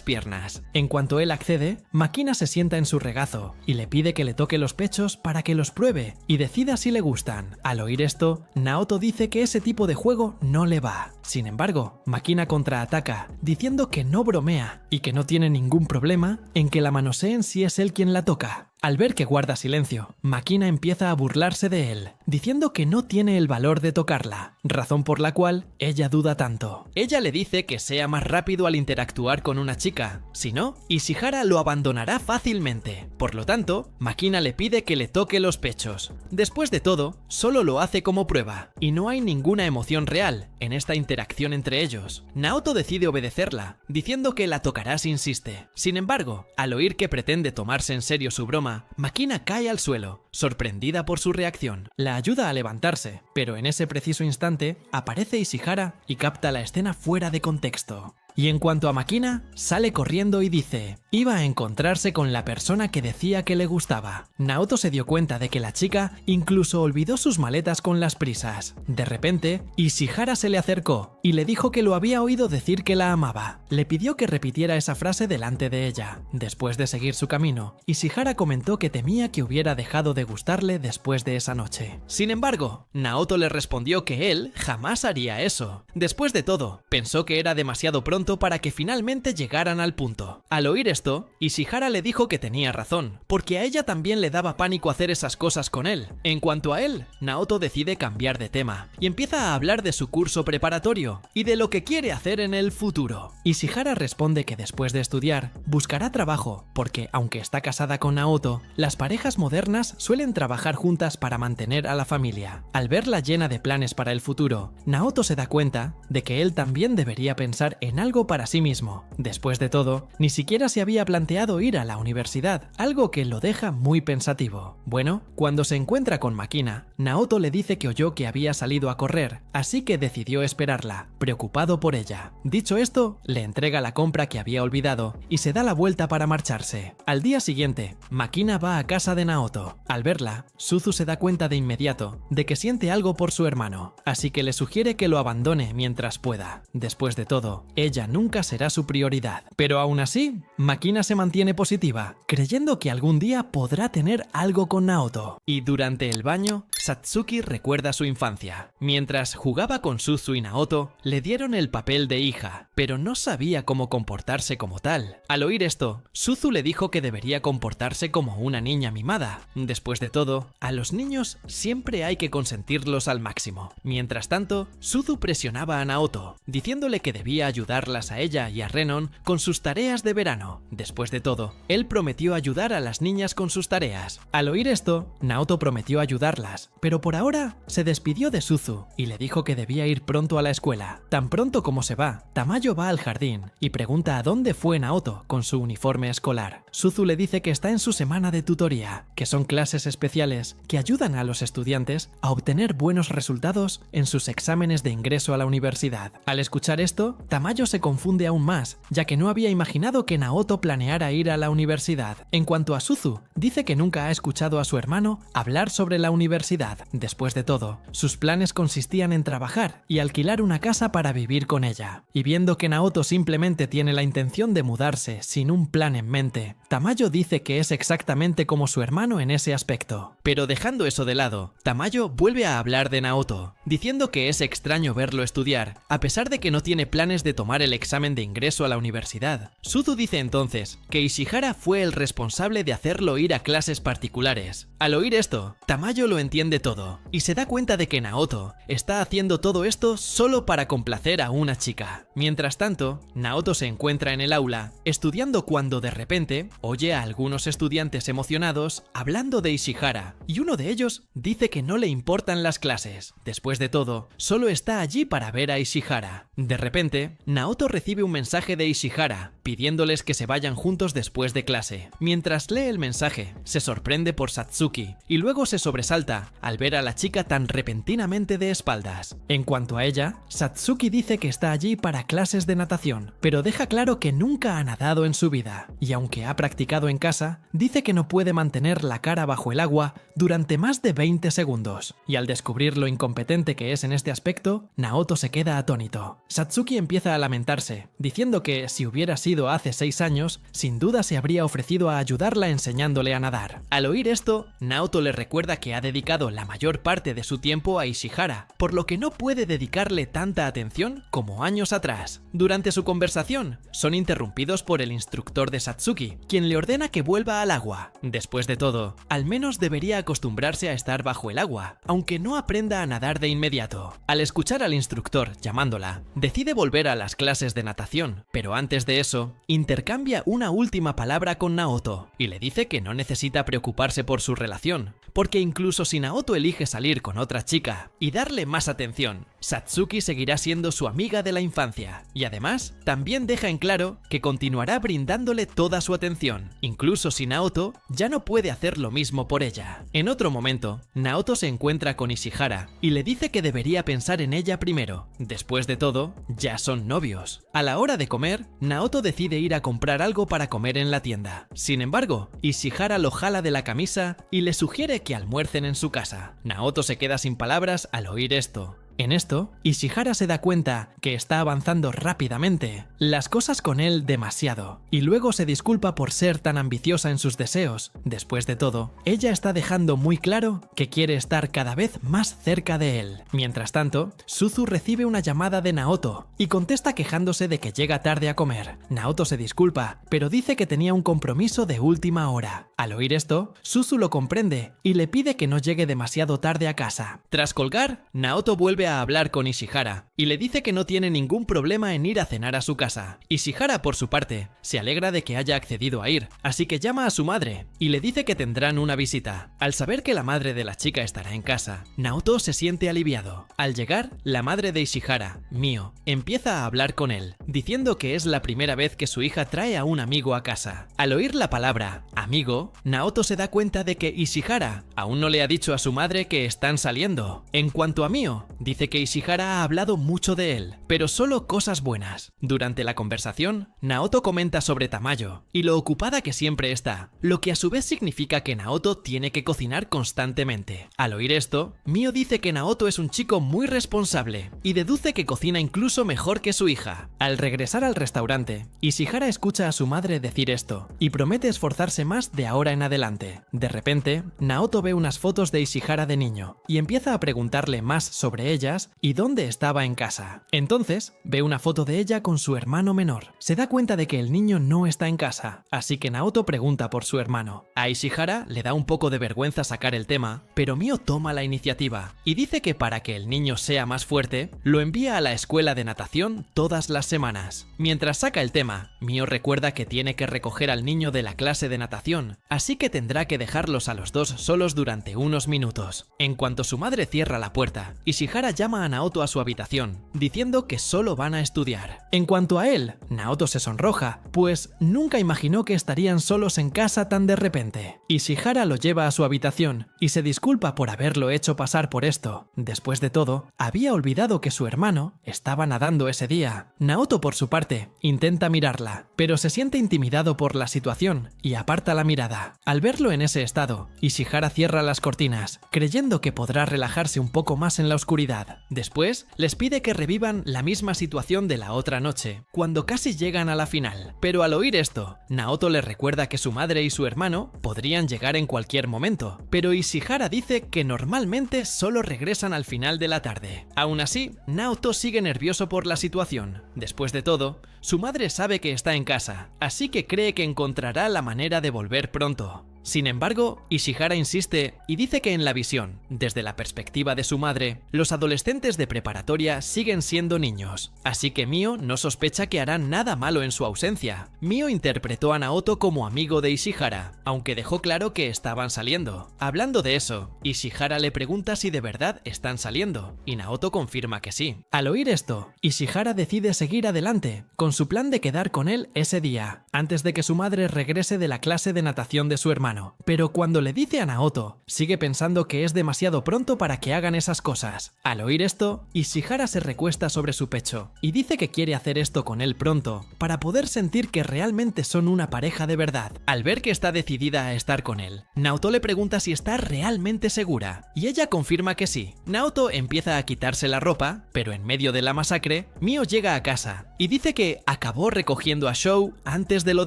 piernas. En cuanto él accede, Makina se sienta en su regazo y le pide que le toque los pechos para que los pruebe y decida si le gustan. Al oír esto, Naoto dice que ese tipo de juego no le va. Sin embargo, Makina contraataca, diciendo que no bromea y que no tiene ningún problema en que la manoseen si es él quien la toca. Al ver que guarda silencio, Makina empieza a burlarse de él, diciendo que no tiene el valor de tocarla, razón por la cual ella duda tanto. Ella le dice que sea más rápido al interactuar con una chica, si no, Ishihara lo abandonará fácilmente. Por lo tanto, Makina le pide que le toque los pechos. Después de todo, solo lo hace como prueba, y no hay ninguna emoción real en esta interacción entre ellos. Naoto decide obedecerla, diciendo que la tocará si insiste. Sin embargo, al oír que pretende tomarse en serio su broma, Makina cae al suelo, sorprendida por su reacción. La ayuda a levantarse, pero en ese preciso instante aparece Ishihara y capta la escena fuera de contexto. Y en cuanto a Makina, sale corriendo y dice, iba a encontrarse con la persona que decía que le gustaba. Naoto se dio cuenta de que la chica incluso olvidó sus maletas con las prisas. De repente, Ishihara se le acercó y le dijo que lo había oído decir que la amaba. Le pidió que repitiera esa frase delante de ella. Después de seguir su camino, Ishihara comentó que temía que hubiera dejado de gustarle después de esa noche. Sin embargo, Naoto le respondió que él jamás haría eso. Después de todo, pensó que era demasiado pronto para que finalmente llegaran al punto. Al oír esto, Ishihara le dijo que tenía razón, porque a ella también le daba pánico hacer esas cosas con él. En cuanto a él, Naoto decide cambiar de tema y empieza a hablar de su curso preparatorio y de lo que quiere hacer en el futuro. Ishihara responde que después de estudiar, buscará trabajo, porque aunque está casada con Naoto, las parejas modernas suelen trabajar juntas para mantener a la familia. Al verla llena de planes para el futuro, Naoto se da cuenta de que él también debería pensar en algo para sí mismo. Después de todo, ni siquiera se había planteado ir a la universidad, algo que lo deja muy pensativo. Bueno, cuando se encuentra con Makina, Naoto le dice que oyó que había salido a correr, así que decidió esperarla, preocupado por ella. Dicho esto, le entrega la compra que había olvidado y se da la vuelta para marcharse. Al día siguiente, Makina va a casa de Naoto. Al verla, Suzu se da cuenta de inmediato de que siente algo por su hermano, así que le sugiere que lo abandone mientras pueda. Después de todo, ella nunca será su prioridad. Pero aún así, Makina se mantiene positiva, creyendo que algún día podrá tener algo con Naoto. Y durante el baño, Satsuki recuerda su infancia. Mientras jugaba con Suzu y Naoto, le dieron el papel de hija, pero no sabía cómo comportarse como tal. Al oír esto, Suzu le dijo que debería comportarse como una niña mimada. Después de todo, a los niños siempre hay que consentirlos al máximo. Mientras tanto, Suzu presionaba a Naoto, diciéndole que debía ayudarlas a ella y a Renon con sus tareas de verano. Después de todo, él prometió ayudar a las niñas con sus tareas. Al oír esto, Naoto prometió ayudarlas, pero por ahora se despidió de Suzu y le dijo que debía ir pronto a la escuela. Tan pronto como se va, Tamayo va al jardín y pregunta a dónde fue Naoto con su uniforme escolar. Suzu le dice que está en su semana de tutoría, que son clases especiales que ayudan a los estudiantes a obtener buenos resultados en sus exámenes de ingreso a la universidad. Al escuchar esto, Tamayo se confunde aún más, ya que no había imaginado que Naoto planeara ir a la universidad. En cuanto a Suzu, dice que nunca ha escuchado a su hermano hablar sobre la universidad. Después de todo, sus planes consistían en trabajar y alquilar una casa para vivir con ella. Y viendo que Naoto simplemente tiene la intención de mudarse sin un plan en mente, Tamayo dice que es exactamente como su hermano en ese aspecto. Pero dejando eso de lado, Tamayo vuelve a hablar de Naoto, diciendo que es extraño verlo estudiar, a pesar de que no tiene planes de tomar el examen de ingreso a la universidad. Suzu dice entonces que Ishihara fue el responsable de hacerlo ir a clases particulares. Al oír esto, Tamayo lo entiende todo y se da cuenta de que Naoto está haciendo todo esto solo para complacer a una chica. Mientras tanto, Naoto se encuentra en el aula estudiando cuando de repente oye a algunos estudiantes emocionados hablando de Ishihara y uno de ellos dice que no le importan las clases. Después de todo, solo está allí para ver a Ishihara. De repente, Naoto recibe un mensaje de Ishihara pidiéndoles que se vayan juntos después de clase. Mientras lee el mensaje, se sorprende por Satsuki y luego se sobresalta al ver a la chica tan repentinamente de espaldas. En cuanto a ella, Satsuki dice que está allí para clases de natación, pero deja claro que nunca ha nadado en su vida, y aunque ha practicado en casa, dice que no puede mantener la cara bajo el agua durante más de 20 segundos, y al descubrir lo incompetente que es en este aspecto, Naoto se queda atónito. Satsuki empieza a lamentarse, diciendo que si hubiera sido hace 6 años, sin duda se habría ofrecido a ayudarla enseñándole a nadar. Al oír esto, Naoto le recuerda que ha dedicado la mayor parte de su tiempo a Ishihara, por lo que no puede dedicarle tanta atención como años atrás. Durante su conversación, son interrumpidos por el instructor de Satsuki, quien le ordena que vuelva al agua. Después de todo, al menos debería acostumbrarse a estar bajo el agua, aunque no aprenda a nadar de inmediato. Al escuchar al instructor llamándola, decide volver a las clases de natación, pero antes de eso, intercambia una última palabra con Naoto y le dice que no necesita preocuparse por su relación, porque incluso si Naoto elige salir con otra chica y darle más atención, Satsuki seguirá siendo su amiga de la infancia, y además también deja en claro que continuará brindándole toda su atención, incluso si Naoto ya no puede hacer lo mismo por ella. En otro momento, Naoto se encuentra con Ishihara y le dice que debería pensar en ella primero. Después de todo, ya son novios. A la hora de comer, Naoto decide ir a comprar algo para comer en la tienda. Sin embargo, Ishihara lo jala de la camisa y le sugiere que almuercen en su casa. Naoto se queda sin palabras al oír esto. En esto, Ishihara se da cuenta que está avanzando rápidamente las cosas con él demasiado, y luego se disculpa por ser tan ambiciosa en sus deseos. Después de todo, ella está dejando muy claro que quiere estar cada vez más cerca de él. Mientras tanto, Suzu recibe una llamada de Naoto y contesta quejándose de que llega tarde a comer. Naoto se disculpa, pero dice que tenía un compromiso de última hora. Al oír esto, Suzu lo comprende y le pide que no llegue demasiado tarde a casa. Tras colgar, Naoto vuelve a hablar con Ishihara y le dice que no tiene ningún problema en ir a cenar a su casa. Ishihara, por su parte, se alegra de que haya accedido a ir, así que llama a su madre y le dice que tendrán una visita. Al saber que la madre de la chica estará en casa, Naoto se siente aliviado. Al llegar, la madre de Ishihara, Mio, empieza a hablar con él, diciendo que es la primera vez que su hija trae a un amigo a casa. Al oír la palabra amigo, Naoto se da cuenta de que Ishihara aún no le ha dicho a su madre que están saliendo. En cuanto a Mio, dice que Ishihara ha hablado mucho de él, pero solo cosas buenas. Durante la conversación, Naoto comenta sobre Tamayo y lo ocupada que siempre está, lo que a su vez significa que Naoto tiene que cocinar constantemente. Al oír esto, Mio dice que Naoto es un chico muy responsable y deduce que cocina incluso mejor que su hija. Al regresar al restaurante, Ishihara escucha a su madre decir esto y promete esforzarse más más de ahora en adelante. De repente, Naoto ve unas fotos de Ishihara de niño y empieza a preguntarle más sobre ellas y dónde estaba en casa. Entonces, ve una foto de ella con su hermano menor. Se da cuenta de que el niño no está en casa, así que Naoto pregunta por su hermano. A Ishihara le da un poco de vergüenza sacar el tema, pero Mio toma la iniciativa y dice que para que el niño sea más fuerte, lo envía a la escuela de natación todas las semanas. Mientras saca el tema, Mio recuerda que tiene que recoger al niño de la clase de natación, así que tendrá que dejarlos a los dos solos durante unos minutos. En cuanto su madre cierra la puerta, Ishihara llama a Naoto a su habitación, diciendo que solo van a estudiar. En cuanto a él, Naoto se sonroja, pues nunca imaginó que estarían solos en casa tan de repente. Ishihara lo lleva a su habitación y se disculpa por haberlo hecho pasar por esto. Después de todo, había olvidado que su hermano estaba nadando ese día. Naoto, por su parte, intenta mirarla, pero se siente intimidado por la situación y aparta la mirada. Al verlo en ese estado, Ishihara cierra las cortinas, creyendo que podrá relajarse un poco más en la oscuridad. Después, les pide que revivan la misma situación de la otra noche, cuando casi llegan a la final. Pero al oír esto, Naoto le recuerda que su madre y su hermano podrían llegar en cualquier momento, pero Ishihara dice que normalmente solo regresan al final de la tarde. Aún así, Naoto sigue nervioso por la situación. Después de todo, su madre sabe que está en casa, así que cree que encontrará la manera de volver pronto. Sin embargo, Ishihara insiste y dice que en la visión, desde la perspectiva de su madre, los adolescentes de preparatoria siguen siendo niños, así que Mio no sospecha que harán nada malo en su ausencia. Mio interpretó a Naoto como amigo de Ishihara, aunque dejó claro que estaban saliendo. Hablando de eso, Ishihara le pregunta si de verdad están saliendo, y Naoto confirma que sí. Al oír esto, Ishihara decide seguir adelante, con su plan de quedar con él ese día, antes de que su madre regrese de la clase de natación de su hermano. Pero cuando le dice a Naoto, sigue pensando que es demasiado pronto para que hagan esas cosas. Al oír esto, Ishihara se recuesta sobre su pecho y dice que quiere hacer esto con él pronto, para poder sentir que realmente son una pareja de verdad. Al ver que está decidida a estar con él, Naoto le pregunta si está realmente segura, y ella confirma que sí. Naoto empieza a quitarse la ropa, pero en medio de la masacre, Mio llega a casa y dice que acabó recogiendo a Shou antes de lo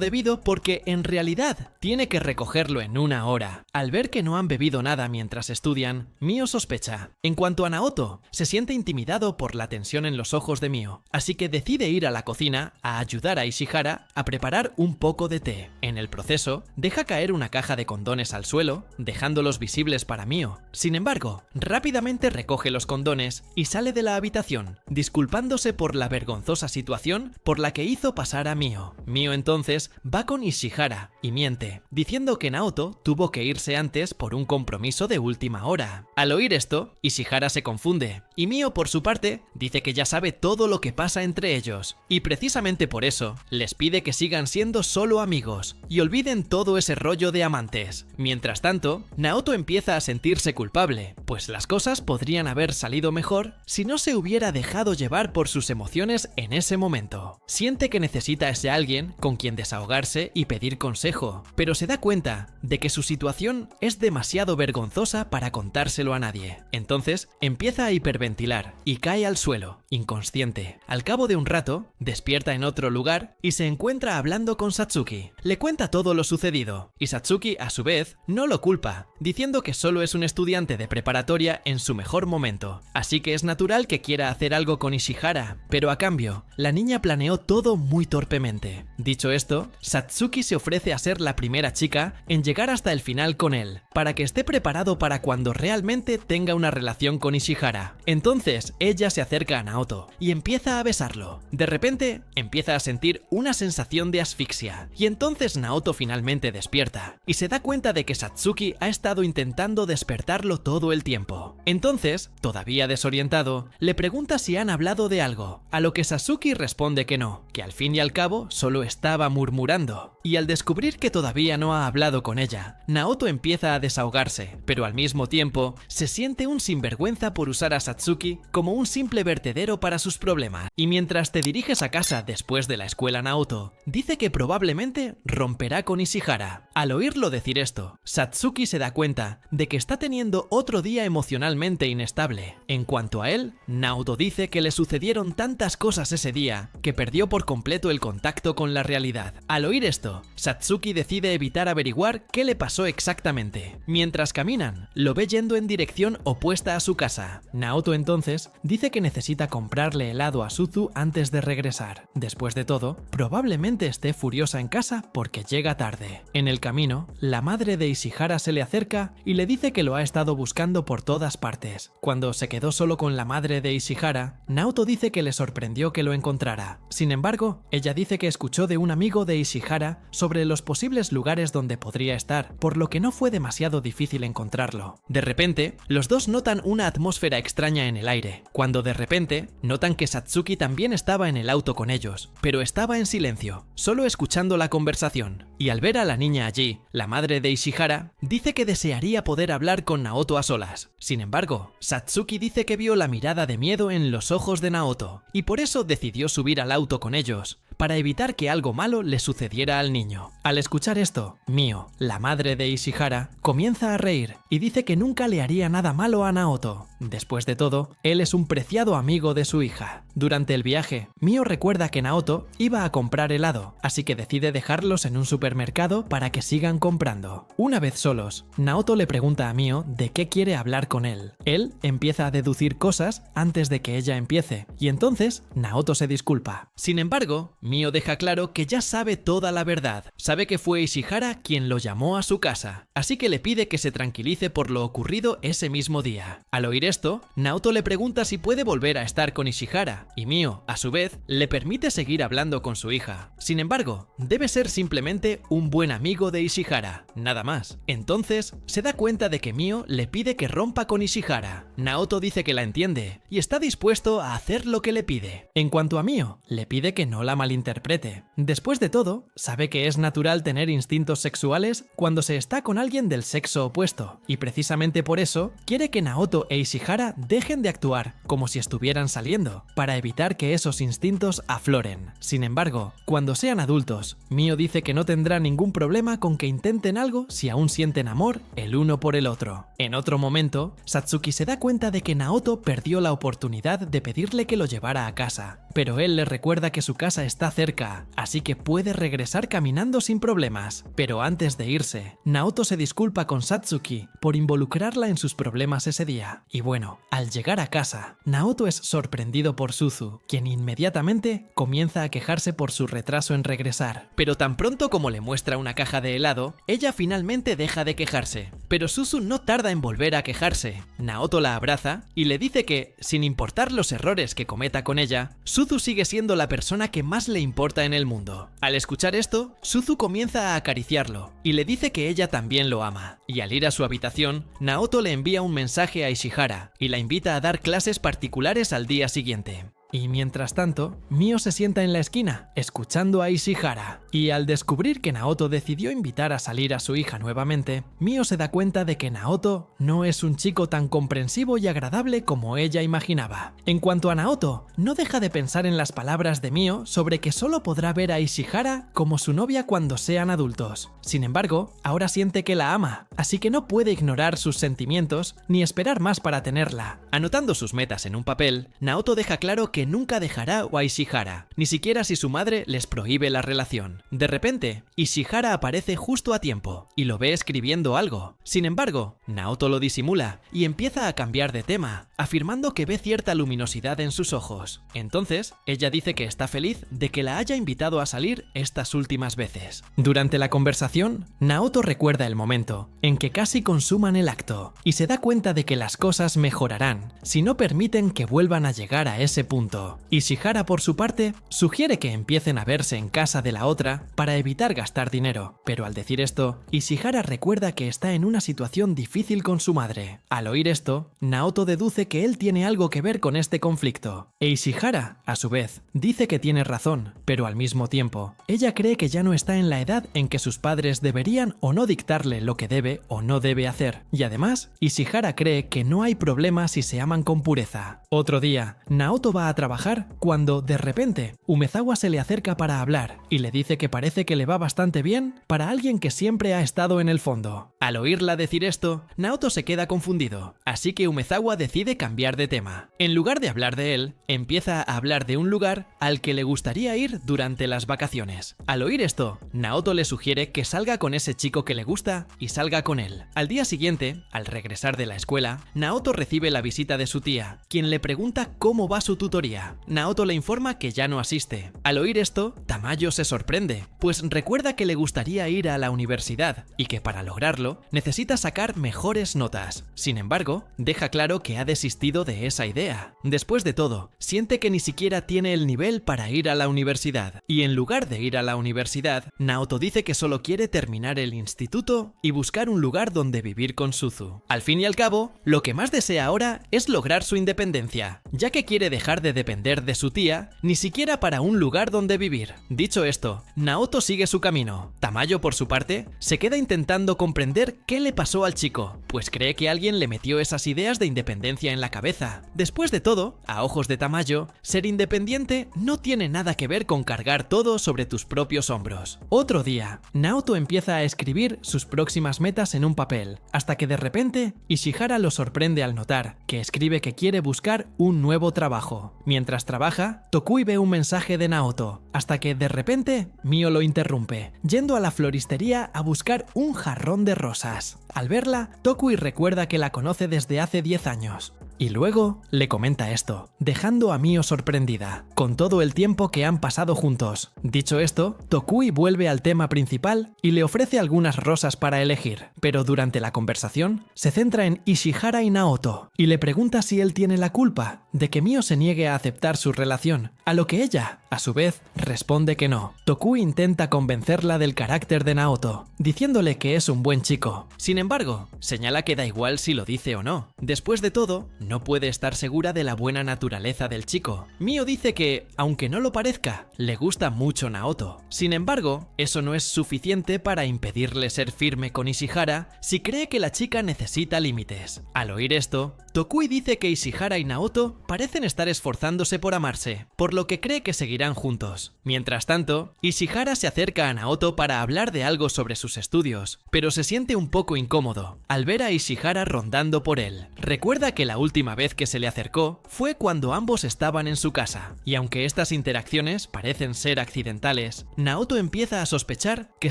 debido porque en realidad tiene que recogerlo en una hora. Al ver que no han bebido nada mientras estudian, Mio sospecha. En cuanto a Naoto, se siente intimidado por la tensión en los ojos de Mio, así que decide ir a la cocina a ayudar a Ishihara a preparar un poco de té. En el proceso, deja caer una caja de condones al suelo, dejándolos visibles para Mio. Sin embargo, rápidamente recoge los condones y sale de la habitación, disculpándose por la vergonzosa situación por la que hizo pasar a Mio. Mio entonces va con Ishihara y miente, diciendo que Naoto tuvo que irse antes por un compromiso de última hora. Al oír esto, Ishihara se confunde, y Mio por su parte dice que ya sabe todo lo que pasa entre ellos, y precisamente por eso les pide que sigan siendo solo amigos y olviden todo ese rollo de amantes. Mientras tanto, Naoto empieza a sentirse culpable, pues las cosas podrían haber salido mejor si no se hubiera dejado llevar por sus emociones en ese momento. Siente que necesita a ese alguien con quien desahogarse y pedir consejo, pero se da cuenta de que su situación es demasiado vergonzosa para contárselo a nadie. Entonces empieza a hiperventilar y cae al suelo, inconsciente. Al cabo de un rato, despierta en otro lugar y se encuentra hablando con Satsuki. Le cuenta todo lo sucedido, y Satsuki, a su vez, no lo culpa, diciendo que solo es un estudiante de preparatoria en su mejor momento, así que es natural que quiera hacer algo con Ishihara, pero a cambio, la niña planeó todo muy torpemente. Dicho esto, Satsuki se ofrece a ser la primera chica en llegar hasta el final con él, para que esté preparado para cuando realmente tenga una relación con Ishihara. Entonces, ella se acerca a Naoto y empieza a besarlo. De repente, empieza a sentir una sensación de asfixia, y entonces Naoto finalmente despierta, y se da cuenta de que Satsuki ha estado intentando despertarlo todo el tiempo. Entonces, todavía desorientado, le pregunta si han hablado de algo, a lo que Satsuki responde que no, que al fin y al cabo solo estaba murmurando. Y al descubrir que todavía no ha hablado con ella. Naoto empieza a desahogarse, pero al mismo tiempo se siente un sinvergüenza por usar a Satsuki como un simple vertedero para sus problemas. Y mientras te diriges a casa después de la escuela, Naoto dice que probablemente romperá con Ishihara. Al oírlo decir esto, Satsuki se da cuenta de que está teniendo otro día emocionalmente inestable. En cuanto a él, Naoto dice que le sucedieron tantas cosas ese día que perdió por completo el contacto con la realidad. Al oír esto, Satsuki decide evitar averiguar qué le pasó exactamente. Mientras caminan, lo ve yendo en dirección opuesta a su casa. Naoto entonces dice que necesita comprarle helado a Suzu antes de regresar. Después de todo, probablemente esté furiosa en casa porque llega tarde. En el camino, la madre de Ishihara se le acerca y le dice que lo ha estado buscando por todas partes. Cuando se quedó solo con la madre de Ishihara, Naoto dice que le sorprendió que lo encontrara. Sin embargo, ella dice que escuchó de un amigo de Ishihara sobre los posibles lugares donde podría estar, por lo que no fue demasiado difícil encontrarlo. De repente, los dos notan una atmósfera extraña en el aire, cuando de repente notan que Satsuki también estaba en el auto con ellos, pero estaba en silencio, solo escuchando la conversación. Y al ver a la niña allí, la madre de Ishihara dice que desearía poder hablar con Naoto a solas. Sin embargo, Satsuki dice que vio la mirada de miedo en los ojos de Naoto, y por eso decidió subir al auto con ellos, para evitar que algo malo le sucediera al niño. Al escuchar esto, Mio, la madre de Ishihara, comienza a reír y dice que nunca le haría nada malo a Naoto. Después de todo, él es un preciado amigo de su hija. Durante el viaje, Mio recuerda que Naoto iba a comprar helado, así que decide dejarlos en un supermercado para que sigan comprando. Una vez solos, Naoto le pregunta a Mio de qué quiere hablar con él. Él empieza a deducir cosas antes de que ella empiece, y entonces Naoto se disculpa. Sin embargo, Mio deja claro que ya sabe toda la verdad. Sabe que fue Ishihara quien lo llamó a su casa, así que le pide que se tranquilice por lo ocurrido ese mismo día. Al oír esto, Naoto le pregunta si puede volver a estar con Ishihara, y Mio, a su vez, le permite seguir hablando con su hija. Sin embargo, debe ser simplemente un buen amigo de Ishihara, nada más. Entonces, se da cuenta de que Mio le pide que rompa con Ishihara. Naoto dice que la entiende, y está dispuesto a hacer lo que le pide. En cuanto a Mio, le pide que no la malinterprete. Después de todo, sabe que es natural tener instintos sexuales cuando se está con alguien del sexo opuesto, y precisamente por eso quiere que Naoto e Ishihara dejen de actuar como si estuvieran saliendo, para evitar que esos instintos afloren. Sin embargo, cuando sean adultos, Mio dice que no tendrá ningún problema con que intenten algo si aún sienten amor el uno por el otro. En otro momento, Satsuki se da cuenta de que Naoto perdió la oportunidad de pedirle que lo llevara a casa, pero él le recuerda que su casa está cerca, así que puede regresar caminando sin problemas. Pero antes de irse, Naoto se disculpa con Satsuki por involucrarla en sus problemas ese día. Y bueno, al llegar a casa, Naoto es sorprendido por Suzu, quien inmediatamente comienza a quejarse por su retraso en regresar. Pero tan pronto como le muestra una caja de helado, ella finalmente deja de quejarse. Pero Suzu no tarda en volver a quejarse. Naoto la abraza y le dice que, sin importar los errores que cometa con ella, Suzu sigue siendo la persona que más le importa en el mundo. Al escuchar esto, Suzu comienza a acariciarlo y le dice que ella también lo ama. Y al ir a su habitación, Naoto le envía un mensaje a Ishihara y la invita a dar clases particulares al día siguiente. Y mientras tanto, Mio se sienta en la esquina, escuchando a Ishihara. Y al descubrir que Naoto decidió invitar a salir a su hija nuevamente, Mio se da cuenta de que Naoto no es un chico tan comprensivo y agradable como ella imaginaba. En cuanto a Naoto, no deja de pensar en las palabras de Mio sobre que solo podrá ver a Ishihara como su novia cuando sean adultos. Sin embargo, ahora siente que la ama, así que no puede ignorar sus sentimientos ni esperar más para tenerla. Anotando sus metas en un papel, Naoto deja claro que nunca dejará a Ishihara, ni siquiera si su madre les prohíbe la relación. De repente, Ishihara aparece justo a tiempo y lo ve escribiendo algo. Sin embargo, Naoto lo disimula y empieza a cambiar de tema, afirmando que ve cierta luminosidad en sus ojos. Entonces, ella dice que está feliz de que la haya invitado a salir estas últimas veces. Durante la conversación, Naoto recuerda el momento en que casi consuman el acto y se da cuenta de que las cosas mejorarán si no permiten que vuelvan a llegar a ese punto. asunto. Ishihara, por su parte, sugiere que empiecen a verse en casa de la otra para evitar gastar dinero, pero al decir esto, Ishihara recuerda que está en una situación difícil con su madre. Al oír esto, Naoto deduce que él tiene algo que ver con este conflicto, e Ishihara, a su vez, dice que tiene razón, pero al mismo tiempo, ella cree que ya no está en la edad en que sus padres deberían o no dictarle lo que debe o no debe hacer, y además, Ishihara cree que no hay problema si se aman con pureza. Otro día, Naoto va a trabajar cuando, de repente, Umezawa se le acerca para hablar y le dice que parece que le va bastante bien para alguien que siempre ha estado en el fondo. Al oírla decir esto, Naoto se queda confundido, así que Umezawa decide cambiar de tema. En lugar de hablar de él, empieza a hablar de un lugar al que le gustaría ir durante las vacaciones. Al oír esto, Naoto le sugiere que salga con ese chico que le gusta y salga con él. Al día siguiente, al regresar de la escuela, Naoto recibe la visita de su tía, quien le pregunta cómo va su tutoría. Naoto le informa que ya no asiste. Al oír esto, Tamayo se sorprende, pues recuerda que le gustaría ir a la universidad y que para lograrlo necesita sacar mejores notas. Sin embargo, deja claro que ha desistido de esa idea. Después de todo, siente que ni siquiera tiene el nivel para ir a la universidad. Y en lugar de ir a la universidad, Naoto dice que solo quiere terminar el instituto y buscar un lugar donde vivir con Suzu. Al fin y al cabo, lo que más desea ahora es lograr su independencia, ya que quiere dejar de depender de su tía, ni siquiera para un lugar donde vivir. Dicho esto, Naoto sigue su camino. Tamayo, por su parte, se queda intentando comprender qué le pasó al chico, pues cree que alguien le metió esas ideas de independencia en la cabeza. Después de todo, a ojos de Tamayo, ser independiente no tiene nada que ver con cargar todo sobre tus propios hombros. Otro día, Naoto empieza a escribir sus próximas metas en un papel, hasta que de repente, Ishihara lo sorprende al notar que escribe que quiere buscar un nuevo trabajo. Mientras trabaja, Tokui ve un mensaje de Naoto, hasta que de repente, Mio lo interrumpe, yendo a la floristería a buscar un jarrón de rosas. Al verla, Tokui recuerda que la conoce desde hace 10 años. Y luego le comenta esto, dejando a Mio sorprendida, con todo el tiempo que han pasado juntos. Dicho esto, Tokui vuelve al tema principal y le ofrece algunas rosas para elegir, pero durante la conversación se centra en Ishihara y Naoto, y le pregunta si él tiene la culpa de que Mio se niegue a aceptar su relación, a lo que ella, a su vez, responde que no. Tokui intenta convencerla del carácter de Naoto, diciéndole que es un buen chico. Sin embargo, señala que da igual si lo dice o no. Después de todo, no puede estar segura de la buena naturaleza del chico. Mio dice que, aunque no lo parezca, le gusta mucho Naoto. Sin embargo, eso no es suficiente para impedirle ser firme con Ishihara si cree que la chica necesita límites. Al oír esto, Tokui dice que Ishihara y Naoto parecen estar esforzándose por amarse, por lo que cree que seguirán juntos. Mientras tanto, Ishihara se acerca a Naoto para hablar de algo sobre sus estudios, pero se siente un poco incómodo al ver a Ishihara rondando por él. Recuerda que la última vez que se le acercó fue cuando ambos estaban en su casa, y aunque estas interacciones parecen ser accidentales, Naoto empieza a sospechar que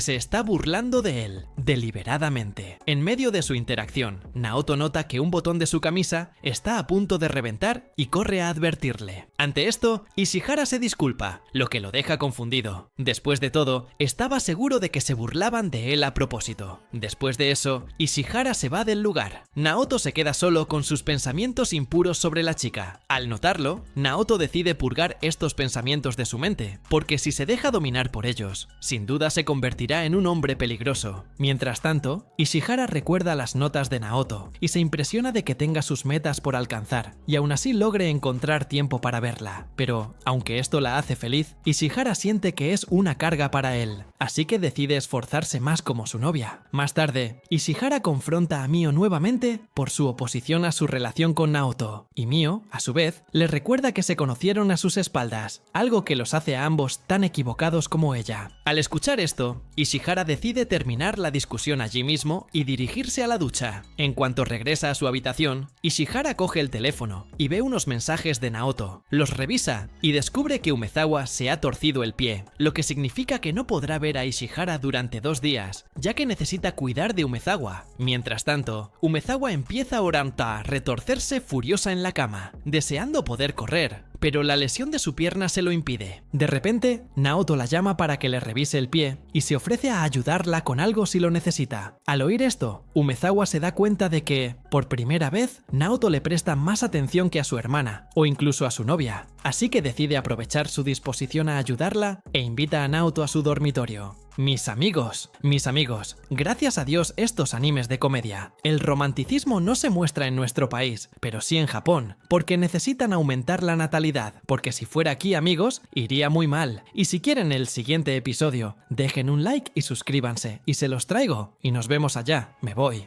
se está burlando de él, deliberadamente. En medio de su interacción, Naoto nota que un botón de su camisa está a punto de reventar y corre a advertirle. Ante esto, Ishihara se disculpa, lo que lo deja confundido. Después de todo, estaba seguro de que se burlaban de él a propósito. Después de eso, Ishihara se va del lugar. Naoto se queda solo con sus pensamientos impuros sobre la chica. Al notarlo, Naoto decide purgar estos pensamientos de su mente, porque si se deja dominar por ellos, sin duda se convertirá en un hombre peligroso. Mientras tanto, Ishihara recuerda las notas de Naoto y se impresiona de que tenga sus metas por alcanzar, y aún así logre encontrar tiempo para verla. Pero, aunque esto la hace feliz, Ishihara siente que es una carga para él, así que decide esforzarse más como su novia. Más tarde, Ishihara confronta a Mio nuevamente por su oposición a su relación con Naoto, y Mio, a su vez, le recuerda que se conocieron a sus espaldas, algo que los hace a ambos tan equivocados como ella. Al escuchar esto, Ishihara decide terminar la discusión allí mismo y dirigirse a la ducha. En cuanto regresa a su habitación, Ishihara coge el teléfono y ve unos mensajes de Naoto. Los revisa y descubre que Umezawa se ha torcido el pie, lo que significa que no podrá ver a Ishihara durante 2 días, ya que necesita cuidar de Umezawa. Mientras tanto, Umezawa empieza a retorcerse furiosa en la cama, deseando poder correr, pero la lesión de su pierna se lo impide. De repente, Naoto la llama para que le revise el pie y se ofrece a ayudarla con algo si lo necesita. Al oír esto, Umezawa se da cuenta de que, por primera vez, Naoto le presta más atención que a su hermana, o incluso a su novia, así que decide aprovechar su disposición a ayudarla e invita a Naoto a su dormitorio. Mis amigos, gracias a Dios estos animes de comedia. El romanticismo no se muestra en nuestro país, pero sí en Japón, porque necesitan aumentar la natalidad, porque si fuera aquí, amigos, iría muy mal. Y si quieren el siguiente episodio, dejen un like y suscríbanse, y se los traigo, y nos vemos allá, me voy.